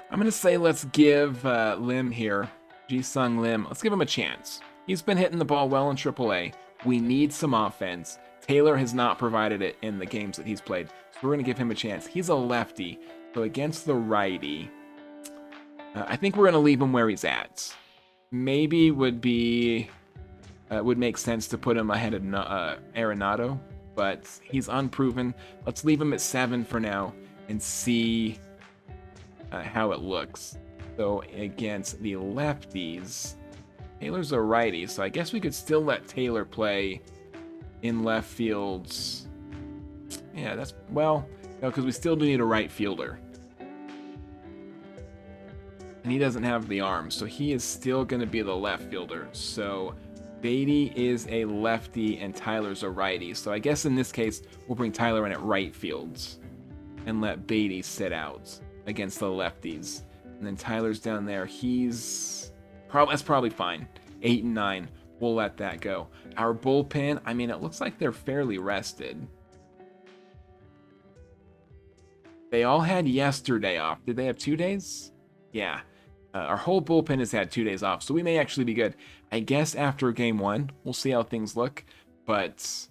I'm going to say let's give Lim here, Ji-Sung Lim, let's give him a chance. He's been hitting the ball well in AAA. We need some offense. Taylor has not provided it in the games that he's played, so we're going to give him a chance. He's a lefty, so against the righty, I think we're going to leave him where he's at. Maybe would make sense to put him ahead of Arenado, but he's unproven. Let's leave him at 7 for now and see how it looks. So against the lefties, Taylor's a righty, so I guess we could still let Taylor play in left fields. Yeah, that's, well, no, because we still do need a right fielder. And he doesn't have the arm, so he is still going to be the left fielder. So Beatty is a lefty and Tyler's a righty. So I guess in this case, we'll bring Tyler in at right fields and let Beatty sit out against the lefties. And then Tyler's down there. That's probably fine. 8 and 9. We'll let that go. Our bullpen, I mean, it looks like they're fairly rested. They all had yesterday off. Did they have 2 days? Yeah. Our whole bullpen has had 2 days off, so we may actually be good. I guess after game 1, we'll see how things look. But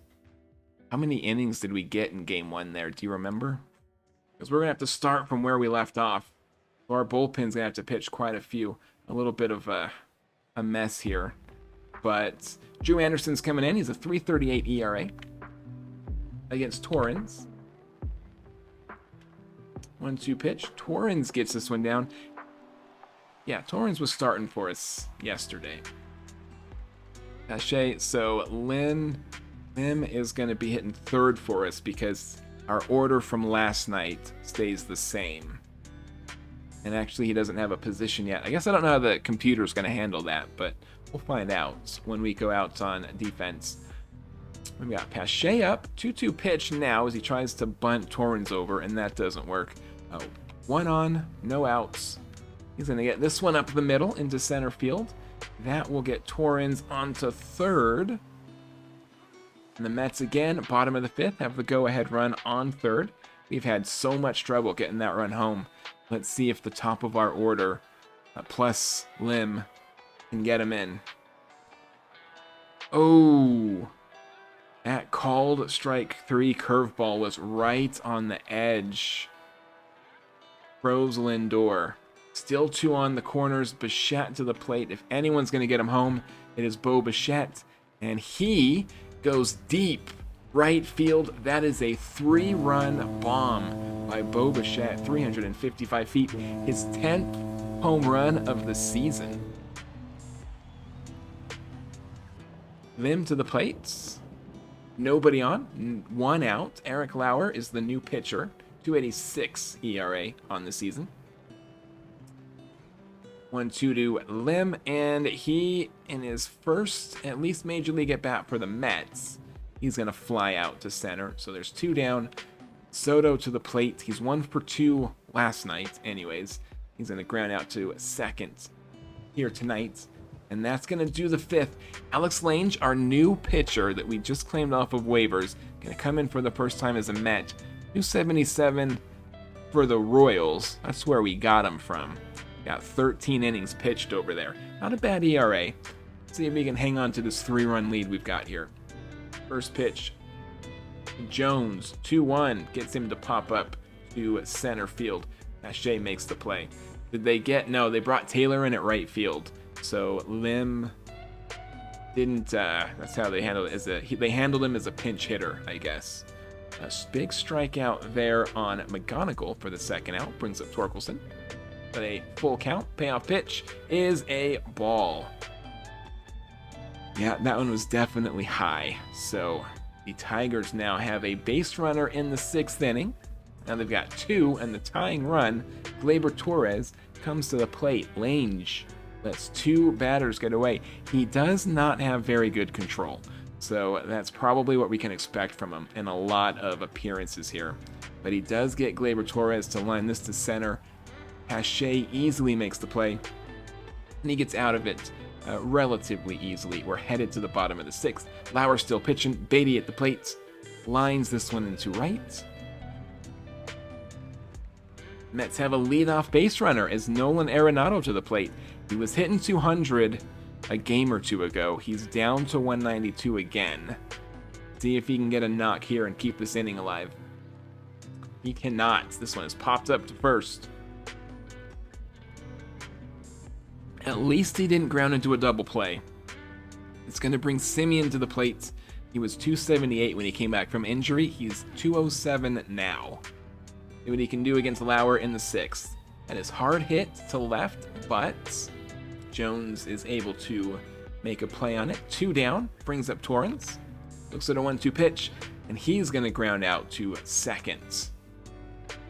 how many innings did we get in game 1 there? Do you remember? Because we're going to have to start from where we left off. So our bullpen's going to have to pitch quite a few. A little bit of a mess here. But Drew Anderson's coming in. He's a 3.38 ERA against Torrens. 1-2 pitch. Torrens gets this one down. Yeah, Torrens was starting for us yesterday. Pache, so Lim is going to be hitting 3rd for us because our order from last night stays the same. And actually, he doesn't have a position yet. I guess I don't know how the computer's going to handle that, but we'll find out when we go out on defense. We got Pache up. 2-2 pitch now as he tries to bunt Torrens over, and that doesn't work. 1 on, no outs. He's going to get this one up the middle into center field. That will get Torrens onto 3rd. And the Mets again, bottom of the 5th, have the go-ahead run on 3rd. We've had so much trouble getting that run home. Let's see if the top of our order, plus Lim, can get him in. Oh, that called strike 3 curveball was right on the edge throws Lindor. Still 2 on the corners. Bichette to the plate. If anyone's going to get him home, it is Bo Bichette. And he goes deep right field. That is a 3-run bomb by Bo Bichette. 355 feet. His 10th home run of the season. Lim to the plates. Nobody on. 1 out. Eric Lauer is the new pitcher. 2.86 ERA on the season. 1-2 to Lim, and he, in his first, at least major league at bat for the Mets, he's going to fly out to center. So there's 2 down. Soto to the plate. He's 1 for 2 last night, anyways. He's going to ground out to second here tonight. And that's going to do the 5th. Alex Lange, our new pitcher that we just claimed off of waivers, going to come in for the first time as a Met. 277 for the Royals. That's where we got him from. Got 13 innings pitched over there. Not a bad ERA. Let's see if we can hang on to this 3-run lead we've got here. First pitch. Jones, 2-1. Gets him to pop up to center field. Pache makes the play. Did they get... No, they brought Taylor in at right field. So Lim didn't... that's how they handled it. They handled him as a pinch hitter, I guess. A big strikeout there on McGonigal for the second out. Brings up Torkelson. But a full count. Payoff pitch is a ball. Yeah, that one was definitely high. So the Tigers now have a base runner in the 6th inning. Now they've got 2, and the tying run, Gleyber Torres, comes to the plate. Lange lets 2 batters get away. He does not have very good control. So that's probably what we can expect from him in a lot of appearances here. But he does get Gleyber Torres to line this to center. Pache easily makes the play, and he gets out of it relatively easily. We're headed to the bottom of the 6th. Lauer still pitching. Beatty at the plate. Lines this one into right. Mets have a leadoff base runner as Nolan Arenado to the plate. He was hitting 200 a game or 2 ago. He's down to 192 again. See if he can get a knock here and keep this inning alive. He cannot. This one is popped up to first. At least he didn't ground into a double play. It's going to bring Simeon to the plate. He was 278 when he came back from injury. He's 207 now. See what he can do against Lauer in the 6th. That is hard hit to left, but Jones is able to make a play on it. 2 down, brings up Torrens. Looks at a 1-2 pitch, and he's going to ground out to second.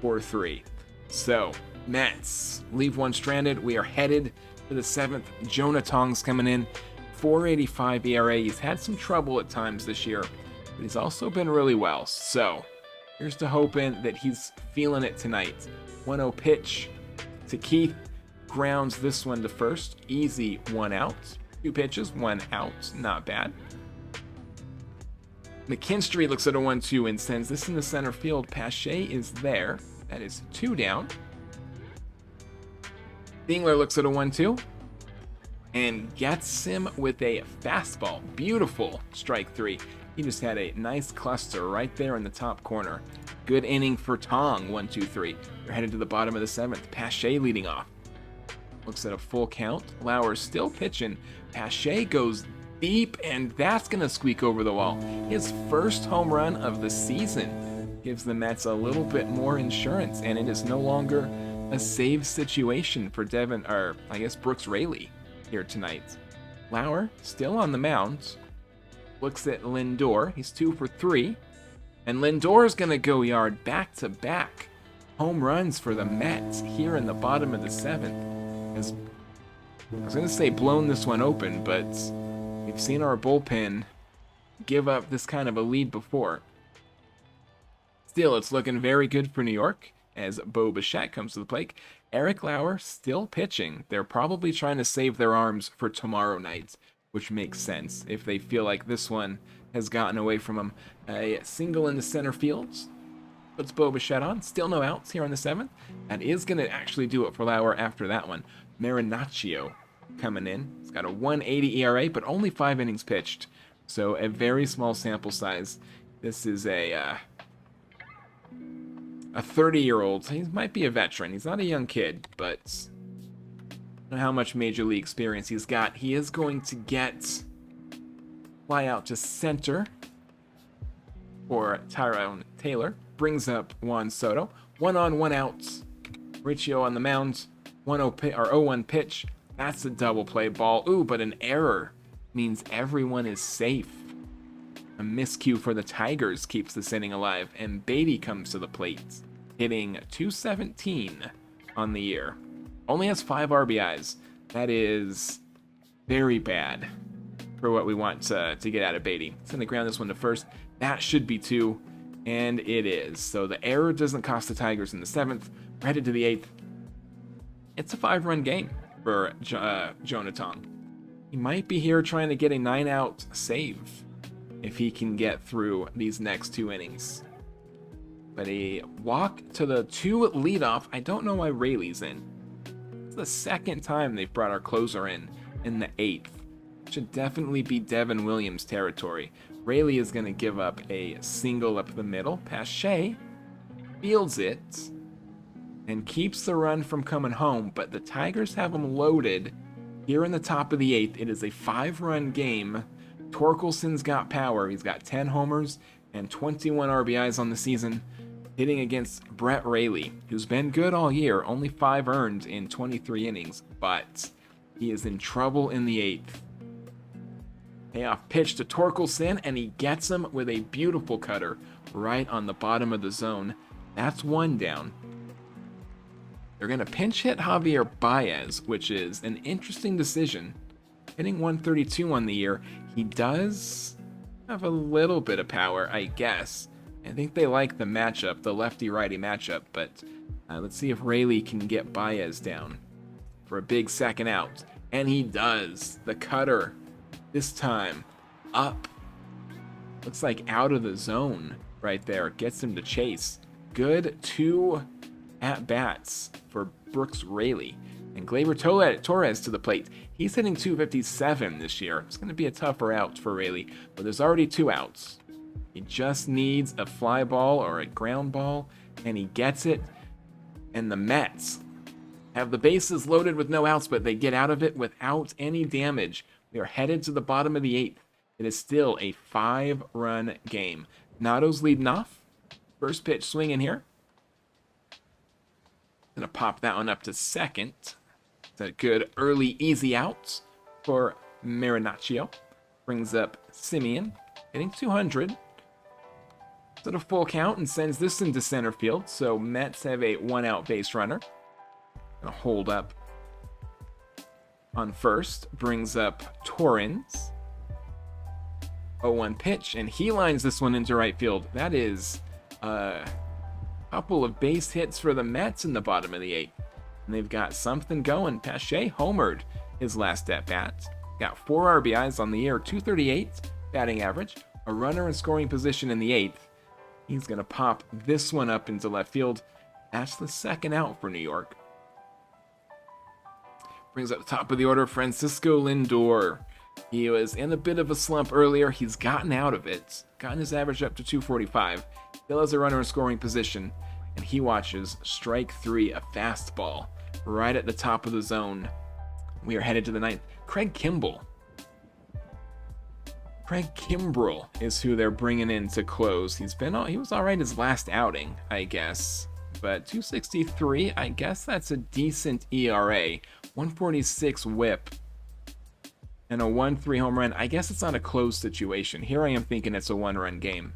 4-3. So, Mets leave 1 stranded. We are headed for the 7th. Jonah Tong's coming in. 4.85 ERA. He's had some trouble at times this year, but he's also been really well. So, here's to hoping that he's feeling it tonight. 1-0 pitch to Keith. Grounds this one to first. Easy 1 out. 2 pitches, 1 out. Not bad. McKinstry looks at a 1-2 and sends this in the center field. Pache is there. That is 2 down. Dingler looks at a 1-2 and gets him with a fastball. Beautiful strike 3. He just had a nice cluster right there in the top corner. Good inning for Tong. 1-2-3. We're headed to the bottom of the 7th. Pache leading off. Looks at a full count. Lauer's still pitching. Pache goes deep, and that's going to squeak over the wall. His first home run of the season gives the Mets a little bit more insurance, and it is no longer a save situation for Brooks Raley here tonight. Lauer still on the mound. Looks at Lindor. He's 2 for 3. And Lindor's going to go yard back-to-back home runs for the Mets here in the bottom of the 7th. As I was going to say blown this one open, but we've seen our bullpen give up this kind of a lead before. Still, it's looking very good for New York as Bo Bichette comes to the plate. Eric Lauer still pitching. They're probably trying to save their arms for tomorrow night, which makes sense if they feel like this one has gotten away from them. A single in the center field puts Bo Bichette on. Still no outs here on the 7th. That is going to actually do it for Lauer after that one. Marinaccio coming in. He's got a 1.80 ERA, but only 5 innings pitched. So a very small sample size. This is a a 30-year-old. He might be a veteran. He's not a young kid, but I don't know how much major league experience he's got. He is going to get fly out to center for Tyrone Taylor. Brings up Juan Soto. 1 on, 1 out. Riccio on the mound. 0-1 pitch. That's a double play ball. Ooh, but an error means everyone is safe. A miscue for the Tigers keeps this inning alive, and Beatty comes to the plate, hitting .217 on the year. Only has 5 RBIs. That is very bad for what we want to get out of Beatty. Send the ground this one to first. That should be 2, and it is. So the error doesn't cost the Tigers in the 7th. We're headed to the 8th. It's a 5-run game for Jonah Tong. He might be here trying to get a 9-out save if he can get through these next 2 innings. But a walk to the 2 leadoff. I don't know why Rayleigh's in. It's the 2nd time they've brought our closer in the 8th. Should definitely be Devin Williams territory. Rayleigh is going to give up a single up the middle. Pache fields it and keeps the run from coming home, but the Tigers have him loaded here in the top of the 8th. It is a 5-run game. Torkelson's got power. He's got 10 homers and 21 RBIs on the season, hitting against Brett Rayleigh, who's been good all year, only 5 earned in 23 innings, but he is in trouble in the 8th. Payoff pitch to Torkelson, and he gets him with a beautiful cutter right on the bottom of the zone. That's 1 down. They're going to pinch hit Javier Baez, which is an interesting decision. Hitting .132 on the year. He does have a little bit of power, I guess. I think they like the matchup, the lefty-righty matchup, but let's see if Rayleigh can get Baez down for a big 2nd out. And he does. The cutter, this time, up. Looks like out of the zone right there. Gets him to chase. Good 2 at-bats for Brooks Rayleigh. And Gleyber Torres to the plate. He's hitting .257 this year. It's going to be a tougher out for Rayleigh, but there's already 2 outs. He just needs a fly ball or a ground ball, and he gets it. And the Mets have the bases loaded with no outs, but they get out of it without any damage. We are headed to the bottom of the 8th. It is still a 5-run game. Notto's leading off. First pitch swinging here. Gonna pop that one up to 2nd. It's a good early easy out for Marinaccio. Brings up Simeon, hitting 200. It's at a full count and sends this into center field. So Mets have a 1-out base runner. Gonna hold up on first. Brings up Torrens. 0-1 pitch, and he lines this one into right field. That is couple of base hits for the Mets in the bottom of the 8th. And they've got something going. Pache homered his last at-bat. Got 4 RBIs on the year, .238 batting average. A runner in scoring position in the 8th. He's going to pop this one up into left field. That's the 2nd out for New York. Brings up the top of the order, Francisco Lindor. He was in a bit of a slump earlier. He's gotten out of it. Gotten his average up to .245. Still has a runner in scoring position. And he watches strike 3, a fastball, right at the top of the zone. We are headed to the 9th. Craig Kimbrell. Craig Kimbrell is who they're bringing in to close. He was all right his last outing, I guess. But .263, I guess that's a decent ERA. 146 whip. And a 1-3 home run. I guess it's not a closed situation. Here I am thinking it's a 1-run game.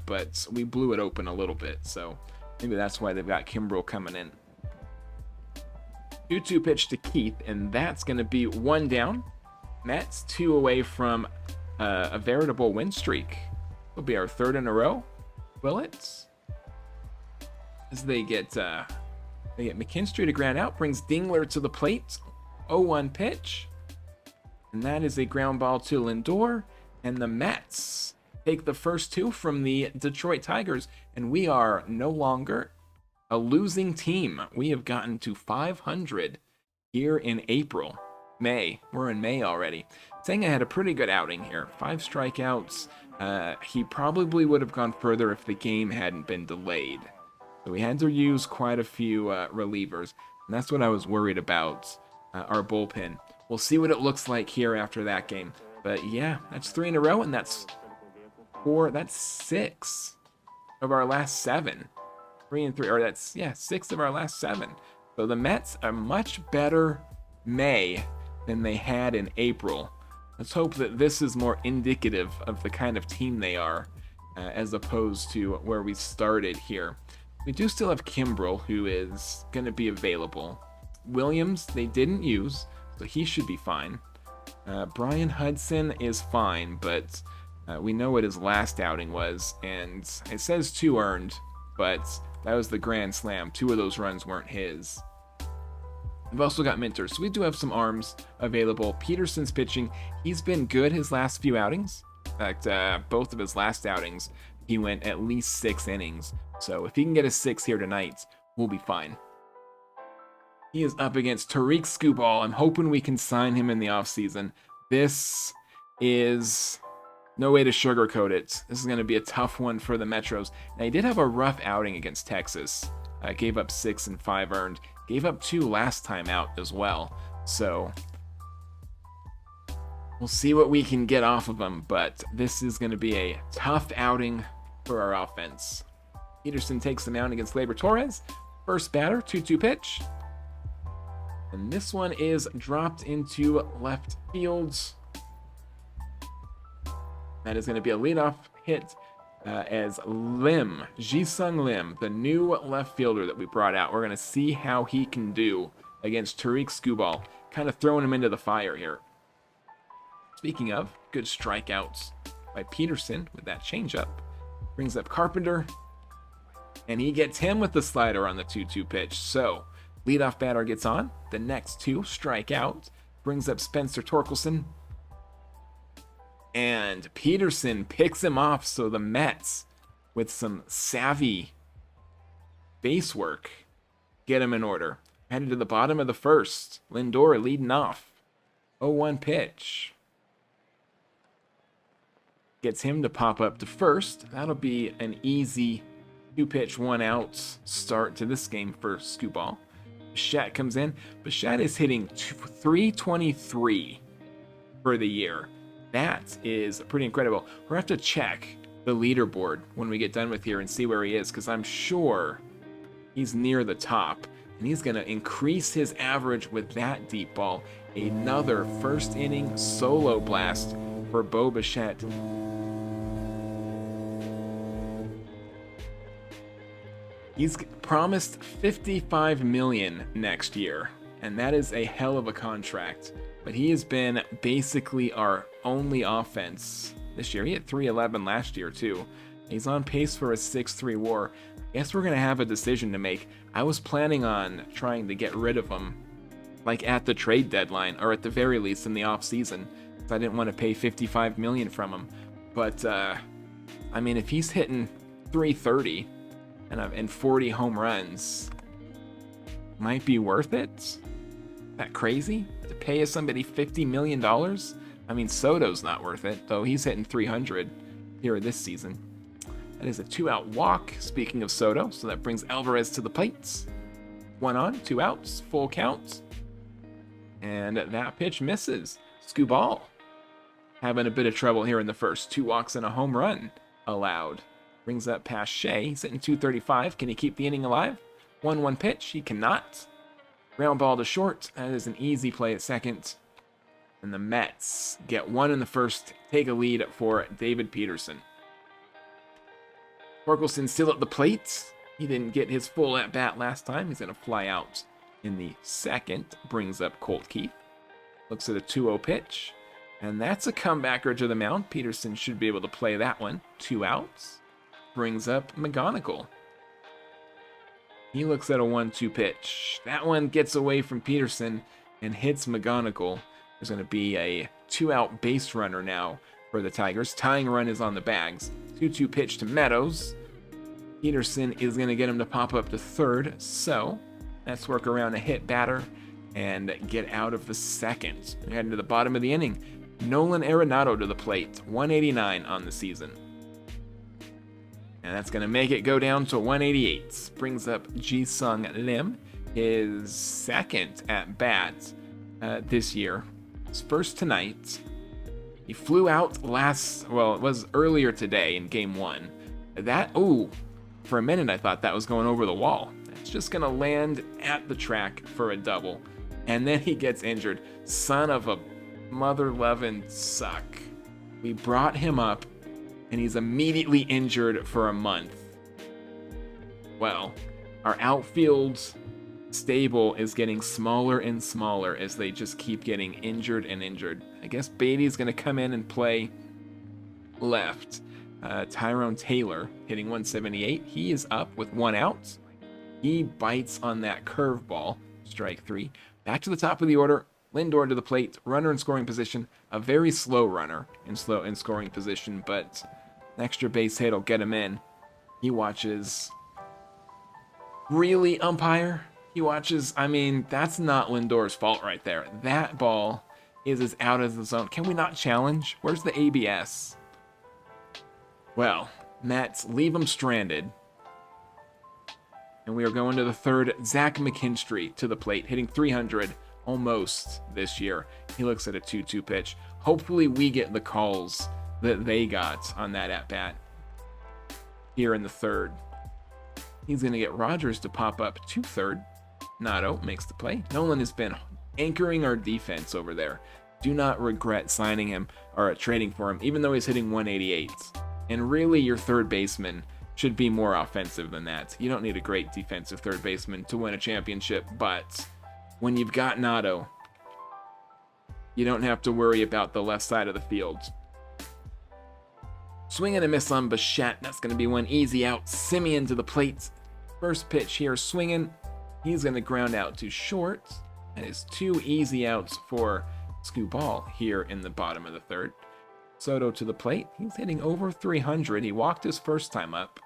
But we blew it open a little bit, so maybe that's why they've got Kimbrell coming in. 2-2 pitch to Keith, and that's going to be 1 down. Mets 2 away from a veritable win streak. It'll be our 3rd in a row. Will it? As they get McKinstry to ground out, brings Dingler to the plate. 0-1 pitch. And that is a ground ball to Lindor. And the Mets take the first 2 from the Detroit Tigers. And we are no longer a losing team. We have gotten to 500 here in April. May. We're in May already. Senga had a pretty good outing here. 5 strikeouts. He probably would have gone further if the game hadn't been delayed. So we had to use quite a few relievers, and that's what I was worried about, our bullpen. We'll see what it looks like here after that game. But yeah, that's 3 in a row, and that's 6 of our last 7. 3 and 3, or that's, yeah, 6 of our last 7. So the Mets are much better May than they had in April. Let's hope that this is more indicative of the kind of team they are, as opposed to where we started here. We do still have Kimbrel, who is going to be available. Williams, they didn't use, so he should be fine. Brian Hudson is fine, but we know what his last outing was, and it says 2 earned, but that was the grand slam. 2 of those runs weren't his. We've also got Minter, so we do have some arms available. Peterson's pitching. He's been good his last few outings. In fact, both of his last outings, he went at least 6 innings. So if he can get a 6 here tonight, we'll be fine. He is up against Tarik Skubal. I'm hoping we can sign him in the offseason. This is no way to sugarcoat it. This is going to be a tough one for the Metros. Now, he did have a rough outing against Texas. Gave up 6 and 5 earned. Gave up 2 last time out as well. So we'll see what we can get off of him. But this is going to be a tough outing for our offense. Peterson takes the mound against Gleyber Torres. First batter, 2-2 pitch. And this one is dropped into left field. That is going to be a leadoff hit as Lim, Ji-Sung Lim, the new left fielder that we brought out. We're going to see how he can do against Tarik Skubal. Kind of throwing him into the fire here. Speaking of, good strikeouts by Peterson with that changeup. Brings up Carpenter. And he gets him with the slider on the 2-2 pitch. So, leadoff batter gets on. The next 2 strike out. Brings up Spencer Torkelson. And Peterson picks him off. So the Mets, with some savvy base work, get him in order. Headed to the bottom of the first. Lindor leading off. 0-1 pitch. Gets him to pop up to first. That'll be an easy 2-pitch, 1-out start to this game for Skubal. Bichette comes in. Bichette is hitting 323 for the year. That is pretty incredible. We're going to have to check the leaderboard when we get done with here and see where he is, because I'm sure he's near the top. And he's going to increase his average with that deep ball. Another first inning solo blast for Bo Bichette. He's promised $55 million next year, and that is a hell of a contract. But he has been basically our only offense this year. He had 311 last year too. He's on pace for a 6.3 WAR. I guess we're gonna have a decision to make. I was planning on trying to get rid of him, like at the trade deadline, or at the very least in the off season. I didn't want to pay $55 million from him. But I mean, if he's hitting 330 and 40 home runs, might be worth it. That crazy to pay somebody $50 million? I mean, Soto's not worth it, though he's hitting 300 here this season. That is a 2-out walk, speaking of Soto, so that brings Alvarez to the plate. 1 on, 2 outs, full count. And that pitch misses. Skubal having a bit of trouble here in the first. 2 walks and a home run allowed. Brings up past Shea. He's hitting 235. Can he keep the inning alive? 1-1 pitch. He cannot. Ground ball to short. That is an easy play at second. And the Mets get 1 in the first. Take a lead for David Peterson. Torkelson still at the plate. He didn't get his full at-bat last time. He's going to fly out in the second. Brings up Colt Keith. Looks at a 2-0 pitch. And that's a comebacker to the mound. Peterson should be able to play that one. 2 outs. Brings up McGonigal. He looks at a 1-2 pitch. That one gets away from Peterson and hits McGonigal. There's going to be a 2-out base runner now for the Tigers. Tying run is on the bags. 2-2 pitch to Meadows. Peterson is going to get him to pop up to third. So let's work around a hit batter and get out of the second. We're heading to the bottom of the inning. Nolan Arenado to the plate. 189 on the season. And that's going to make it go down to 188. Brings up Ji-Sung Lim, his second at bat this year. His first tonight. He flew out it was earlier today in game 1. For a minute I thought that was going over the wall. It's just going to land at the track for a double. And then he gets injured. Son of a mother-loving suck. We brought him up, and he's immediately injured for a month. Well, our outfield stable is getting smaller and smaller as they just keep getting injured and injured. I guess Beatty's going to come in and play left. Tyrone Taylor hitting 178. He is up with 1 out. He bites on that curveball. Strike 3. Back to the top of the order. Lindor to the plate. Runner in scoring position. A very slow runner in scoring position, but an extra base hit will get him in. He watches. Really, umpire? He watches. I mean, that's not Lindor's fault right there. That ball is as out of the zone. Can we not challenge? Where's the ABS? Well, Mets leave him stranded. And we are going to the third. Zach McKinstry to the plate, hitting 300 almost this year. He looks at a 2-2 pitch. Hopefully we get the calls that they got on that at-bat here in the third. He's going to get Rogers to pop up to third. Nato makes the play. Nolan has been anchoring our defense over there. Do not regret signing him or trading for him, even though he's hitting 188. And really, your third baseman should be more offensive than that. You don't need a great defensive third baseman to win a championship, but when you've got Nato, you don't have to worry about the left side of the field. Swing and a miss on Bichette. That's going to be one easy out. Simeon to the plate. First pitch here, swinging. He's going to ground out to short. That is 2 easy outs for Skubal here in the bottom of the third. Soto to the plate. He's hitting over 300. He walked his first time up.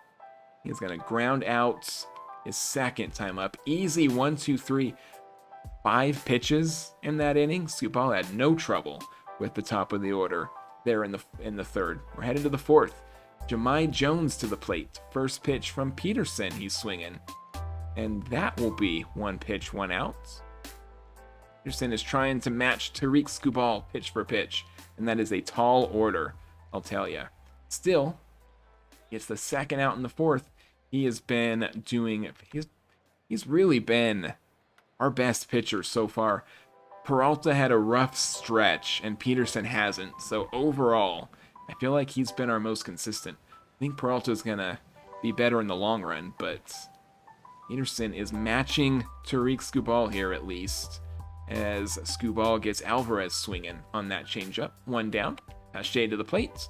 He's going to ground out his second time up. Easy 1, 2, 3. 5 pitches in that inning. Skubal had no trouble with the top of the order there in the third. We're headed to the fourth. Jahmai Jones to the plate. First pitch from Peterson. He's swinging. And that will be 1 pitch, 1 out. Peterson is trying to match Tarik Skubal pitch for pitch. And that is a tall order, I'll tell you. Still, it's the second out in the fourth. He has been doing... He's really been our best pitcher so far. Peralta had a rough stretch, and Peterson hasn't. So overall, I feel like he's been our most consistent. I think Peralta's going to be better in the long run, but Peterson is matching Tarik Skubal here at least, as Skubal gets Alvarez swinging on that changeup. 1 down. Pache to the plate.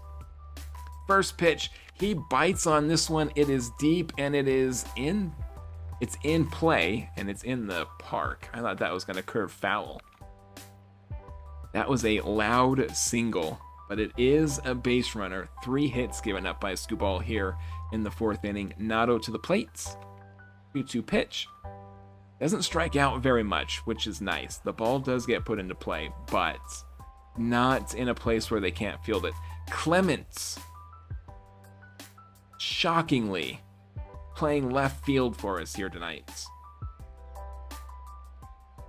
First pitch. He bites on this one. It is deep, and it's in play, and it's in the park. I thought that was going to curve foul. That was a loud single, but it is a base runner. 3 hits given up by Skubal here in the fourth inning. Nato to the plate. 2-2 pitch. Doesn't strike out very much, which is nice. The ball does get put into play, but not in a place where they can't field it. Clements, shockingly, playing left field for us here tonight.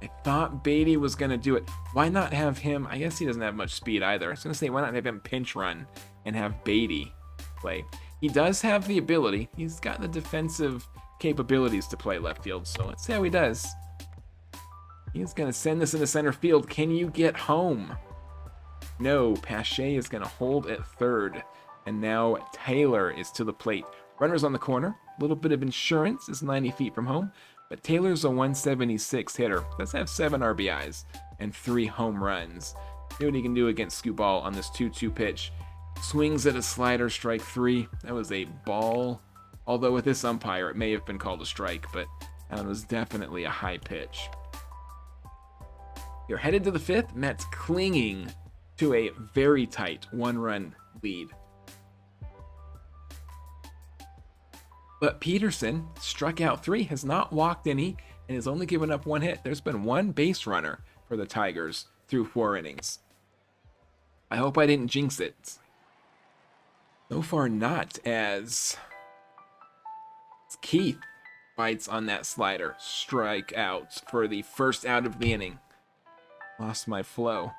I thought Beatty was going to do it. Why not have him? I guess he doesn't have much speed either. I was going to say, why not have him pinch run and have Beatty play? He does have the ability. He's got the defensive capabilities to play left field, so let's see how he does. He's going to send this into center field. Can you get home? No, Pache is going to hold at third, and now Taylor is to the plate. Runner's on the corner. A little bit of insurance is 90 feet from home, but Taylor's a 176 hitter. Does have 7 RBIs and 3 home runs. See what he can do against Skubal on this 2-2 pitch. Swings at a slider, strike 3. That was a ball. Although with this umpire, it may have been called a strike, but that was definitely a high pitch. You're headed to the fifth. Mets clinging to a very tight 1-run lead. But Peterson struck out 3, has not walked any, and has only given up 1 hit. There's been 1 base runner for the Tigers through 4 innings. I hope I didn't jinx it. So far not, as Keith bites on that slider. Strike out for the first out of the inning. Lost my flow.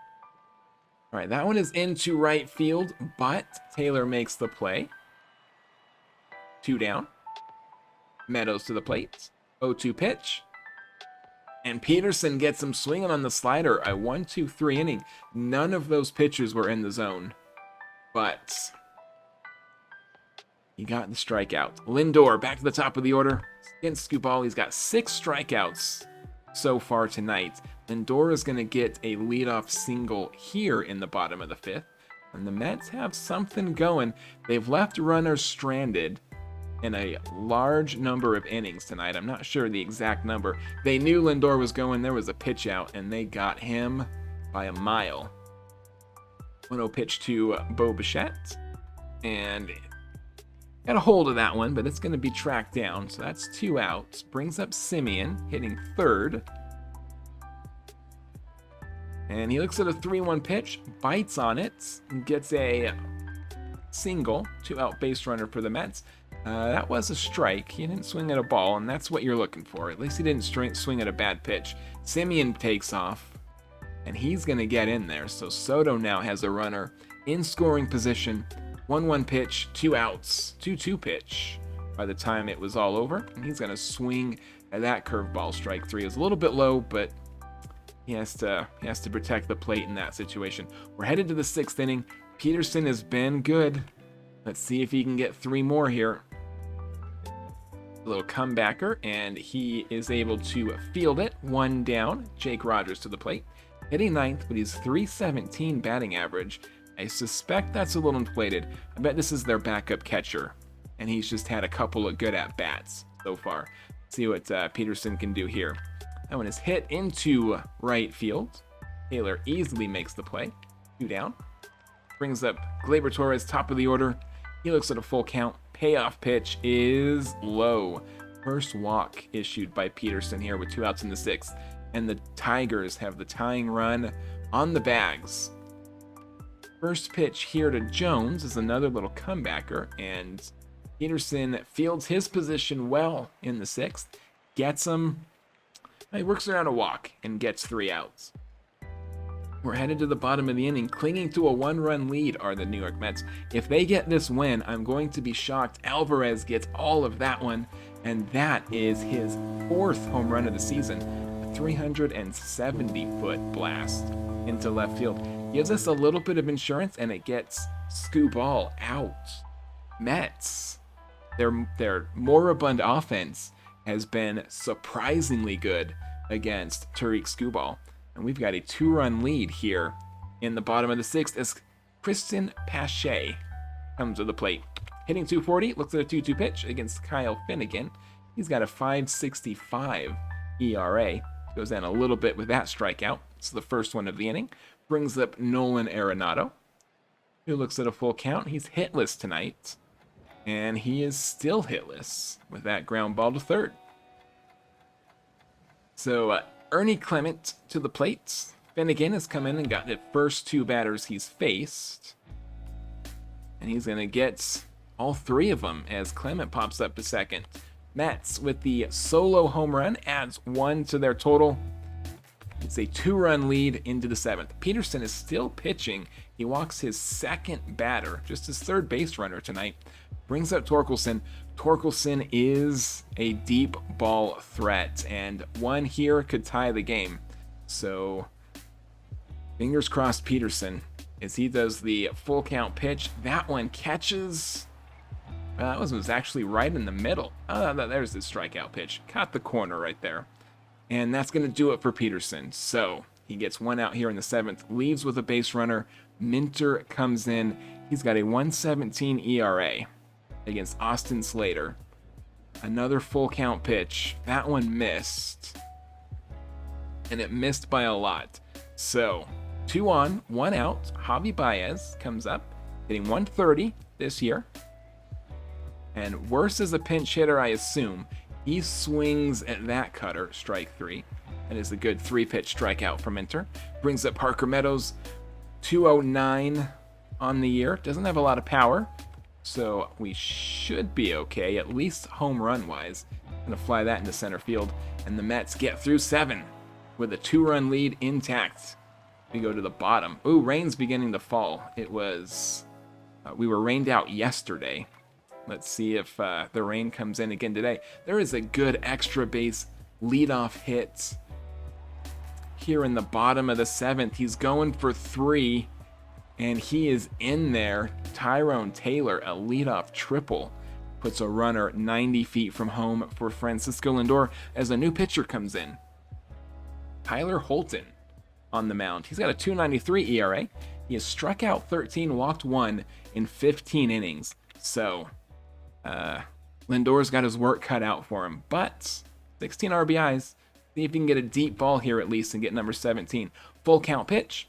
All right, that one is into right field, but Taylor makes the play. 2 down. Meadows to the plate. 0-2 pitch. And Peterson gets him swinging on the slider. A 1-2-3 inning. None of those pitches were in the zone. But he got the strikeout. Lindor back to the top of the order. Against Skubal, he's got 6 strikeouts so far tonight. Lindor is going to get a leadoff single here in the bottom of the 5th. And the Mets have something going. They've left runners stranded in a large number of innings tonight. I'm not sure the exact number. They knew Lindor was going. There was a pitch out, and they got him by a mile. 1-0 pitch to Bo Bichette. And got a hold of that one, but it's going to be tracked down. So that's 2 outs. Brings up Simeon, hitting third. And he looks at a 3-1 pitch, bites on it, and gets a single, 2-out base runner for the Mets. That was a strike. He didn't swing at a ball, and that's what you're looking for. At least he didn't swing at a bad pitch. Simeon takes off, and he's going to get in there. So Soto now has a runner in scoring position. 1-1 pitch, 2 outs, 2-2 pitch by the time it was all over. And he's going to swing at that curveball. Strike 3 is a little bit low, but he has to protect the plate in that situation. We're headed to the 6th inning. Peterson has been good. Let's see if he can get 3 more here. A little comebacker, and he is able to field it. 1 down. Jake Rogers to the plate. Hitting 9th, but he's .317 batting average. I suspect that's a little inflated. I bet this is their backup catcher, and he's just had a couple of good at-bats so far. See what Peterson can do here. That one is hit into right field. Taylor easily makes the play. 2 down. Brings up Gleyber Torres, top of the order. He looks at a full count. Payoff pitch is low. First walk issued by Peterson here with 2 outs in the 6th. And the Tigers have the tying run on the bags. First pitch here to Jones is another little comebacker. And Peterson fields his position well in the 6th. Gets him. He works around a walk and gets 3 outs. We're headed to the bottom of the inning. Clinging to a 1-run lead are the New York Mets. If they get this win, I'm going to be shocked. Alvarez gets all of that one, and that is his 4th home run of the season. A 370-foot blast into left field. Gives us a little bit of insurance, and it gets Skubal out. Mets, their moribund offense has been surprisingly good against Tarik Skubal. And we've got a 2-run lead here in the bottom of the 6th as Cristian Pache comes to the plate. Hitting .240, looks at a 2-2 pitch against Kyle Finnegan. He's got a .565 ERA. Goes down a little bit with that strikeout. It's the first one of the inning. Brings up Nolan Arenado, who looks at a full count. He's hitless tonight. And he is still hitless with that ground ball to third. So Ernie Clement to the plate. Finnegan has come in and got the first 2 batters he's faced. And he's going to get all 3 of them as Clement pops up to second. Mets with the solo home run adds 1 to their total. It's a 2-run lead into the 7th. Peterson is still pitching. He walks his 2nd batter, just his 3rd base runner tonight. Brings up Torkelson. Torkelson is a deep ball threat, and 1 here could tie the game. So, fingers crossed Peterson as he does the full count pitch. That one catches. That was actually right in the middle. There's the strikeout pitch. Caught the corner right there. And that's going to do it for Peterson. So, he gets 1 out here in the 7th. Leaves with a base runner. Minter comes in. He's got a .117 ERA. Against Austin Slater. Another full count pitch. That one missed. And it missed by a lot. So, 2 on, 1 out. Javi Baez comes up, hitting .130 this year. And worse as a pinch hitter, I assume. He swings at that cutter, strike 3. That is a good 3-pitch strikeout from Minter. Brings up Parker Meadows, 209 on the year. Doesn't have a lot of power. So we should be okay, at least home run wise. Gonna fly that into center field. And the Mets get through 7 with a 2-run lead intact. We go to the bottom. Ooh, rain's beginning to fall. It was... we were rained out yesterday. Let's see if the rain comes in again today. There is a good extra base leadoff hit here in the bottom of the 7th. He's going for 3, and he is in there. Tyrone Taylor, a leadoff triple, puts a runner 90 feet from home for Francisco Lindor as a new pitcher comes in. Tyler Holton on the mound. He's got a 2.93 ERA. He has struck out 13, walked 1 in 15 innings. So, Lindor's got his work cut out for him. But 16 RBIs. See if he can get a deep ball here at least and get number 17. Full count pitch.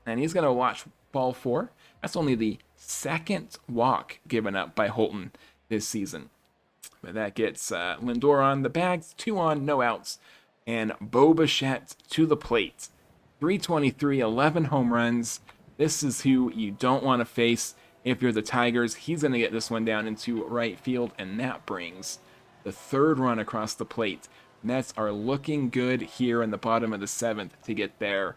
And he's going to watch ball 4. That's only the second walk given up by Holton this season. But that gets Lindor on the bags. 2 on, no outs. And Bo Bichette to the plate. 323, 11 home runs. This is who you don't want to face if you're the Tigers. He's going to get this one down into right field, and that brings the 3rd run across the plate. Mets are looking good here in the bottom of the 7th to get their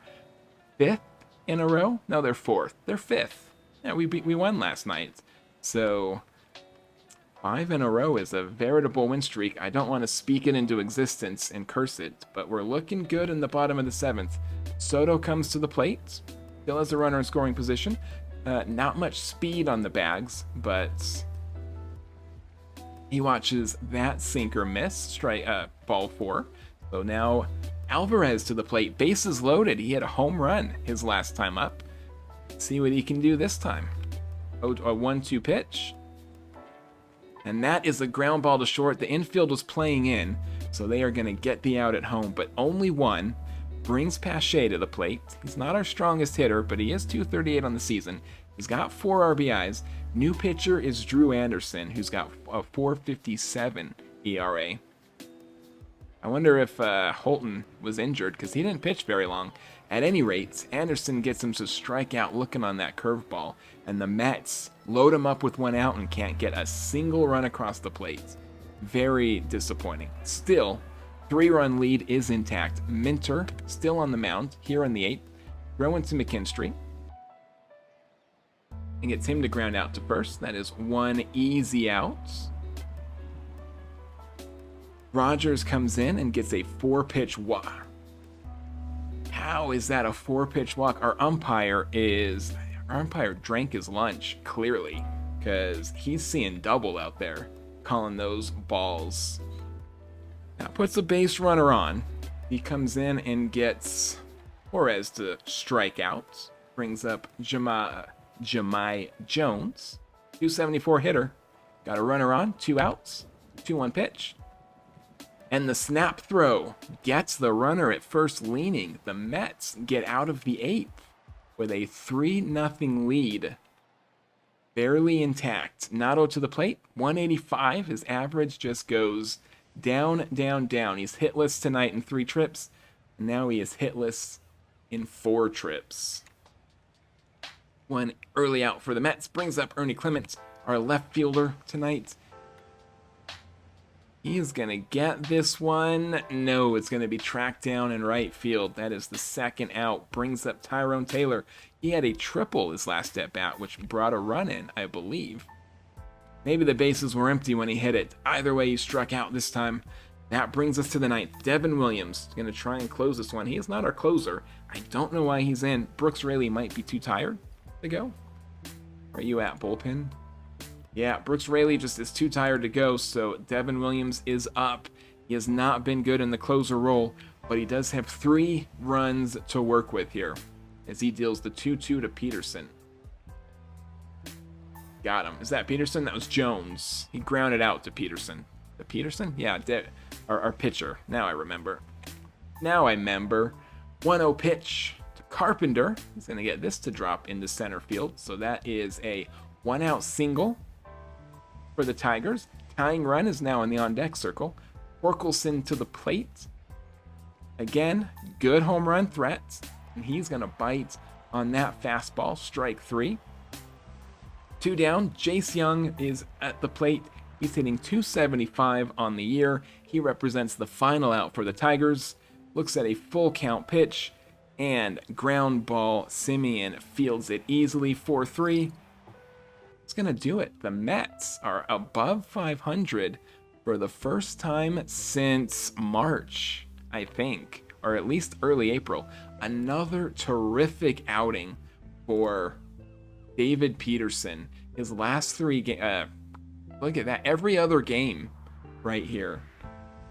5th in a row. No, they're 4th. They're 5th. Yeah, we won last night. So 5 in a row is a veritable win streak. I don't want to speak it into existence and curse it, but we're looking good in the bottom of the 7th. Soto comes to the plate. Still has a runner in scoring position. Not much speed on the bags, but he watches that sinker miss. Ball 4. So now Alvarez to the plate. Bases loaded. He had a home run his last time up. See what he can do this time. A 1-2 pitch. And that is a ground ball to short. The infield was playing in, so they are going to get the out at home, but only 1. Brings Pache to the plate. He's not our strongest hitter, but he is 238 on the season. He's got 4 RBIs. New pitcher is Drew Anderson, who's got a 4.57 ERA. I wonder if Holton was injured, because he didn't pitch very long. At any rate, Anderson gets him to strike out looking on that curveball, and the Mets load him up with 1 out and can't get a single run across the plate. Very disappointing. Still, 3-run lead is intact. Minter still on the mound here in the 8th. Throw into McKinstry. And gets him to ground out to first. That is 1 easy out. Rogers comes in and gets a 4-pitch walk. How is that a 4-pitch walk? Our umpire drank his lunch, clearly, because he's seeing double out there, calling those balls. Now puts a base runner on. He comes in and gets Torres to strike out. Brings up Jahmai Jones. 274 hitter. Got a runner on, 2 outs. 2-1 pitch. And the snap throw gets the runner at first leaning. The Mets get out of the 8th with a 3-0 lead. Barely intact. Nato to the plate. 185. His average just goes down, down, down. He's hitless tonight in 3 trips. And now he is hitless in 4 trips. 1 early out for the Mets. Brings up Ernie Clement, our left fielder tonight. He is going to get this one. No, it's going to be tracked down in right field. That is the 2nd out. Brings up Tyrone Taylor. He had a triple his last at-bat, which brought a run in, I believe. Maybe the bases were empty when he hit it. Either way, he struck out this time. That brings us to the 9th. Devin Williams is going to try and close this one. He is not our closer. I don't know why he's in. Brooks Raley might be too tired to go. Where are you at, bullpen? Yeah, Brooks Raley just is too tired to go, so Devin Williams is up. He has not been good in the closer role, but he does have 3 runs to work with here as he deals the 2-2 to Peterson. Got him. Is that Peterson? That was Jones. He grounded out to Peterson. The Peterson? Yeah, our pitcher. Now I remember. 1-0 pitch to Carpenter. He's going to get this to drop into center field, so that is a 1-out single for the Tigers. Tying run is now in the on-deck circle. Torkelson to the plate. Again, good home run threat. And he's going to bite on that fastball. Strike 3. Two down. Jace Young is at the plate. He's hitting 275 on the year. He represents the final out for the Tigers. Looks at a full count pitch. And ground ball. Semien fields it easily. 4-3. It's going to do it. The Mets are above 500 for the first time since March, I think. Or at least early April. Another terrific outing for David Peterson. His last three games. Look at that. Every other game right here.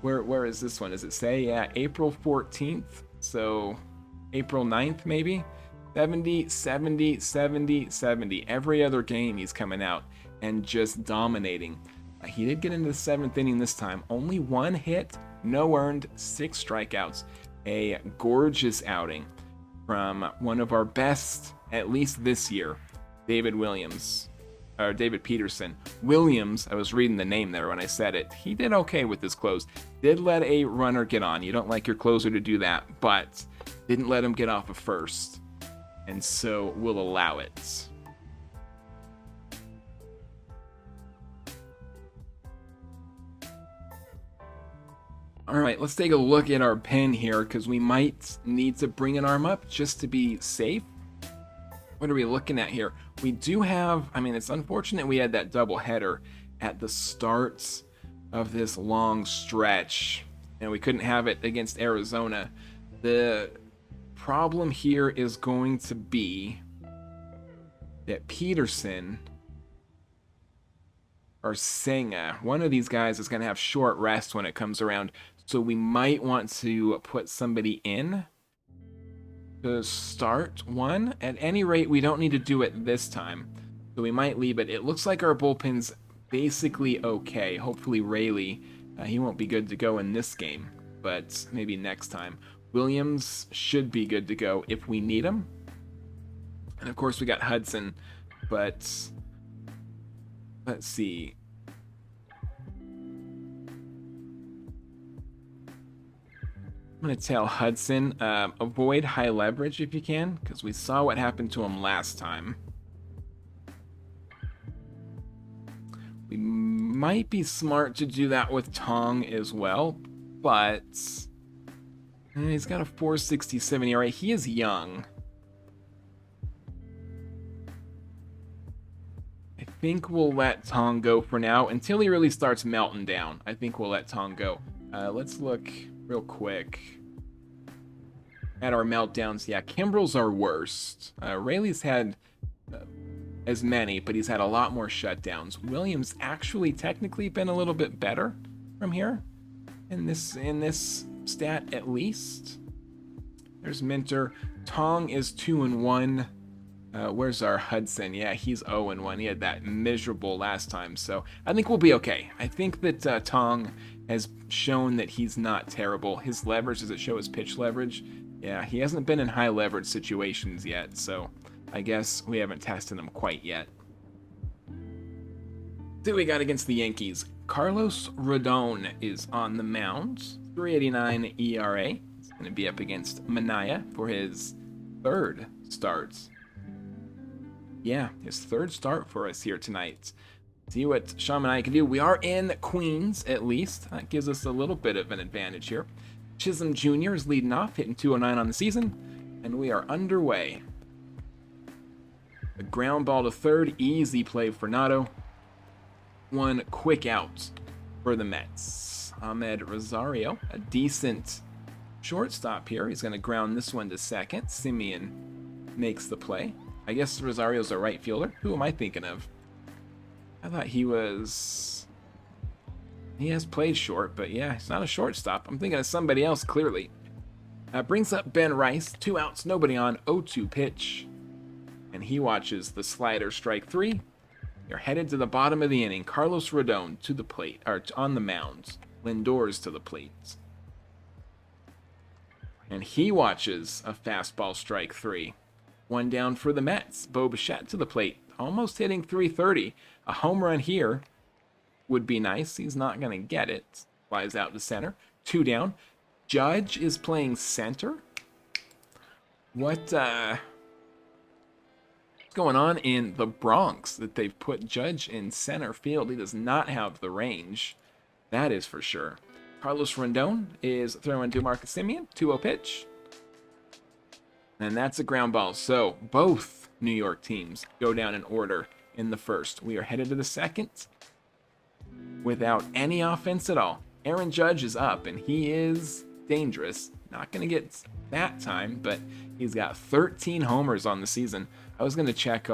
Where is this one? Does it say? Yeah, April 14th. So April 9th maybe? 70, 70, 70, 70. Every other game he's coming out and just dominating. He did get into the 7th inning this time. Only 1 hit, no earned, 6 strikeouts. A gorgeous outing from one of our best, at least this year, David Peterson. Williams, I was reading the name there when I said it. He did okay with his close. Did let a runner get on. You don't like your closer to do that, but didn't let him get off of first. And so we'll allow it. All right, let's take a look at our pen here because we might need to bring an arm up just to be safe. What are we looking at here? We do have, I mean, it's unfortunate we had that double header at the start of this long stretch and we couldn't have it against Arizona. The problem here is going to be that Peterson or Senga, one of these guys is going to have short rest when it comes around. So we might want to put somebody in to start one. At any rate, we don't need to do it this time. So we might leave it. It looks like our bullpen's basically okay. Hopefully Rayleigh, he won't be good to go in this game, but maybe next time. Williams should be good to go if we need him. And of course we got Hudson, but let's see. I'm going to tell Hudson, avoid high leverage if you can, because we saw what happened to him last time. We might be smart to do that with Tong as well, but he's got a 4.67 ERA. He is young. I think we'll let Tong go for now until he really starts melting down. I think we'll let Tong go. Let's look real quick at our meltdowns. Yeah, Kimbrel's our worst. Rayleigh's had as many, but he's had a lot more shutdowns. Williams actually technically been a little bit better from here in this stat at least. There's Minter. Tong is 2-1. Where's our Hudson? Yeah, he's 0-1. He had that miserable last time, so I think we'll be okay. I think that Tong has shown that he's not terrible. His leverage, does it show his pitch leverage? Yeah, he hasn't been in high leverage situations yet, so I guess we haven't tested him quite yet. See what we got against the Yankees. Carlos Rodon is on the mound. 3.89 ERA. He's going to be up against Manaea for his third start. Yeah, his third start for us here tonight. See what Sean and I can do. We are in Queens, at least. That gives us a little bit of an advantage here. Chisholm Jr. is leading off, hitting 209 on the season, and we are underway. A ground ball to third, easy play for Nato. One quick out for the Mets. Ahmed Rosario, a decent shortstop here. He's going to ground this one to second. Semien makes the play. I guess Rosario's a right fielder. Who am I thinking of? I thought he was... He has played short, but yeah, he's not a shortstop. I'm thinking of somebody else, clearly. Brings up Ben Rice. 2 outs, nobody on. 0-2 pitch. And he watches the slider, strike 3. You're headed to the bottom of the inning. Carlos Rodon to the plate, or on the mound. Lindor's to the plate. And he watches a fastball, strike 3. 1 down for the Mets. Bo Bichette to the plate. Almost hitting 330. A home run here would be nice. He's not going to get it. Flies out to center. 2 down. Judge is playing center. What going on in the Bronx that they've put Judge in center field. He does not have the range. That is for sure. Carlos Rendon is throwing to Marcus Semien. 2-0 pitch. And that's a ground ball. So both New York teams go down in order in the first. We are headed to the second without any offense at all. Aaron Judge is up, and he is dangerous. Not going to get that time, but he's got 13 homers on the season. I was going to check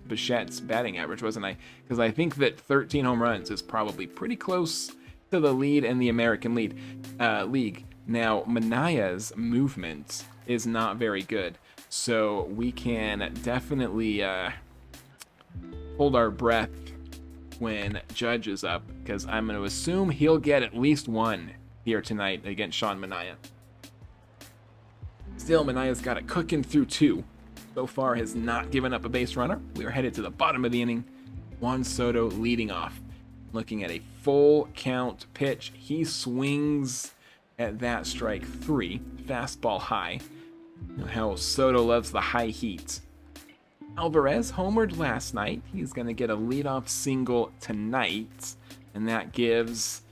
Bichette's batting average, wasn't I? Because I think that 13 home runs is probably pretty close to the lead in the American League. Now, Manaya's movement is not very good, so we can definitely hold our breath when Judge is up, because I'm going to assume he'll get at least one here tonight against Sean Manaea. Still, Manaya's got it cooking through 2. So far has not given up a base runner. We are headed to the bottom of the inning. Juan Soto leading off. Looking at a full count pitch. He swings at that strike 3. Fastball high. You know how Soto loves the high heat. Alvarez homered last night. He's going to get a leadoff single tonight. And that gives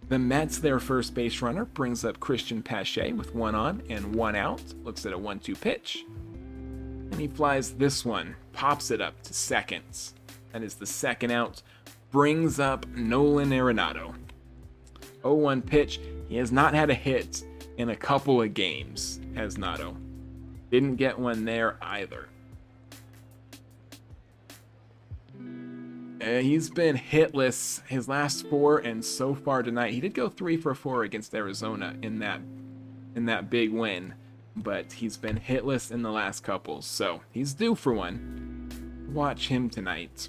the Mets their first base runner. Brings up Christian Pache with 1 on and 1 out. Looks at a 1-2 pitch. And he flies this one. Pops it up to second. That is the second out. Brings up Nolan Arenado. 0-1 pitch. He has not had a hit in a couple of games, has Nato. Didn't get one there either. He's been hitless his last 4, and so far tonight he did go 3 for 4 against Arizona in that big win, but he's been hitless in the last couple, so he's due for one. Watch him tonight.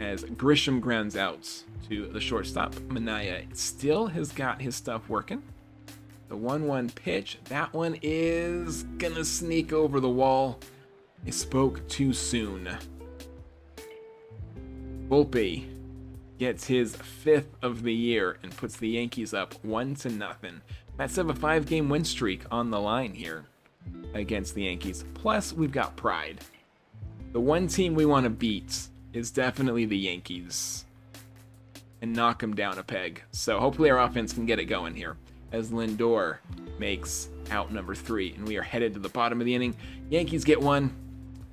As Grisham grounds out to the shortstop, Manaea still has got his stuff working. The 1-1 pitch, that one is gonna sneak over the wall. I spoke too soon. Volpe gets his 5th of the year and puts the Yankees up 1-0. Mets have a 5-game win streak on the line here against the Yankees. Plus, we've got pride. The one team we want to beat is definitely the Yankees and knock them down a peg. So hopefully our offense can get it going here as Lindor makes out number 3, and we are headed to the bottom of the inning. Yankees get 1.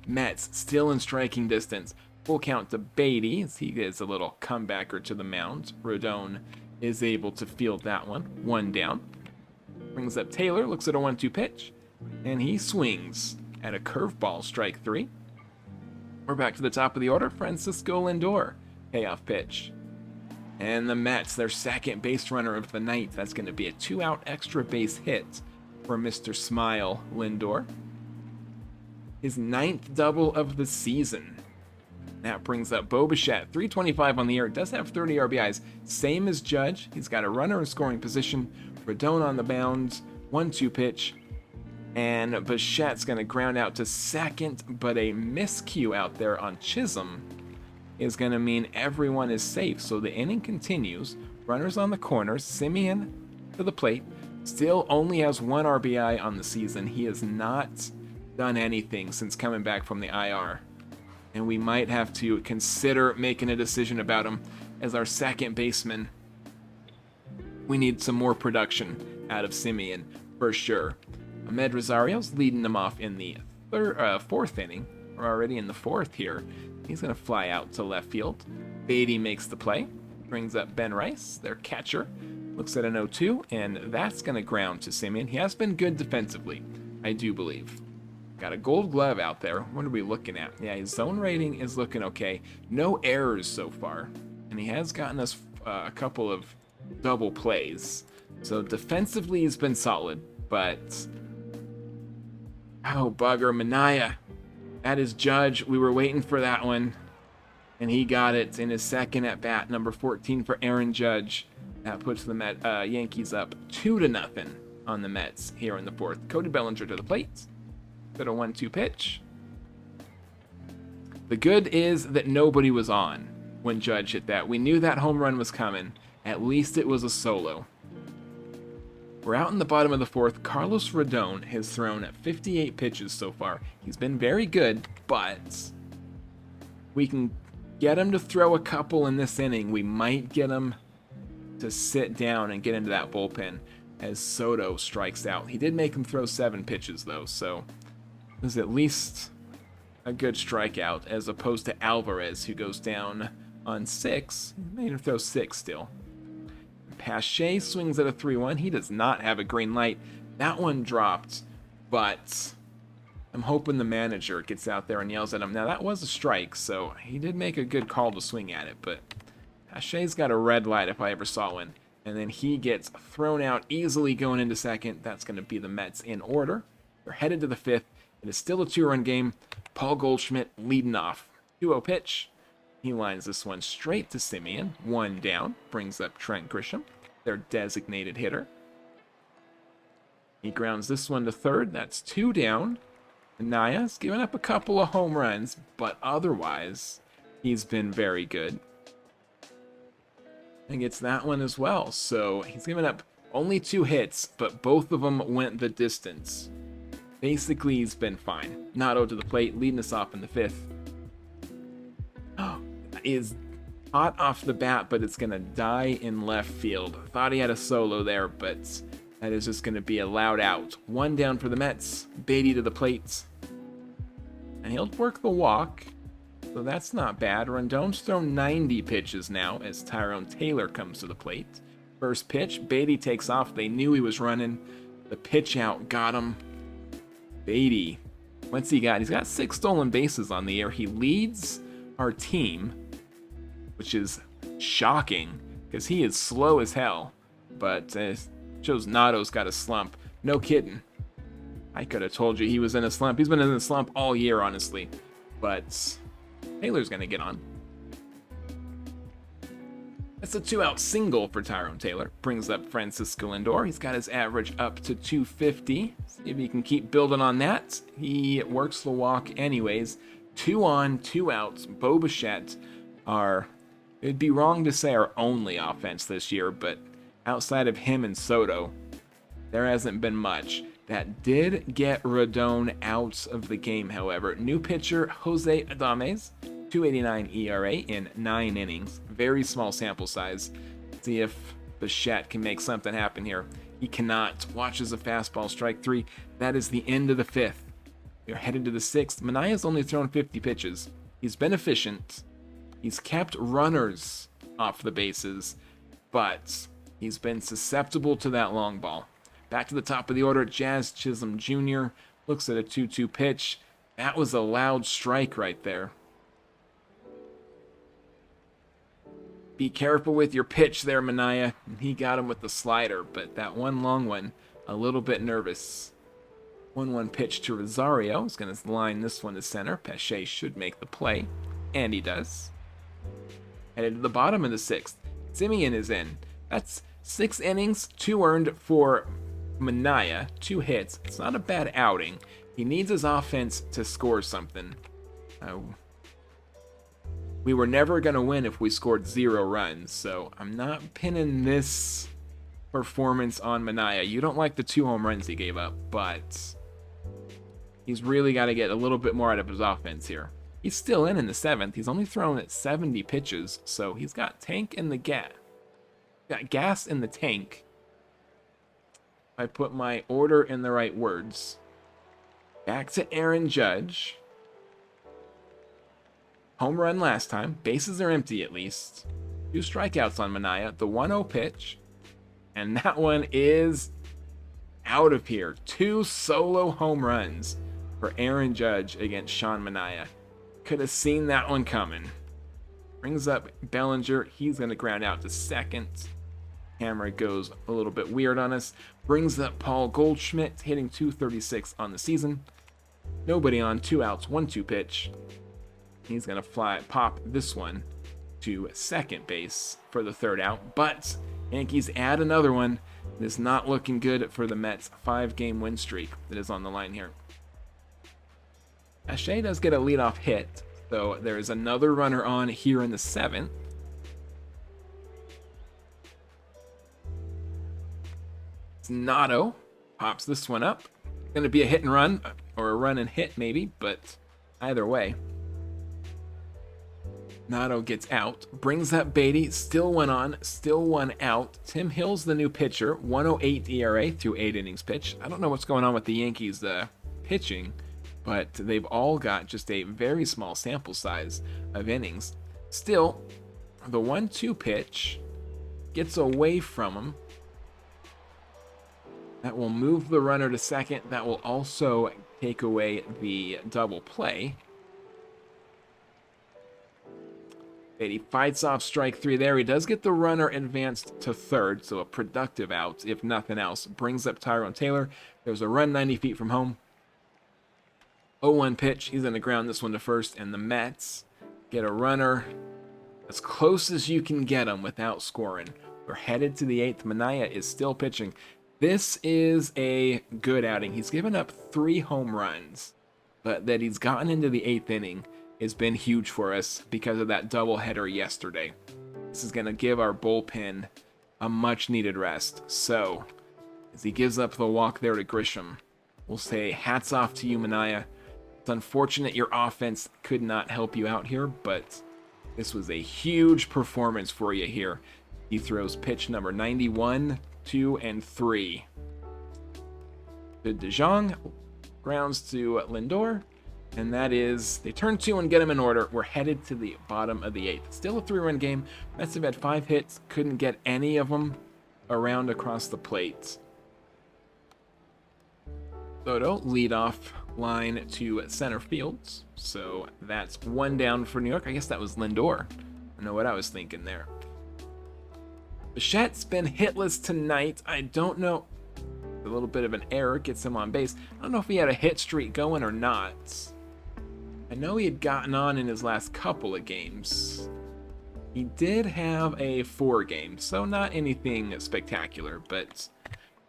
Mets still in striking distance. Full count to Beatty as he gets a little comebacker to the mound. Rodon is able to field that one. 1 down. Brings up Taylor, looks at a 1-2 pitch, and he swings at a curveball, strike 3. We're back to the top of the order. Francisco Lindor, payoff pitch. And the Mets, their second base runner of the night. That's going to be a 2-out extra base hit for Mr. Smile Lindor. His 9th double of the season. That brings up Bo Bichette, 325 on the year. Does have 30 RBIs, same as Judge. He's got a runner in scoring position. Rodon on the mound, 1-2 pitch. And Bichette's going to ground out to second, but a miscue out there on Chisholm is going to mean everyone is safe. So the inning continues. Runners on the corners. Semien to the plate. Still only has 1 RBI on the season. He has not done anything since coming back from the IR. And we might have to consider making a decision about him as our second baseman. We need some more production out of Semien for sure. Ahmed Rosario's leading them off in the 4th inning. We're already in the 4th here. He's going to fly out to left field. Beatty makes the play. Brings up Ben Rice, their catcher. Looks at an 0-2, and that's going to ground to Semien. He has been good defensively, I do believe. Got a gold glove out there. What are we looking at? Yeah, his zone rating is looking okay. No errors so far. And he has gotten us a couple of double plays. So defensively he's been solid, but... oh, bugger. Manaea. That is Judge. We were waiting for that one. And he got it in his second at bat. Number 14 for Aaron Judge. That puts the Yankees up 2-0 on the Mets here in the 4th. Cody Bellinger to the plate. At a 1-2 pitch. The good is that nobody was on when Judge hit that. We knew that home run was coming. At least it was a solo. We're out in the bottom of the fourth. Carlos Rodon has thrown 58 pitches so far. He's been very good, but we can get him to throw a couple in this inning. We might get him to sit down and get into that bullpen as Soto strikes out. He did make him throw 7 pitches, though, so it was at least a good strikeout as opposed to Alvarez, who goes down on 6. Made him throw 6 still. Pache swings at a 3-1. He does not have a green light. That one dropped, but I'm hoping the manager gets out there and yells at him. Now, that was a strike, so he did make a good call to swing at it, but Pache's got a red light if I ever saw one. And then he gets thrown out easily going into second. That's going to be the Mets in order. They're headed to the 5th. It is still a 2-run game. Paul Goldschmidt leading off. 2-0 pitch. He lines this one straight to Simeon. 1 down. Brings up Trent Grisham, their designated hitter. He grounds this one to third. That's 2 down. Anaya's given up a couple of home runs, but otherwise, he's been very good. And gets that one as well. So he's given up only 2 hits, but both of them went the distance. Basically, he's been fine. Nato to the plate, leading us off in the 5th. Is hot off the bat, but it's going to die in left field. Thought he had a solo there, but that is just going to be a loud out. 1 down for the Mets. Beatty to the plate. And he'll work the walk, so that's not bad. Rondon's thrown 90 pitches now as Tyrone Taylor comes to the plate. First pitch, Beatty takes off. They knew he was running. The pitch out got him. Beatty, what's he got? He's got 6 stolen bases on the year. He leads our team, which is shocking because he is slow as hell. But shows Nato's got a slump. No kidding. I could have told you he was in a slump. He's been in a slump all year, honestly. But Taylor's going to get on. That's a 2-out single for Tyrone Taylor. Brings up Francisco Lindor. He's got his average up to 250. See if he can keep building on that. He works the walk anyways. 2 on, 2 outs. Bo Bichette are, it'd be wrong to say our only offense this year, but outside of him and Soto, there hasn't been much. That did get Rodon out of the game, however. New pitcher, Jose Adames, 2.89 ERA in 9 innings. Very small sample size. See if Bichette can make something happen here. He cannot. Watches a fastball, strike 3. That is the end of the 5th. We're headed to the 6th. Manaya's only thrown 50 pitches. He's been efficient. He's kept runners off the bases, but he's been susceptible to that long ball. Back to the top of the order, Jazz Chisholm Jr. looks at a 2-2 pitch. That was a loud strike right there. Be careful with your pitch there, Manaya. He got him with the slider, but that one long one, a little bit nervous. 1-1 pitch to Rosario. He's going to line this one to center. Pache should make the play, and he does. Headed to the bottom of the 6th. Simeon is in. That's 6 innings, 2 earned for Manaya, 2 hits. It's not a bad outing. He needs his offense to score something. We were never going to win if we scored 0 runs, so I'm not pinning this performance on Manaya. You don't like the 2 home runs he gave up, but he's really got to get a little bit more out of his offense here. He's still in the 7th. He's only thrown at 70 pitches, so he's got tank in the gas. Got gas in the tank. I put my order in the right words. Back to Aaron Judge. Home run last time. Bases are empty at least. 2 strikeouts on Manaya. The 1-0 pitch. And that one is out of here. 2 solo home runs for Aaron Judge against Sean Manaya. Could have seen that one coming. Brings up Bellinger. He's going to ground out to second. Camera goes a little bit weird on us. Brings up Paul Goldschmidt, hitting 236 on the season. Nobody on, 2 outs, 1-2 pitch. He's going to pop this one to second base for the 3rd out. But Yankees add another one. It is not looking good for the Mets' 5-game win streak that is on the line here. Pache does get a leadoff hit, so there is another runner on here in the 7th. Nato pops this one up. Going to be a hit and run, or a run and hit maybe, but either way. Nato gets out, brings up Beatty, still one on, still one out. Tim Hill's the new pitcher, 108 ERA through 8 innings pitched. I don't know what's going on with the Yankees pitching, but they've all got just a very small sample size of innings. Still, the 1-2 pitch gets away from him. That will move the runner to second. That will also take away the double play. Beatty fights off strike 3 there. He does get the runner advanced to third, so a productive out, if nothing else. Brings up Tyrone Taylor. There's a run 90 feet from home. 0-1 pitch. He's going to ground this one to first, and the Mets get a runner as close as you can get them without scoring. We're headed to the 8th. Manaea is still pitching. This is a good outing. He's given up 3 home runs, but that he's gotten into the 8th inning has been huge for us because of that doubleheader yesterday. This is going to give our bullpen a much-needed rest. So, as he gives up the walk there to Grisham, we'll say hats off to you, Manaea. It's unfortunate your offense could not help you out here, but this was a huge performance for you here. He throws pitch number 91, 2, and 3. To DeJong, grounds to Lindor, and that is, they turn 2 and get him in order. We're headed to the bottom of the 8th. Still a 3-run game. Mets have had 5 hits, couldn't get any of them around across the plate. Soto, leadoff line to center field, so that's 1 down for New York. I guess that was Lindor. I don't know what I was thinking there. Bichette's been hitless tonight. I don't know. A little bit of an error gets him on base. I don't know if he had a hit streak going or not. I know he had gotten on in his last couple of games. He did have a 4 game, so not anything spectacular, but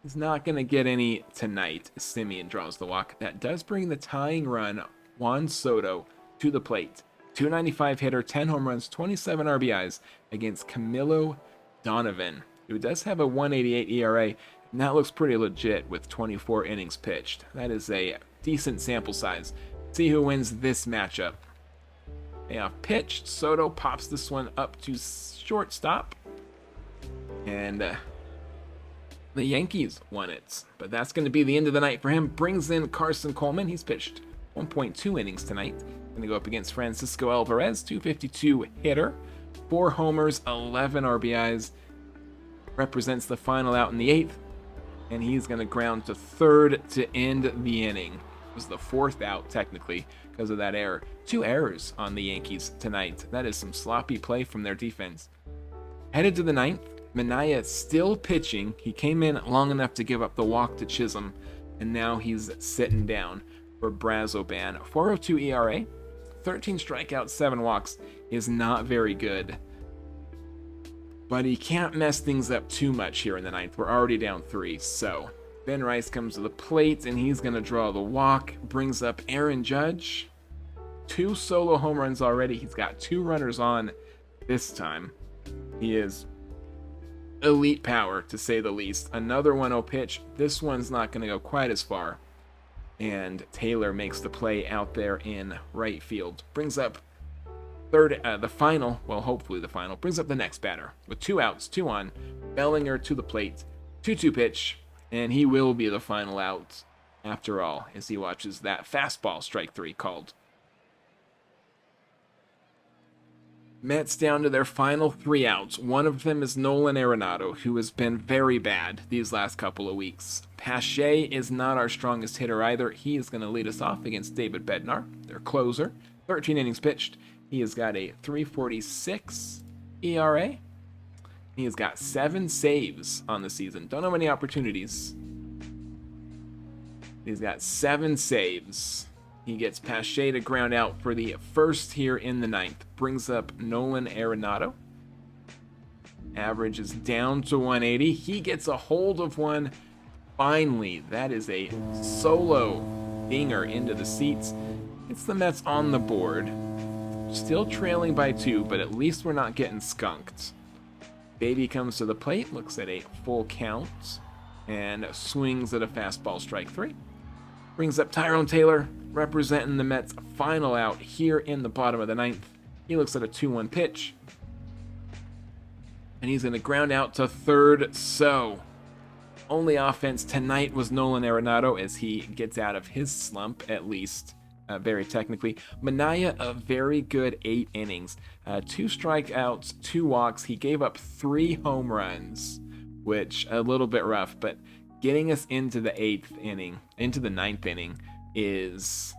he's not going to get any tonight. Simeon draws the walk. That does bring the tying run, Juan Soto, to the plate. 295 hitter, 10 home runs, 27 RBIs against Camilo Donovan, who does have a 188 ERA, and that looks pretty legit with 24 innings pitched. That is a decent sample size. See who wins this matchup. Payoff pitch. Soto pops this one up to shortstop, and the Yankees won it. But that's going to be the end of the night for him. Brings in Carson Coleman. He's pitched 1.2 innings tonight. Going to go up against Francisco Alvarez, 252 hitter. 4 homers, 11 RBIs. Represents the final out in the 8th. And he's going to ground to third to end the inning. It was the 4th out, technically, because of that error. 2 errors on the Yankees tonight. That is some sloppy play from their defense. Headed to the 9th. Manaea still pitching. He came in long enough to give up the walk to Chisholm. And now he's sitting down for Brazoban. 4.02 ERA. 13 strikeouts, 7 walks is not very good. But he can't mess things up too much here in the 9th. We're already down 3, so Ben Rice comes to the plate, and he's going to draw the walk. Brings up Aaron Judge. 2 solo home runs already. He's got 2 runners on this time. He is elite power, to say the least. Another 1-0 pitch. This one's not going to go quite as far. And Taylor makes the play out there in right field. Brings up the final, well, hopefully the final. Brings up the next batter with 2 outs, 2 on. Bellinger to the plate. 2-2 pitch. And he will be the final out after all, as he watches that fastball strike 3 called. Mets down to their final 3 outs. One of them is Nolan Arenado, who has been very bad these last couple of weeks. Pache is not our strongest hitter either. He is going to lead us off against David Bednar, their closer. 13 innings pitched. He has got a 3.46 ERA. He has got 7 saves on the season. Don't have any opportunities. He's got 7 saves. He gets Pache to ground out for the first here in the 9th. Brings up Nolan Arenado. Average is down to 180. He gets a hold of one. Finally, that is a solo dinger into the seats. It's the Mets on the board. Still trailing by 2, but at least we're not getting skunked. Beatty comes to the plate, looks at a full count. and swings at a fastball, strike 3. Brings up Tyrone Taylor, representing the Mets' final out here in the bottom of the 9th. He looks at a 2-1 pitch, and he's going to ground out to third. So only offense tonight was Nolan Arenado as he gets out of his slump, at least very technically. Minaya, a very good 8 innings, 2 strikeouts, 2 walks. He gave up 3 home runs, which a little bit rough, but getting us into the 8th inning, into the 9th inning, is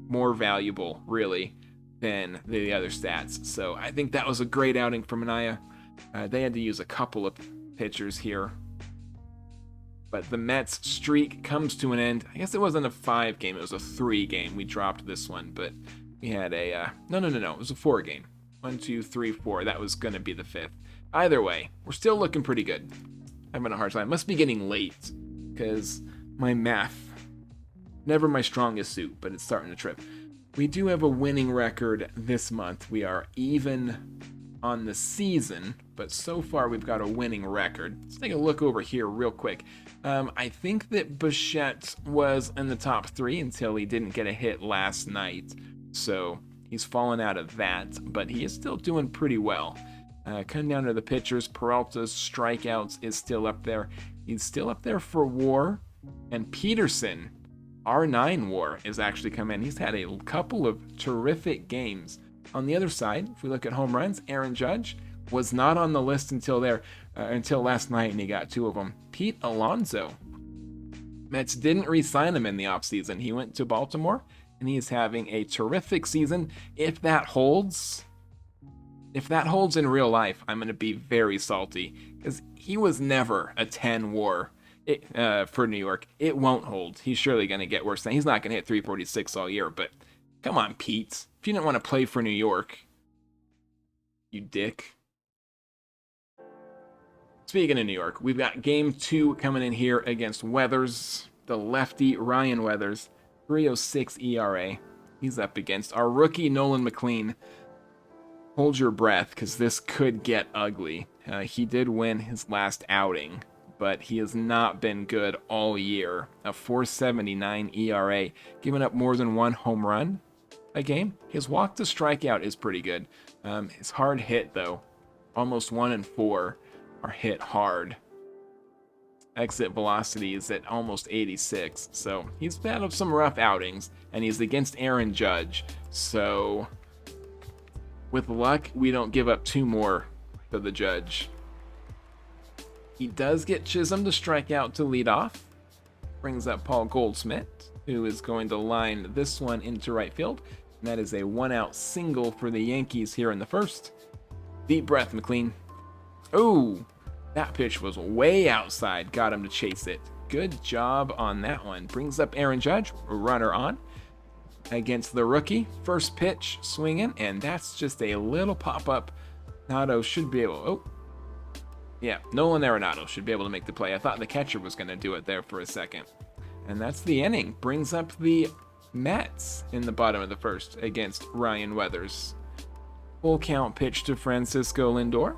more valuable, really, than the other stats. So I think that was a great outing for Minaya. They had to use a couple of pitchers here, but the Mets streak comes to an end. I guess it wasn't a 5 game, it was a 3 game. We dropped this one, but we had a no, it was a 4 game. 1, 2, 3, 4. That was going to be the 5th. Either way, we're still looking pretty good. Having a hard time. Must be getting late, because my math, never my strongest suit, but it's starting to trip. We do have a winning record this month. We are even on the season, but so far we've got a winning record. Let's take a look over here real quick. I think that Bichette was in the top 3 until he didn't get a hit last night, so he's fallen out of that, but he is still doing pretty well. Coming down to the pitchers, Peralta's strikeouts is still up there. He's still up there for WAR, and Peterson, R9 WAR, is actually come in. He's had a couple of terrific games. On the other side, if we look at home runs, Aaron Judge was not on the list until last night, and he got 2 of them. Pete Alonso, Mets didn't re-sign him in the offseason. He went to Baltimore, and he is having a terrific season. If that holds in real life, I'm going to be very salty, because he was never a 10 WAR for New York. It won't hold. He's surely going to get worse. He's not going to hit 346 all year, but come on, Pete. If you didn't want to play for New York, you dick. Speaking of New York, we've got game 2 coming in here against Weathers, the lefty Ryan Weathers, 3.06 ERA. He's up against our rookie Nolan McLean. Hold your breath, because this could get ugly. He did win his last outing, but he has not been good all year. A 4.79 ERA, giving up more than 1 home run a game. His walk to strikeout is pretty good. His hard hit, though, almost 1 in 4 are hit hard. Exit velocity is at almost 86, so he's had some rough outings, and he's against Aaron Judge, so with luck, we don't give up 2 more to the Judge. He does get Chisholm to strike out to lead off. Brings up Paul Goldschmidt, who is going to line this one into right field. And that is a 1-out single for the Yankees here in the first. Deep breath, McLean. Oh, that pitch was way outside. Got him to chase it. Good job on that one. Brings up Aaron Judge, runner on, against the rookie. First pitch, swinging, and that's just a little pop-up. Arenado should be able... Oh, yeah, Nolan Arenado should be able to make the play. I thought the catcher was going to do it there for a second. And that's the inning. Brings up the Mets in the bottom of the first against Ryan Weathers. Full count pitch to Francisco Lindor.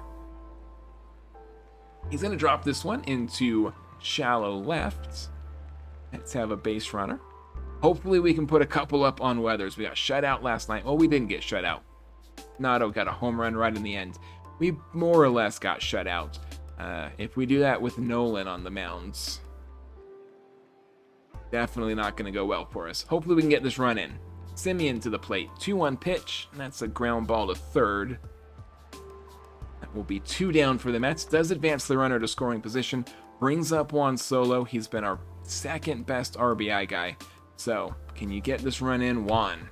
He's going to drop this one into shallow left. Let's have a base runner. Hopefully we can put a couple up on Weathers. We got shut out last night. Well, we didn't get shut out. Nato got a home run right in the end. We more or less got shut out. If we do that with Nolan on the mounds, definitely not going to go well for us. Hopefully we can get this run in. Simeon to the plate. 2-1 pitch. And that's a ground ball to third. That will be 2 down for the Mets. Does advance the runner to scoring position. Brings up Juan Solo. He's been our second best RBI guy. So, can you get this run in, Juan?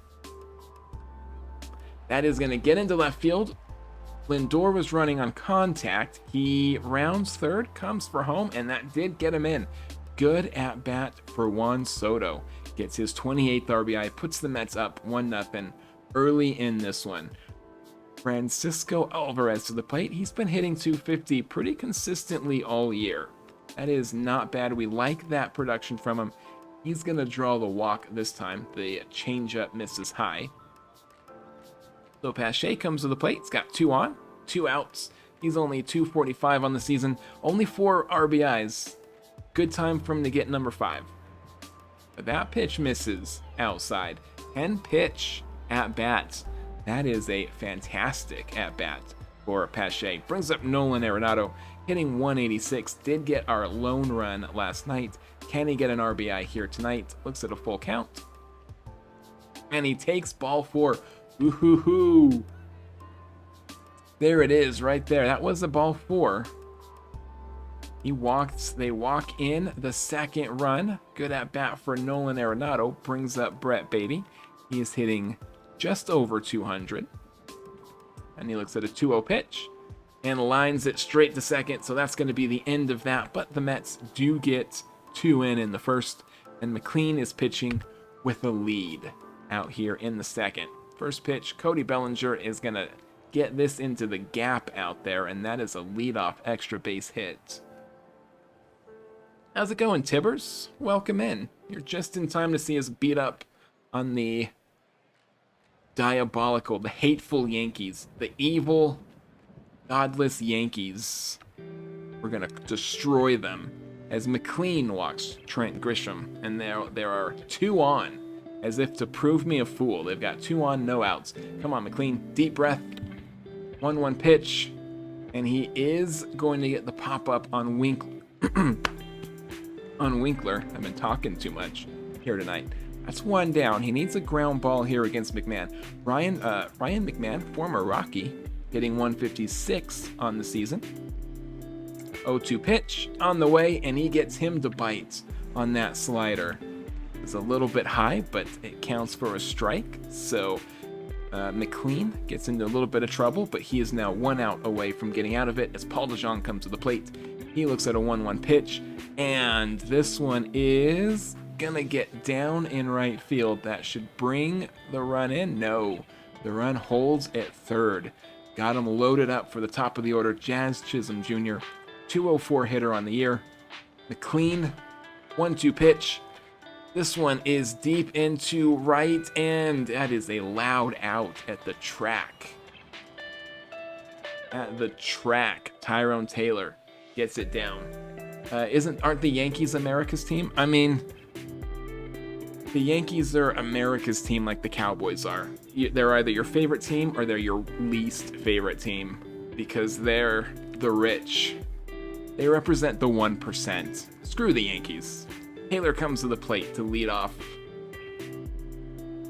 That is going to get into left field. Lindor was running on contact. He rounds third, comes for home, and that did get him in. Good at bat for Juan Soto. Gets his 28th RBI, puts the Mets up 1-0 early in this one. Francisco Alvarez to the plate. He's been hitting 250 pretty consistently all year. That is not bad. We like that production from him. He's going to draw the walk this time. The changeup misses high. So Pache comes to the plate. He's got 2 on, 2 outs. He's only 245 on the season. Only 4 RBIs. Good time for him to get number 5. But that pitch misses outside. 10 pitch at bat. That is a fantastic at bat for Pache. Brings up Nolan Arenado, hitting 186. Did get our lone run last night. Can he get an RBI here tonight? Looks at a full count. And he takes ball 4. Ooh-hoo-hoo. There it is right there. That was the ball 4. They walk in the second run. Good at bat for Nolan Arenado. Brings up Brett Baty. He is hitting just over 200. And he looks at a 2-0 pitch and lines it straight to second. So that's going to be the end of that. But the Mets do get 2 in the first. And McLean is pitching with a lead out here in the second. First pitch, Cody Bellinger is going to get this into the gap out there. And that is a leadoff extra base hit. How's it going, Tibbers? Welcome in. You're just in time to see us beat up on the diabolical, the hateful Yankees. The evil, godless Yankees. We're going to destroy them. As McLean walks Trent Grisham. And there are 2 on. As if to prove me a fool. They've got 2 on, no outs. Come on, McLean. Deep breath. 1-1 pitch. And he is going to get the pop-up on Winkler. I've been talking too much here tonight. That's 1 down. He needs a ground ball here against McMahon. Ryan McMahon, former Rocky, hitting 156 on the season. 0-2 pitch on the way, and he gets him to bite on that slider. It's a little bit high, but it counts for a strike. So McLean gets into a little bit of trouble, but he is now 1 out away from getting out of it as Paul DeJong comes to the plate. He looks at a 1-1 pitch, and this one is gonna get down in right field. That should bring the run in. No, the run holds at third. Got him loaded up for the top of the order. Jazz Chisholm Jr., 204 hitter on the year. McLean, 1-2 pitch. This one is deep into right, and that is a loud out at the track. At the track, Tyrone Taylor gets it down. Aren't the Yankees America's team? I mean, the Yankees are America's team like the Cowboys are. They're either your favorite team or they're your least favorite team because they're the rich. They represent the 1%. Screw the Yankees. Taylor comes to the plate to lead off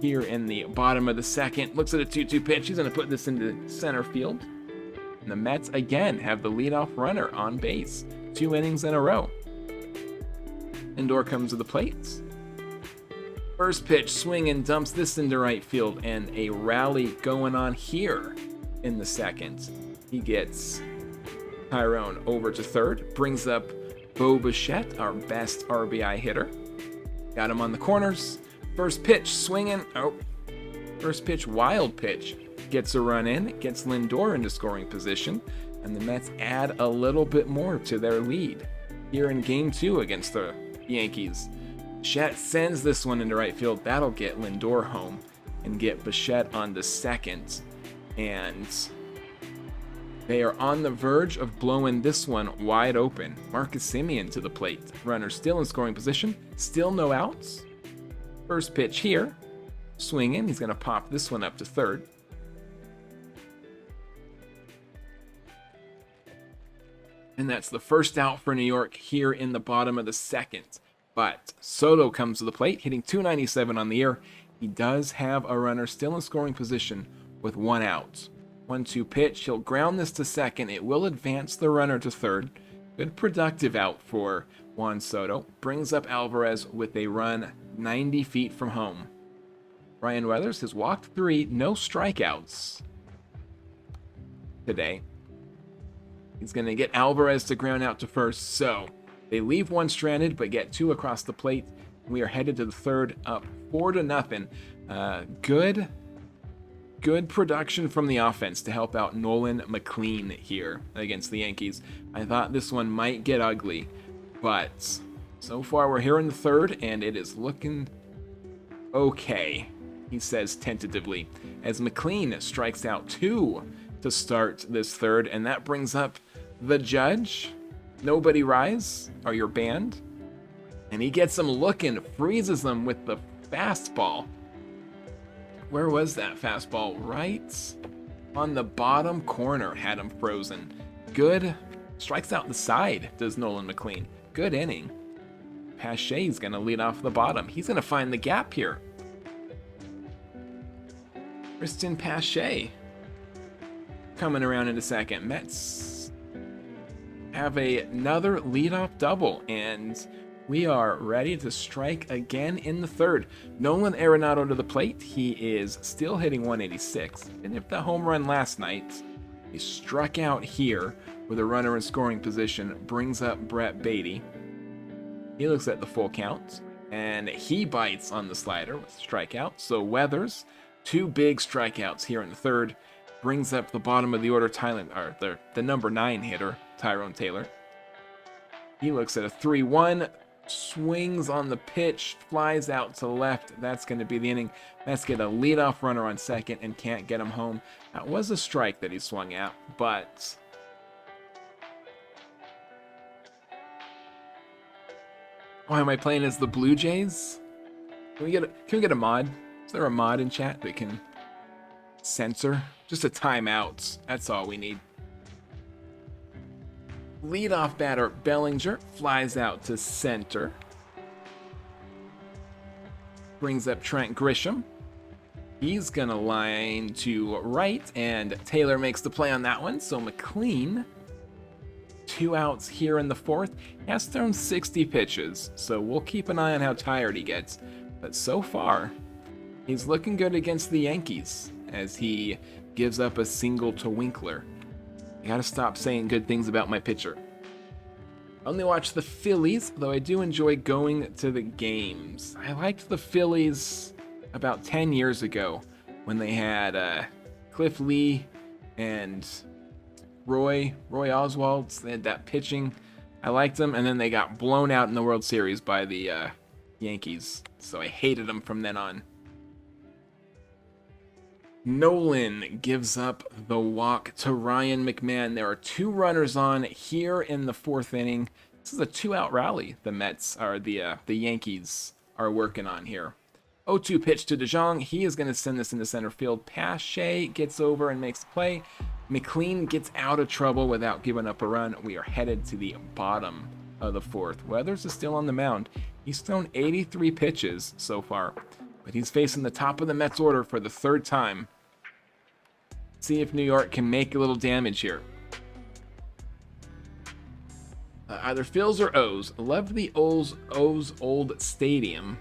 here in the bottom of the second. Looks at a 2-2 pitch. He's going to put this into center field. And the Mets again have the leadoff runner on base. 2 innings in a row. Lindor comes to the plate. First pitch, swing and dumps this into right field, and a rally going on here in the second. He gets Tyrone over to third, brings up Bo Bichette, our best RBI hitter. Got him on the corners. First pitch, swinging. Oh, first pitch, wild pitch. Gets a run in, gets Lindor into scoring position, and the Mets add a little bit more to their lead here in Game 2 against the Yankees. Bichette sends this one into right field. That'll get Lindor home and get Bichette on to second. And they are on the verge of blowing this one wide open. Marcus Semien to the plate. Runner still in scoring position. Still no outs. First pitch here. Swinging. He's going to pop this one up to third. And that's the first out for New York here in the bottom of the second. But Soto comes to the plate, hitting 297 on the year. He does have a runner still in scoring position with 1 out. 1-2 pitch. He'll ground this to second. It will advance the runner to third. Good productive out for Juan Soto. Brings up Alvarez with a run 90 feet from home. Ryan Weathers has walked 3, no strikeouts today. He's going to get Alvarez to ground out to first. So they leave 1 stranded, but get 2 across the plate. We are headed to the third, up 4-0. Good production from the offense to help out Nolan McLean here against the Yankees. I thought this one might get ugly, but so far we're here in the third, and it is looking okay, he says tentatively, as McLean strikes out 2 to start this third, and that brings up the judge. Nobody Rise are your band. And he gets him looking, freezes him with the fastball. Where was that fastball? Right on the bottom corner, had him frozen. Good. Strikes out the side, does Nolan McLean. Good inning. Pache's going to lead off the bottom. He's going to find the gap here. Kristen Pache coming around in a second. Mets have another leadoff double, and we are ready to strike again in the third. Nolan Arenado to the plate. He is still hitting 186. And if the home run last night, he struck out here with a runner in scoring position, brings up Brett Beatty. He looks at the full count, and he bites on the slider with strikeout. So Weathers, 2 big strikeouts here in the third, brings up the bottom of the order, the number 9 hitter, Tyrone Taylor. He looks at a 3-1, swings on the pitch, flies out to left. That's going to be the inning. Mets get a leadoff runner on second and can't get him home. That was a strike that he swung at, but why am I playing as the Blue Jays? Can we get a mod? Is there a mod in chat that can censor? Just a timeout. That's all we need. Leadoff batter Bellinger flies out to center. Brings up Trent Grisham. He's gonna line to right, and Taylor makes the play on that one. So McLean, 2 outs here in the fourth. He has thrown 60 pitches, so we'll keep an eye on how tired he gets. But so far, he's looking good against the Yankees as he gives up a single to Winkler. I gotta stop saying good things about my pitcher. I only watch the Phillies, though I do enjoy going to the games. I liked the Phillies about 10 years ago when they had Cliff Lee and Roy Oswald. They had that pitching. I liked them, and then they got blown out in the World Series by the Yankees, so I hated them from then on. Nolan gives up the walk to Ryan McMahon. There are 2 runners on here in the fourth inning. This is a 2-out rally the Yankees are working on here. 0-2 pitch to DeJong. He is going to send this into center field. Pache gets over and makes the play. McLean gets out of trouble without giving up a run. We are headed to the bottom of the fourth. Weathers is still on the mound. He's thrown 83 pitches so far, but he's facing the top of the Mets order for the 3rd time. See if New York can make a little damage here. Either Phils or O's. Love the O's old stadium.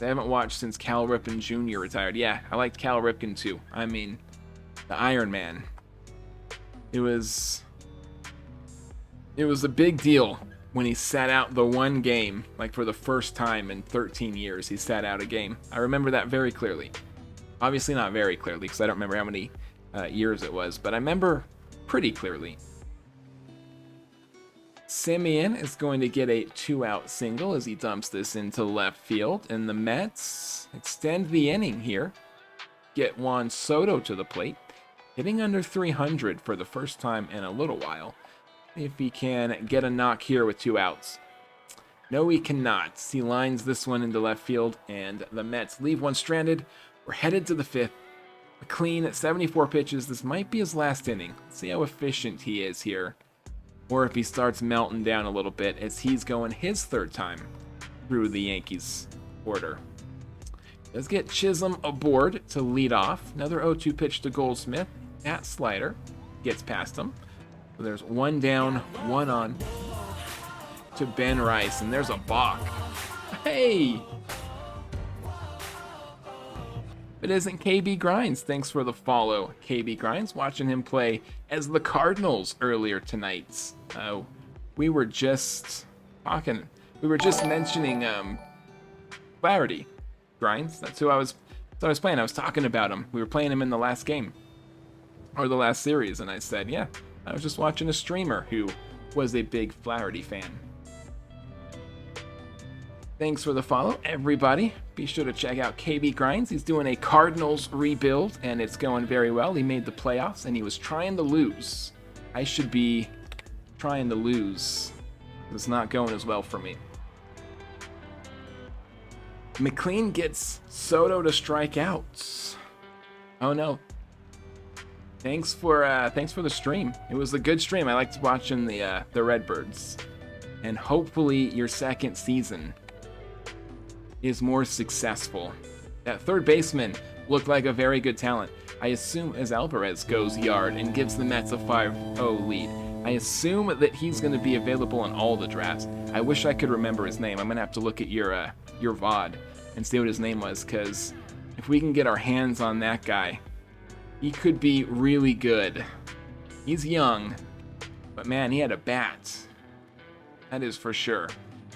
I haven't watched since Cal Ripken Jr. retired. Yeah, I liked Cal Ripken too. I mean, the Iron Man. It was a big deal when he sat out the one game, like for the first time in 13 years, he sat out a game. I remember that very clearly. Obviously not very clearly, because I don't remember how many years it was, but I remember pretty clearly. Simeon is going to get a 2-out single as he dumps this into left field, and the Mets extend the inning here. Get Juan Soto to the plate, hitting under 300 for the first time in a little while. If he can get a knock here with 2 outs. No, he cannot. He lines this one into left field, and the Mets leave one stranded. We're headed to the 5th. McLean at 74 pitches. This might be his last inning. Let's see how efficient he is here. Or if he starts melting down a little bit as he's going his 3rd time through the Yankees order. Let's get Chisholm aboard to lead off. Another 0-2 pitch to Goldsmith. That slider gets past him. So there's 1 down, 1 on to Ben Rice, and there's a balk. Hey! It isn't KB Grinds. Thanks for the follow, KB Grinds. Watching him play as the Cardinals earlier tonight. We were just mentioning Flaherty. Grinds. That's who I was playing. I was talking about him. We were playing him in the last game. Or the last series, and I said, yeah, I was just watching a streamer who was a big Flaherty fan. Thanks for the follow, everybody. Be sure to check out KB Grinds. He's doing a Cardinals rebuild, and it's going very well. He made the playoffs, and he was trying to lose. I should be trying to lose. It's not going as well for me. McLean gets Soto to strike out. Oh no. Thanks for the stream. It was a good stream. I liked watching the Redbirds. And hopefully your second season is more successful. That third baseman looked like a very good talent. I assume as Alvarez goes yard and gives the Mets a 5-0 lead, I assume that he's going to be available in all the drafts. I wish I could remember his name. I'm going to have to look at your VOD and see what his name was, because if we can get our hands on that guy, he could be really good. He's young, but man, he had a bat. That is for sure.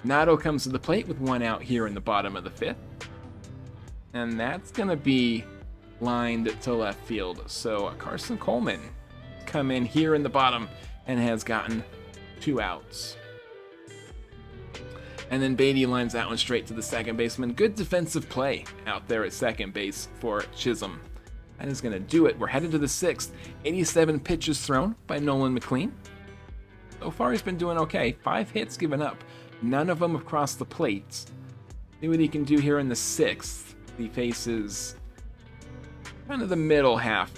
Nato comes to the plate with one out here in the bottom of the fifth. And that's going to be lined to left field. So Carson Coleman come in here in the bottom and has gotten 2 outs. And then Beatty lines that one straight to the second baseman. Good defensive play out there at second base for Chisholm. That is going to do it. We're headed to the 6th. 87 pitches thrown by Nolan McLean. So far he's been doing okay. 5 hits given up. None of them have crossed the plate. See what he can do here in the 6th. He faces kind of the middle half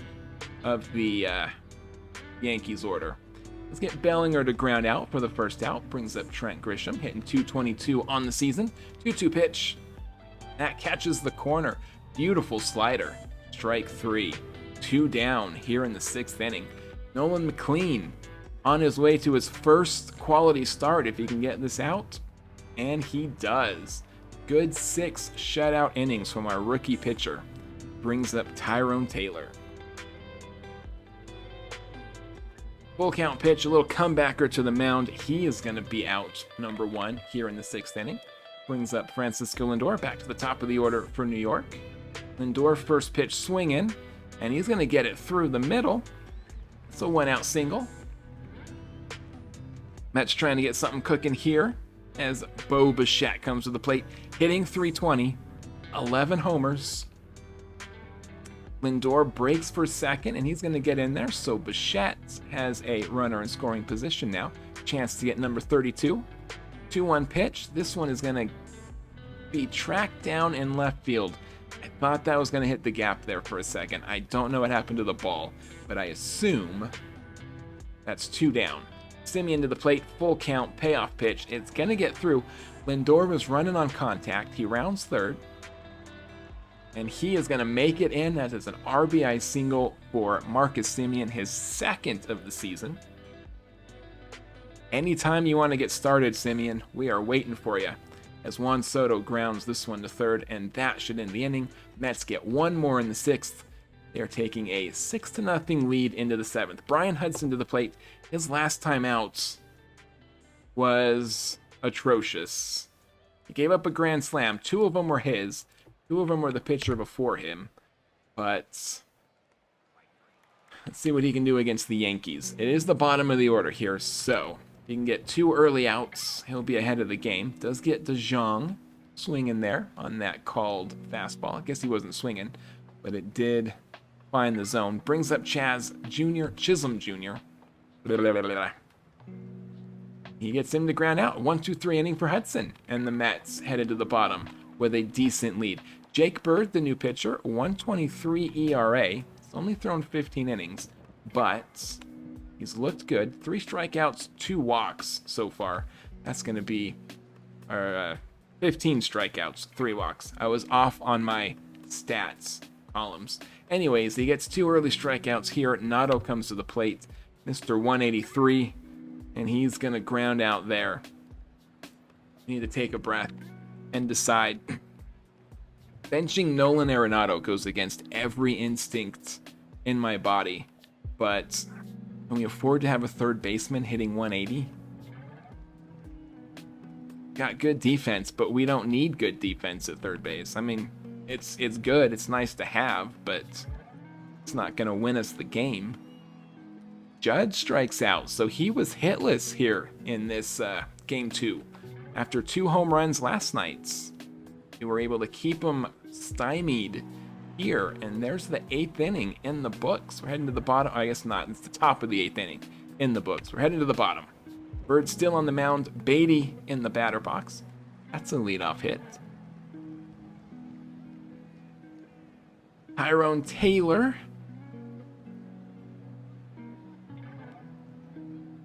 of the Yankees order. Let's get Bellinger to ground out for the first out. Brings up Trent Grisham, hitting .222 on the season. 2-2 pitch. That catches the corner. Beautiful slider. Strike 3. 2 down here in the 6th inning. Nolan McLean on his way to his first quality start if he can get this out. And he does. Good 6 shutout innings from our rookie pitcher. Brings up Tyrone Taylor. Full count pitch, a little comebacker to the mound. He is going to be out, number 1, here in the 6th inning. Brings up Francisco Lindor back to the top of the order for New York. Lindor first pitch swinging, and he's going to get it through the middle. It's a 1-out single. Mets trying to get something cooking here as Bo Bichette comes to the plate, hitting .320, 11 homers. Lindor breaks for second, and he's going to get in there, so Bichette has a runner in scoring position now. Chance to get number 32. 2-1 pitch. This one is going to be tracked down in left field. I thought that was going to hit the gap there for a second. I don't know what happened to the ball, but I assume that's 2 down. Semien to the plate, full count, payoff pitch. It's going to get through. Lindor was running on contact. He rounds third. And he is going to make it in. That is an RBI single for Marcus Semien, his 2nd of the season. Anytime you want to get started, Semien, we are waiting for you. As Juan Soto grounds this one to third, and that should end the inning. Mets get 1 more in the 6th. They're taking a 6-0 lead into the 7th. Brian Hudson to the plate. His last time out was atrocious. He gave up a grand slam. 2 of them were his. 2 of them were the pitcher before him. But let's see what he can do against the Yankees. It is the bottom of the order here, so if he can get 2 early outs, he'll be ahead of the game. Does get DeJong swinging there on that called fastball. I guess he wasn't swinging, but it did find the zone. Brings up Chisholm Jr. He gets him to ground out. 1-2-3 inning for Hudson, and the Mets headed to the bottom with a decent lead. Jake Bird, the new pitcher, 1.23 ERA. He's only thrown 15 innings, but he's looked good. 3 strikeouts, 2 walks so far. That's going to be 15 strikeouts, 3 walks. I was off on my stats columns. Anyways, he gets 2 early strikeouts here. Nato comes to the plate, Mr. 183, and he's going to ground out there. You need to take a breath and decide. Benching Nolan Arenado goes against every instinct in my body, but can we afford to have a third baseman hitting 180? Got good defense, but we don't need good defense at third base. I mean, it's good, it's nice to have, but it's not going to win us the game. Judge strikes out, so he was hitless here in this game 2. After 2 home runs last night, we were able to keep him stymied here, and there's the 8th inning in the books. We're heading to the bottom. I guess not. It's the top of the 8th inning in the books. We're heading to the bottom. Bird still on the mound. Beatty in the batter box. That's a leadoff hit. Tyrone Taylor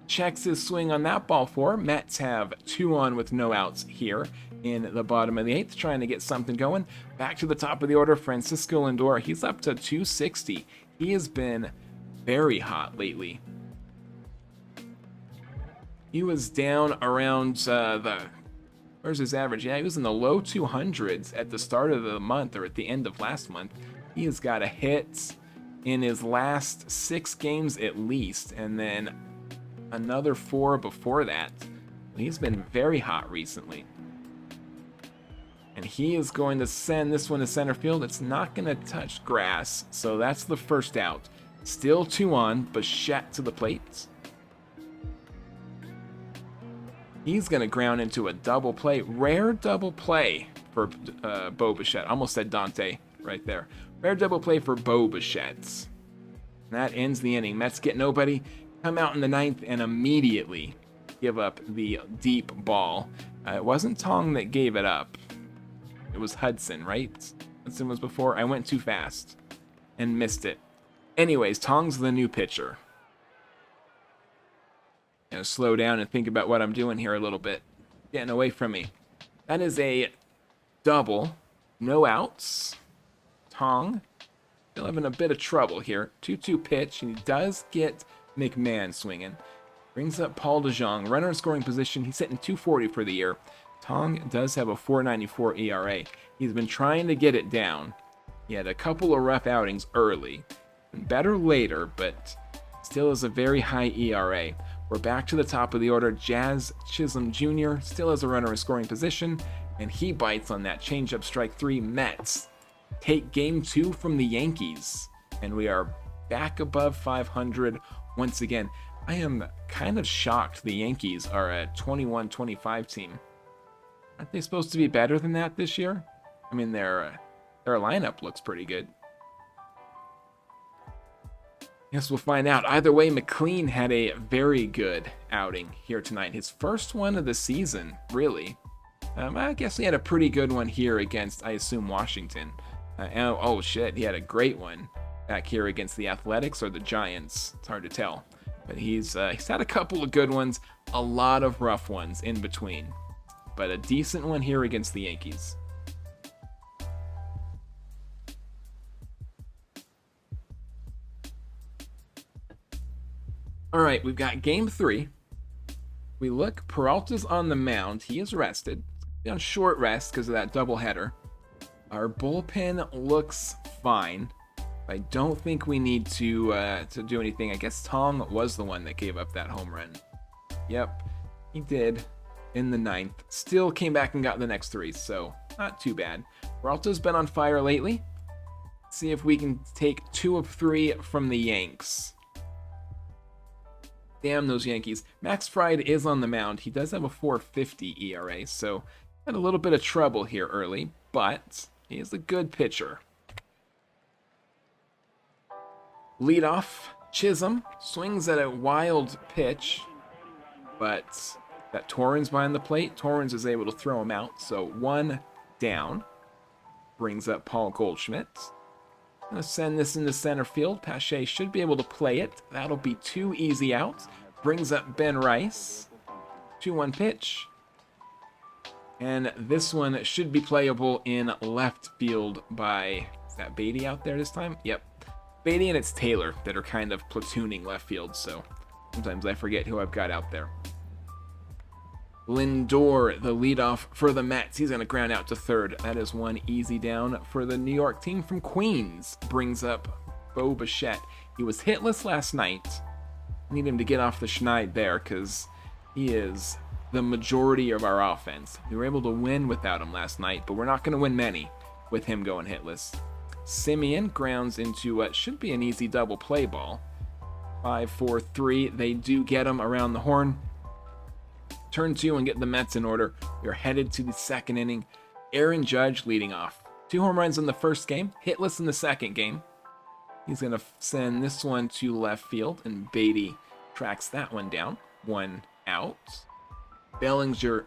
checks his swing on that ball four. Mets have 2 on with no outs here in the bottom of the 8th, trying to get something going. Back to the top of the order, Francisco Lindor. He's up to 260. He has been very hot lately. He was down around where's his average? Yeah, he was in the low 200s at the start of the month or at the end of last month. He has got a hit in his last 6 games at least, and then another 4 before that. He's been very hot recently. And he is going to send this one to center field. It's not going to touch grass, so that's the first out. Still 2 on, Bichette to the plate. He's going to ground into a double play. Rare double play for Bo Bichette. Almost said Dante right there. Rare double play for Bo Bichette. That ends the inning. Mets get nobody. Come out in the 9th and immediately give up the deep ball. It wasn't Tong that gave it up. It was Hudson, right? Hudson was before. I went too fast and missed it. Anyways, Tong's the new pitcher. Gonna slow down and think about what I'm doing here a little bit. Getting away from me. That is a double. No outs. Tong still having a bit of trouble here. 2-2 pitch, and he does get McMahon swinging. Brings up Paul DeJong. Runner in scoring position. He's hitting 240 for the year. Tong does have a 4.94 ERA. He's been trying to get it down. He had a couple of rough outings early. Better later, but still has a very high ERA. We're back to the top of the order. Jazz Chisholm Jr. still has a runner in scoring position, and he bites on that changeup. Strike 3. Mets take game 2 from the Yankees, and we are back above 500 once again. I am kind of shocked the Yankees are a 21-25 team. Aren't they supposed to be better than that this year? I mean, their lineup looks pretty good. Guess we'll find out. Either way, McLean had a very good outing here tonight. His first one of the season, really. I guess he had a pretty good one here against, I assume, Washington. Oh shit, he had a great one back here against the Athletics or the Giants. It's hard to tell. But he's had a couple of good ones, a lot of rough ones in between. But a decent one here against the Yankees. All right, we've got game 3. We look, Peralta's on the mound. He is rested. He's on short rest because of that doubleheader. Our bullpen looks fine. I don't think we need to do anything. I guess Tong was the one that gave up that home run. Yep, he did in the 9th. Still came back and got the next 3, so not too bad. Peralta's been on fire lately. Let's see if we can take 2 of 3 from the Yanks. Damn those Yankees. Max Fried is on the mound. He does have a 4.50 ERA, so had a little bit of trouble here early, but he is a good pitcher. Leadoff, Chisholm swings at a wild pitch, but that Torrens behind the plate. Torrens is able to throw him out, so 1 down. Brings up Paul Goldschmidt. Gonna send this into center field. Pache should be able to play it. That'll be 2 easy outs. Brings up Ben Rice. 2-1 pitch. And this one should be playable in left field by, is that Beatty out there this time? Yep. Beatty and it's Taylor that are kind of platooning left field, so sometimes I forget who I've got out there. Lindor, the leadoff for the Mets. He's going to ground out to third. That is 1 easy down for the New York team from Queens. Brings up Bo Bichette. He was hitless last night. Need him to get off the schneid there because he is the majority of our offense. We were able to win without him last night, but we're not going to win many with him going hitless. Simeon grounds into what should be an easy double play ball. 5-4-3. They do get him around the horn. Turn 2 and get the Mets in order. We are headed to the 2nd inning. Aaron Judge leading off. 2 home runs in the first game, hitless in the second game. He's going to send this one to left field, and Beatty tracks that one down. 1 out. Bellinger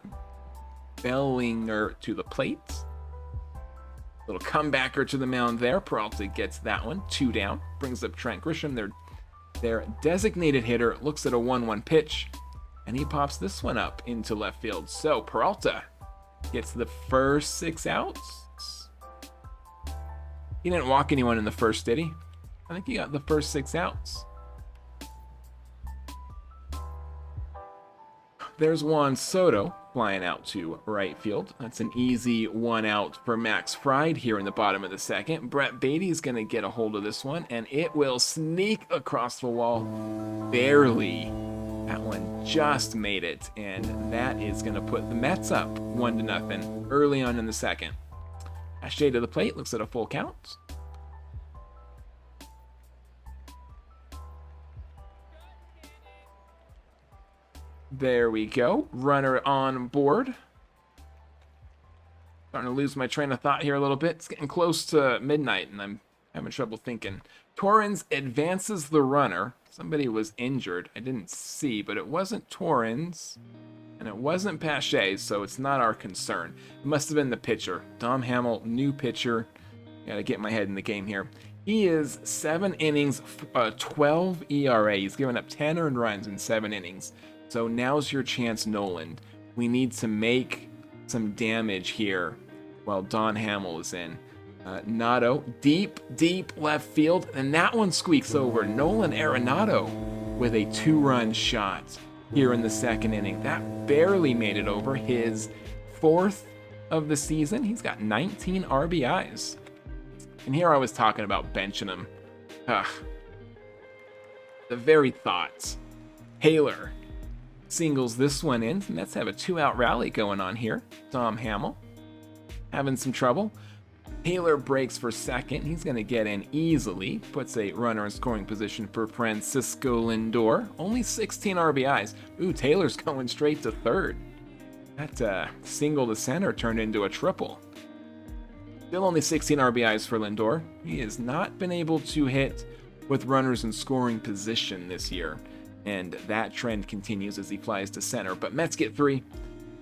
to the plate. Little comebacker to the mound there. Peralta gets that one. 2 down. Brings up Trent Grisham, their designated hitter. Looks at a 1-1 pitch, and he pops this one up into left field. So Peralta gets the first 6 outs. He didn't walk anyone in the first, did he? I think he got the first 6 outs. There's Juan Soto flying out to right field. That's an easy 1 out for Max Fried here in the bottom of the second. Brett Beatty's going to get a hold of this one, and it will sneak across the wall. Barely. That one just made it, and that is going to put the Mets up 1-0 early on in the second. Pache to the plate, looks at a full count. There we go. Runner on board. Starting to lose my train of thought here a little bit. It's getting close to midnight, and I'm having trouble thinking. Torrens advances the runner. Somebody was injured. I didn't see, but it wasn't Torrens, and it wasn't Pache, so it's not our concern. It must have been the pitcher. Dom Hamill, new pitcher. Gotta get my head in the game here. He is 7 innings, 12 ERA. He's given up 10 earned runs in 7 innings. So now's your chance, Nolan. We need to make some damage here while Don Hamill is in. Nato, deep left field, and that one squeaks over. Nolan Arenado with a 2-run shot here in the second inning. That barely made it over. His 4th of the season. He's got 19 RBIs. And here I was talking about benching him. The very thought. Haler singles this one in. Mets have a 2-out rally going on here. Dom Hamill having some trouble. Taylor breaks for second. He's going to get in easily. Puts a runner in scoring position for Francisco Lindor. Only 16 RBIs. Ooh, Taylor's going straight to third. That single to center turned into a triple. Still only 16 RBIs for Lindor. He has not been able to hit with runners in scoring position this year. And that trend continues as he flies to center. But Mets get 3,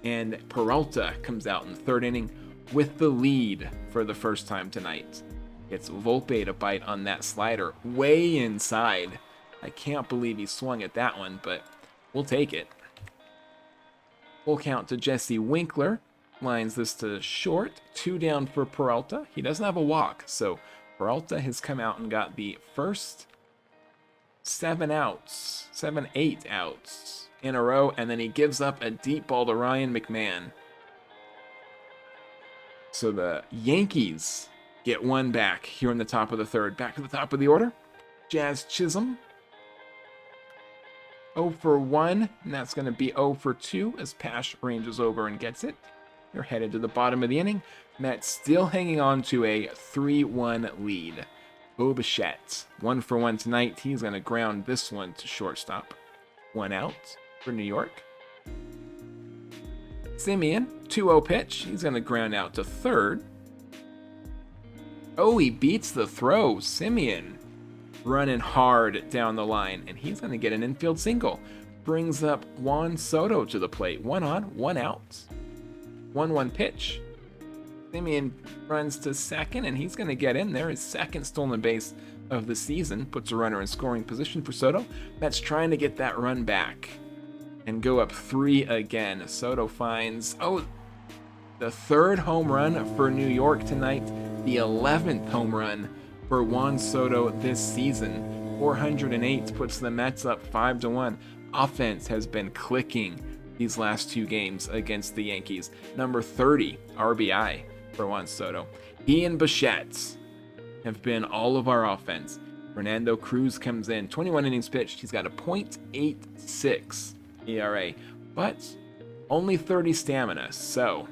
and Peralta comes out in the 3rd inning with the lead for the first time tonight. It's Volpe to bite on that slider way inside. I can't believe he swung at that one, but we'll take it. Full count to Jesse Winkler. Lines this to short. 2 down for Peralta. He doesn't have a walk, so Peralta has come out and got the first 7 outs, 8 outs in a row, and then he gives up a deep ball to Ryan McMahon. So the Yankees get 1 back here in the top of the 3rd. Back to the top of the order. Jazz Chisholm. 0 for 1, and that's going to be 0 for 2 as Pash ranges over and gets it. They're headed to the bottom of the inning. Mets still hanging on to a 3-1 lead. Bo Bichette, 1 for 1 tonight. He's going to ground this one to shortstop. 1 out for New York. Simeon, 2-0 pitch. He's going to ground out to third. Oh, he beats the throw. Simeon running hard down the line, and he's going to get an infield single. Brings up Juan Soto to the plate. 1 on, 1 out. 1-1 pitch. Simeon runs to second, and he's going to get in there. His 2nd stolen base of the season. Puts a runner in scoring position for Soto. That's trying to get that run back and go up 3 again. Soto finds, the 3rd home run for New York tonight. The 11th home run for Juan Soto this season. 408 puts the Mets up 5-1. Offense has been clicking these last 2 games against the Yankees. Number 30 RBI for Juan Soto. He and Bichette have been all of our offense. Fernando Cruz comes in, 21 innings pitched. He's got a .86 ERA, but only 30 stamina. So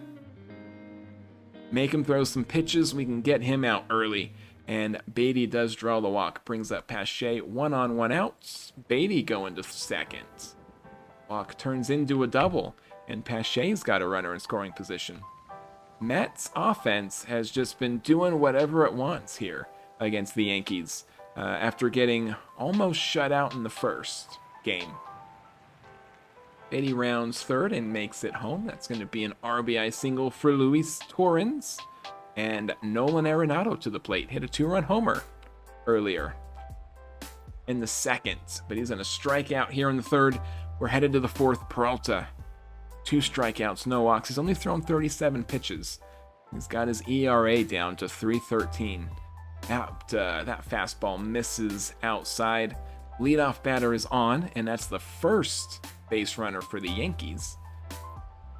make him throw some pitches. We can get him out early. And Beatty does draw the walk. Brings up Pache. 1 on, 1 out. Beatty going to second. Walk turns into a double, and Pache's got a runner in scoring position. Mets offense has just been doing whatever it wants here against the Yankees after getting almost shut out in the first game. Beatty rounds third and makes it home. That's going to be an RBI single for Luis Torrens. And Nolan Arenado to the plate. Hit a 2-run homer earlier in the second, but he's going to strike out here in the third. We're headed to the fourth. Peralta, 2 strikeouts, no walks. He's only thrown 37 pitches. He's got his ERA down to 3.13. That fastball misses outside. Leadoff batter is on, and that's the first base runner for the Yankees.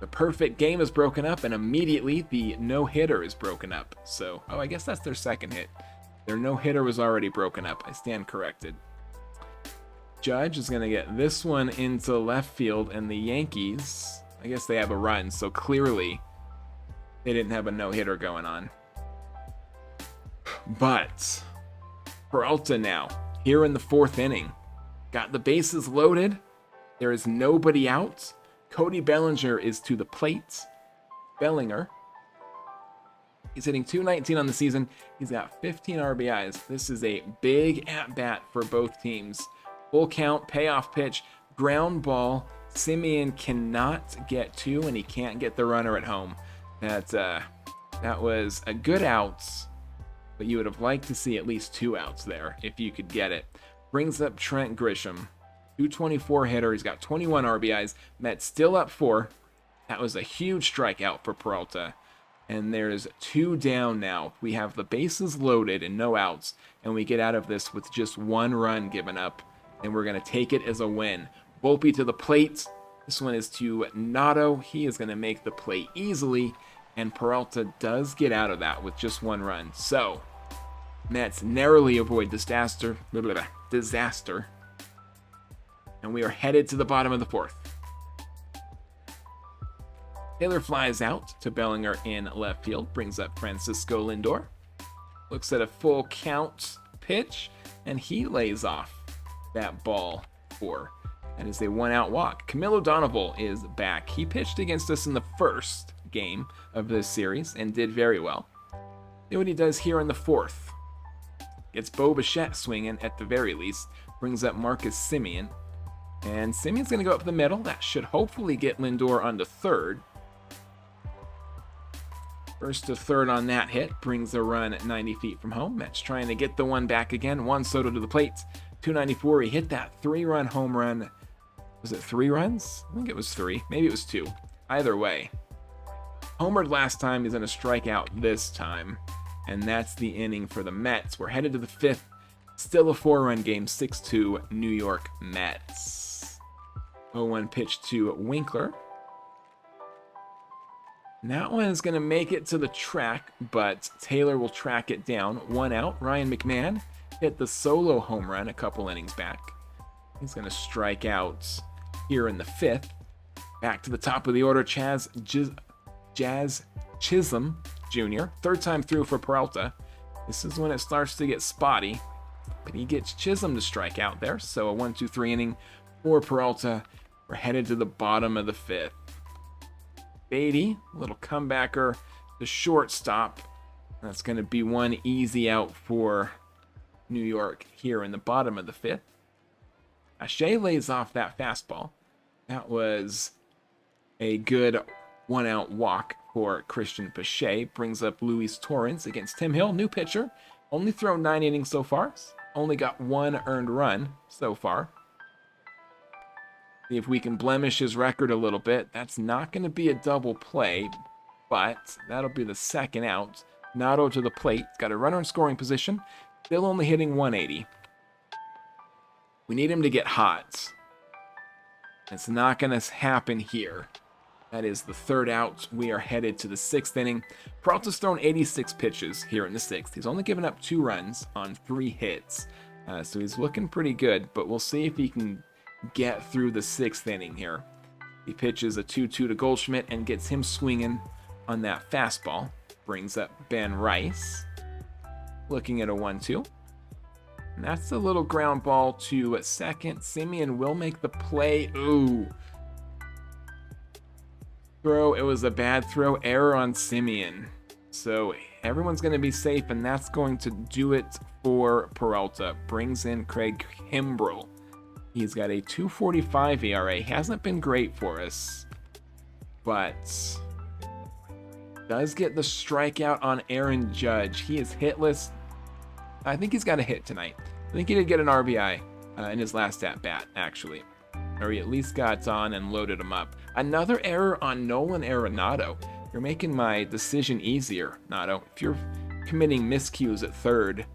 The perfect game is broken up, and immediately the no-hitter is broken up. So, I guess that's their second hit. Their no-hitter was already broken up. I stand corrected. Judge is going to get this one into left field, and the Yankees, I guess they have a run, so clearly they didn't have a no-hitter going on. But Peralta now, here in the fourth inning, got the bases loaded. There is nobody out. Cody Bellinger is to the plate. Bellinger, he's hitting .219 on the season. He's got 15 RBIs. This is a big at-bat for both teams. Full count, payoff pitch, ground ball. Semien cannot get 2, and he can't get the runner at home. That was a good out, but you would have liked to see at least 2 outs there if you could get it. Brings up Trent Grisham. .224 hitter. He's got 21 RBIs. Mets still up 4. That was a huge strikeout for Peralta. And there's 2 down now. We have the bases loaded and no outs. And we get out of this with just 1 run given up. And we're going to take it as a win. Volpe to the plate. This one is to Nato. He is going to make the play easily. And Peralta does get out of that with just 1 run. So, Mets narrowly avoid disaster. And we are headed to the bottom of the fourth. Taylor flies out to Bellinger in left field, brings up Francisco Lindor. Looks at a full count pitch, and he lays off that ball for. That is a 1-out walk. Camilo Donovan is back. He pitched against us in the first game of this series and did very well. See what he does here in the fourth. Gets Bo Bichette swinging at the very least. Brings up Marcus Semien. And Semien's going to go up the middle. That should hopefully get Lindor onto third. First to third on that hit. Brings a run at 90 feet from home. Mets trying to get the one back again. Juan Soto to the plate. 294. He hit that 3-run home run. Was it 3 runs? I think it was 3. Maybe it was 2. Either way. Homered last time. He's going to strike out this time. And that's the inning for the Mets. We're headed to the 5th. Still a 4-run game. 6-2 New York Mets. 0-1 pitch to Winkler. And that one is going to make it to the track, but Taylor will track it down. 1 out. Ryan McMahon hit the solo home run a couple innings back. He's going to strike out here in the 5th. Back to the top of the order, Jazz Chisholm Jr. 3rd time through for Peralta. This is when it starts to get spotty, but he gets Chisholm to strike out there. So a 1-2-3 inning for Peralta. We're headed to the bottom of the 5th. Beatty, little comebacker, the shortstop. That's going to be one easy out for New York here in the bottom of the 5th. Shea lays off that fastball. That was a good 1-out walk for Christian Pache. Brings up Luis Torrens against Tim Hill, new pitcher. Only thrown 9 innings so far. Only got 1 earned run so far. See if we can blemish his record a little bit. That's not going to be a double play, but that'll be the 2nd out. Nato to the plate. Got a runner in scoring position. Still only hitting 180. We need him to get hot. It's not going to happen here. That is the 3rd out. We are headed to the 6th inning. Peralta's thrown 86 pitches here in the 6th. He's only given up 2 runs on 3 hits. So he's looking pretty good, but we'll see if he can get through the 6th inning here. He pitches a 2-2 to Goldschmidt and gets him swinging on that fastball. Brings up Ben Rice. Looking at a 1-2. And that's a little ground ball to second. Semien will make the play. Ooh. Throw. It was a bad throw. Error on Semien. So everyone's going to be safe, and that's going to do it for Peralta. Brings in Craig Kimbrell. He's got a 2.45 ERA. He hasn't been great for us, but Does get the strikeout on Aaron Judge. He is hitless. I think he's got a hit tonight. I think he did get an RBI in his last at-bat, actually. Or he at least got on and loaded him up. Another error on Nolan Arenado. You're making my decision easier, Nato. If you're committing miscues at third,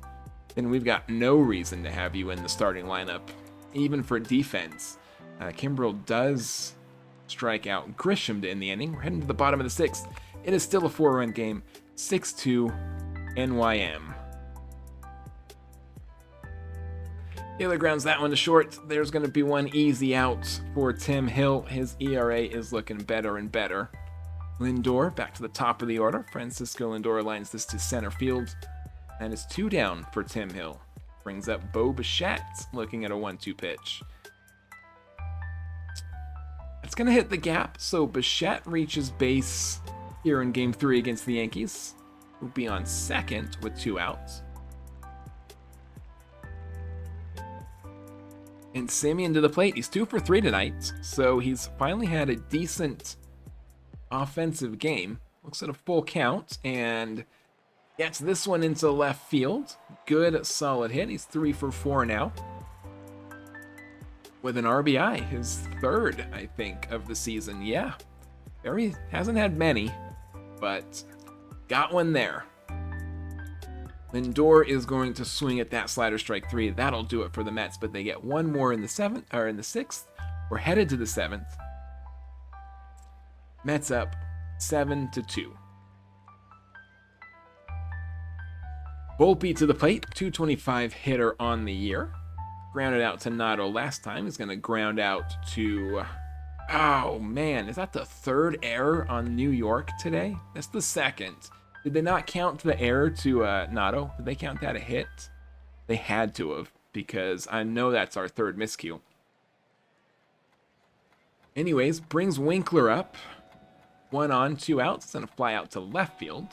then we've got no reason to have you in the starting lineup, even for defense. Kimbrel does strike out Grisham to end the inning. We're heading to the bottom of the sixth. It is still a 4-run game. 6-2 NYM. Taylor grounds that one to short. There's going to be one easy out for Tim Hill. His ERA is looking better and better. Lindor back to the top of the order. Francisco Lindor lines this to center field. And it's 2 down for Tim Hill. Brings up Bo Bichette looking at a 1-2 pitch. It's going to hit the gap, so Bichette reaches base here in Game 3 against the Yankees. Will be on second with 2 outs. And Semien to the plate. He's 2 for 3 tonight, so he's finally had a decent offensive game. Looks at a full count and gets this one into left field. Good, solid hit. He's 3 for 4 now. With an RBI, his third, I think, of the season. Yeah, very hasn't had many, but got one there. Lindor is going to swing at that slider, strike 3. That'll do it for the Mets, but they get one more in the sixth. We're headed to the 7th. Mets up 7-2. Volpe to the plate, 225 hitter on the year. Grounded out to Nato last time. He's going to ground out to... Oh, man. Is that the third error on New York today? That's the second. Did they not count the error to Nato? Did they count that a hit? They had to have, because I know that's our third miscue. Anyways, brings Winkler up. 1 on, 2 outs. It's going to fly out to left field.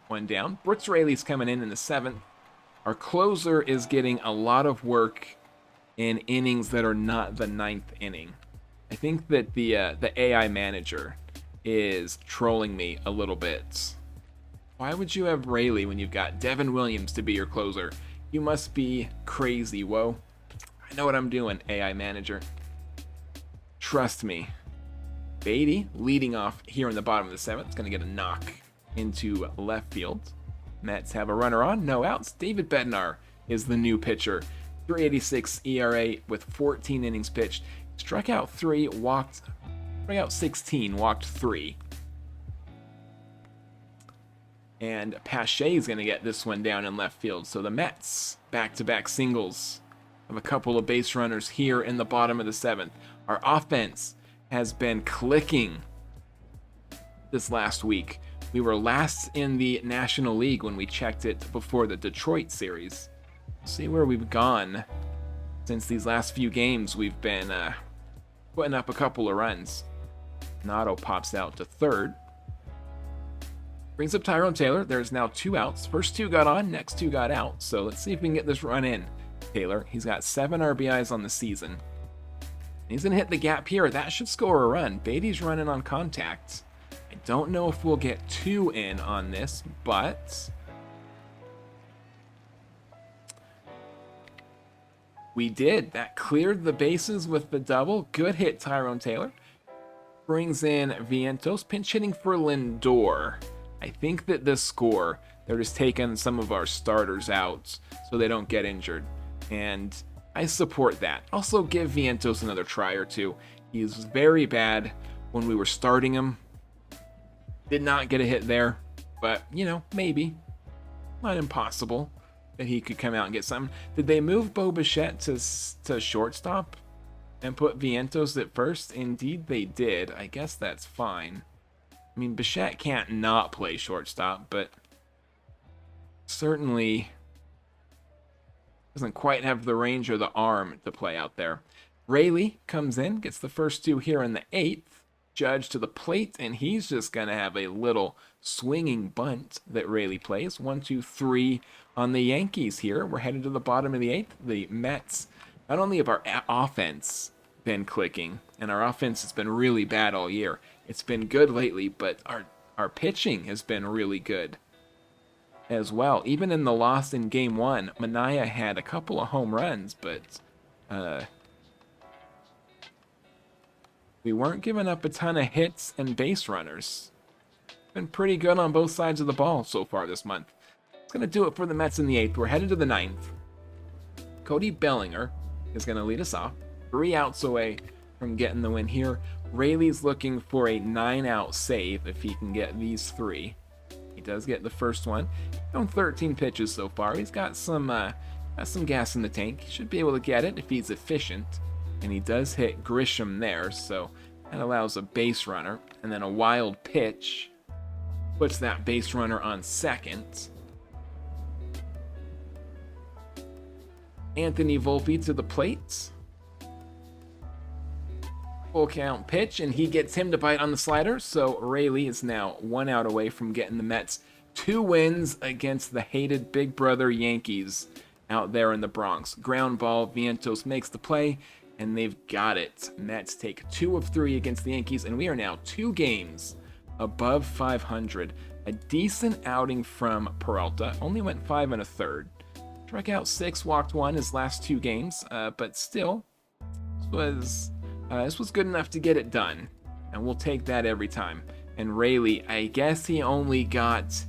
1 down. Brooks Raley's coming in the 7th. Our closer is getting a lot of work in innings that are not the 9th inning. I think that the AI manager is trolling me a little bit. Why would you have Raley when you've got Devin Williams to be your closer? You must be crazy, whoa. I know what I'm doing, AI manager. Trust me. Beatty leading off here in the bottom of the 7th. It's going to get a knock into left field. Mets have a runner on, no outs. David Bednar is the new pitcher. 3.86 ERA with 14 innings pitched. Struck out 3, struck out 16, walked 3. And Pache is going to get this one down in left field. So the Mets, back-to-back singles, have a couple of base runners here in the bottom of the 7th. Our offense has been clicking this last week. We were last in the National League when we checked it before the Detroit series. See where we've gone since these last few games. We've been putting up a couple of runs. Nato pops out to third. Brings up Tyrone Taylor. There's now 2 outs. First 2 got on, next 2 got out. So let's see if we can get this run in. Taylor, he's got 7 RBIs on the season. He's going to hit the gap here. That should score a run. Beatty's running on contact. I don't know if we'll get 2 in on this, but we did. That cleared the bases with the double. Good hit, Tyrone Taylor. Brings in Vientos, pinch hitting for Lindor. I think that this score, they're just taking some of our starters out so they don't get injured. And I support that. Also give Vientos another try or two. He's very bad when we were starting him. Did not get a hit there, but, you know, maybe. Not impossible that he could come out and get something. Did they move Bo Bichette to shortstop and put Vientos at first? Indeed they did. I guess that's fine. I mean, Bichette can't not play shortstop, but certainly doesn't quite have the range or the arm to play out there. Raley comes in, gets the first 2 here in the 8th. Judge to the plate, and he's just going to have a little swinging bunt that Raley plays. 1, 2, 3 on the Yankees here. We're headed to the bottom of the 8th. The Mets, not only have our offense been clicking, and our offense has been really bad all year. It's been good lately, but our our pitching has been really good as well. Even in the loss in Game 1, Manaea had a couple of home runs, but we weren't giving up a ton of hits and base runners. Been pretty good on both sides of the ball so far this month. It's going to do it for the Mets in the 8th. We're headed to the 9th. Cody Bellinger is going to lead us off. 3 outs away from getting the win here. Rayleigh's looking for a 9-out save if he can get these 3. He does get the first one. On 13 pitches so far. He's got some gas in the tank. He should be able to get it if he's efficient. And he does hit Grisham there, so that allows a base runner. And then a wild pitch puts that base runner on second. Anthony Volpe to the plate. Full count pitch, and he gets him to bite on the slider. So Rayleigh is now 1 out away from getting the Mets 2 wins against the hated Big Brother Yankees out there in the Bronx. Ground ball, Vientos makes the play, and they've got it. Mets take 2 of 3 against the Yankees, and we are now 2 games above 500. A decent outing from Peralta. Only went 5 1/3. Struck out 6, walked 1 his last 2 games, but still, this was good enough to get it done, and we'll take that every time. And Rayleigh, I guess he only got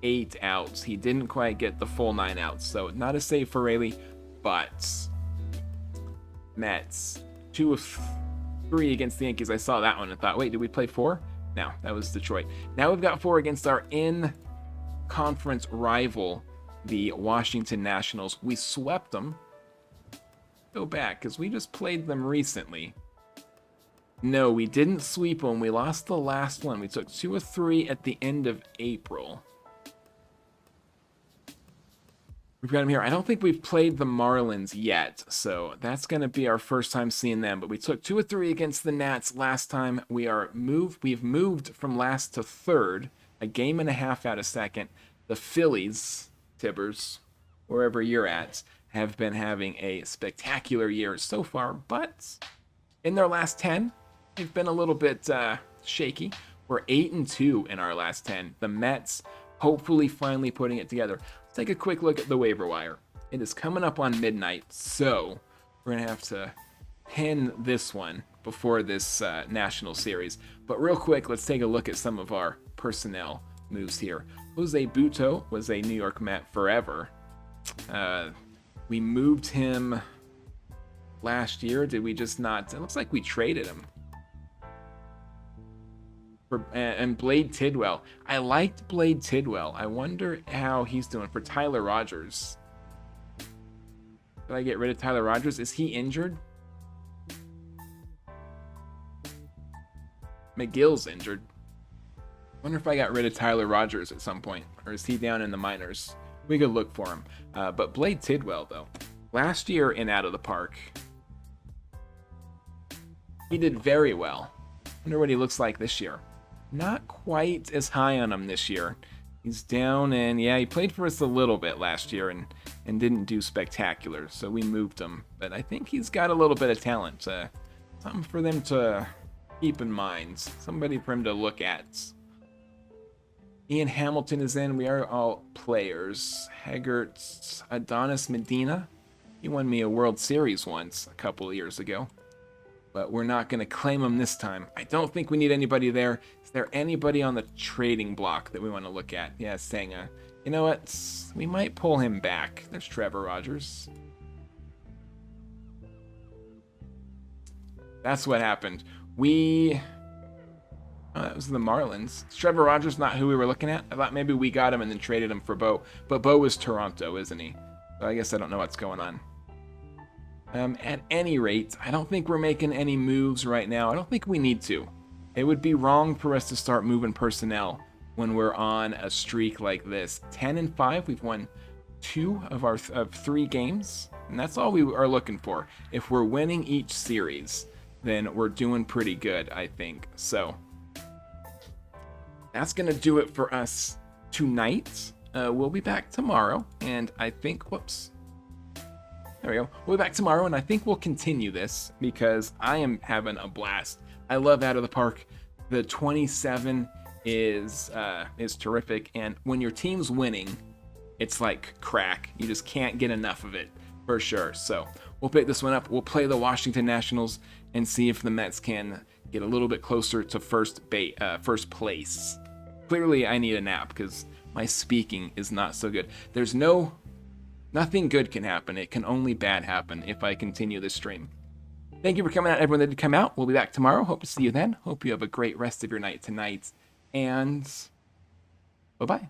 8 outs. He didn't quite get the full 9 outs, so not a save for Rayleigh, but Mets 2 of 3 against the Yankees. I saw that one and thought, wait, did we play 4? No, that was Detroit. Now we've got 4 against our in-conference rival, the Washington Nationals. We swept them. Go back, because we just played them recently. No, we didn't sweep them. We lost the last one. We took 2 of 3 at the end of April. We've got them here. I don't think we've played the Marlins yet, so that's going to be our first time seeing them. But we took 2 of 3 against the Nats last time. We've moved from last to third, a game and a half out of second. The Phillies, Tibbers, wherever you're at, have been having a spectacular year so far, but in their last 10, they've been a little bit shaky. We're 8-2 in our last 10. The Mets hopefully finally putting it together. Let's take a quick look at the waiver wire. It is coming up on midnight, so we're going to have to pin this one before this National Series. But real quick, let's take a look at some of our personnel moves here. Jose Butto was a New York Met forever. We moved him last year. Did we just not? It looks like we traded him. And Blade Tidwell. I liked Blade Tidwell. I wonder how he's doing for Tyler Rogers. Did I get rid of Tyler Rogers? Is he injured? McGill's injured. Wonder if I got rid of Tyler Rogers at some point, or is he down in the minors? We could look for him. But Blade Tidwell, though, last year in Out of the Park, he did very well. Wonder what he looks like this year. Not quite as high on him this year. He's down, and yeah, he played for us a little bit last year and didn't do spectacular, so we moved him. But I think he's got a little bit of talent. Something for them to keep in mind. Somebody for him to look at. Ian Hamilton is in. We are all players. Hegert, Adonis Medina. He won me a World Series once a couple of years ago. But we're not going to claim him this time. I don't think we need anybody there. Is there anybody on the trading block that we want to look at? Yeah, Senga. You know what? We might pull him back. There's Trevor Rogers. That's what happened. Oh, that was the Marlins. Is Trevor Rogers not who we were looking at? I thought maybe we got him and then traded him for Bo. But Bo is Toronto, isn't he? So I guess I don't know what's going on. At any rate, I don't think we're making any moves right now. I don't think we need to. It would be wrong for us to start moving personnel when we're on a streak like this. 10-5, we've won 2 of 3 games, and that's all we are looking for. If we're winning each series, then we're doing pretty good, I think. So that's going to do it for us tonight. We'll be back tomorrow, and I think, whoops. There we go. We'll be back tomorrow, and I think we'll continue this because I am having a blast. I love Out of the Park. The 27 is terrific, and when your team's winning, it's like crack. You just can't get enough of it, for sure. So we'll pick this one up. We'll play the Washington Nationals and see if the Mets can get a little bit closer to first place. Clearly, I need a nap because my speaking is not so good. Nothing good can happen. It can only bad happen if I continue this stream. Thank you for coming out, everyone that did come out. We'll be back tomorrow. Hope to see you then. Hope you have a great rest of your night tonight. And bye-bye.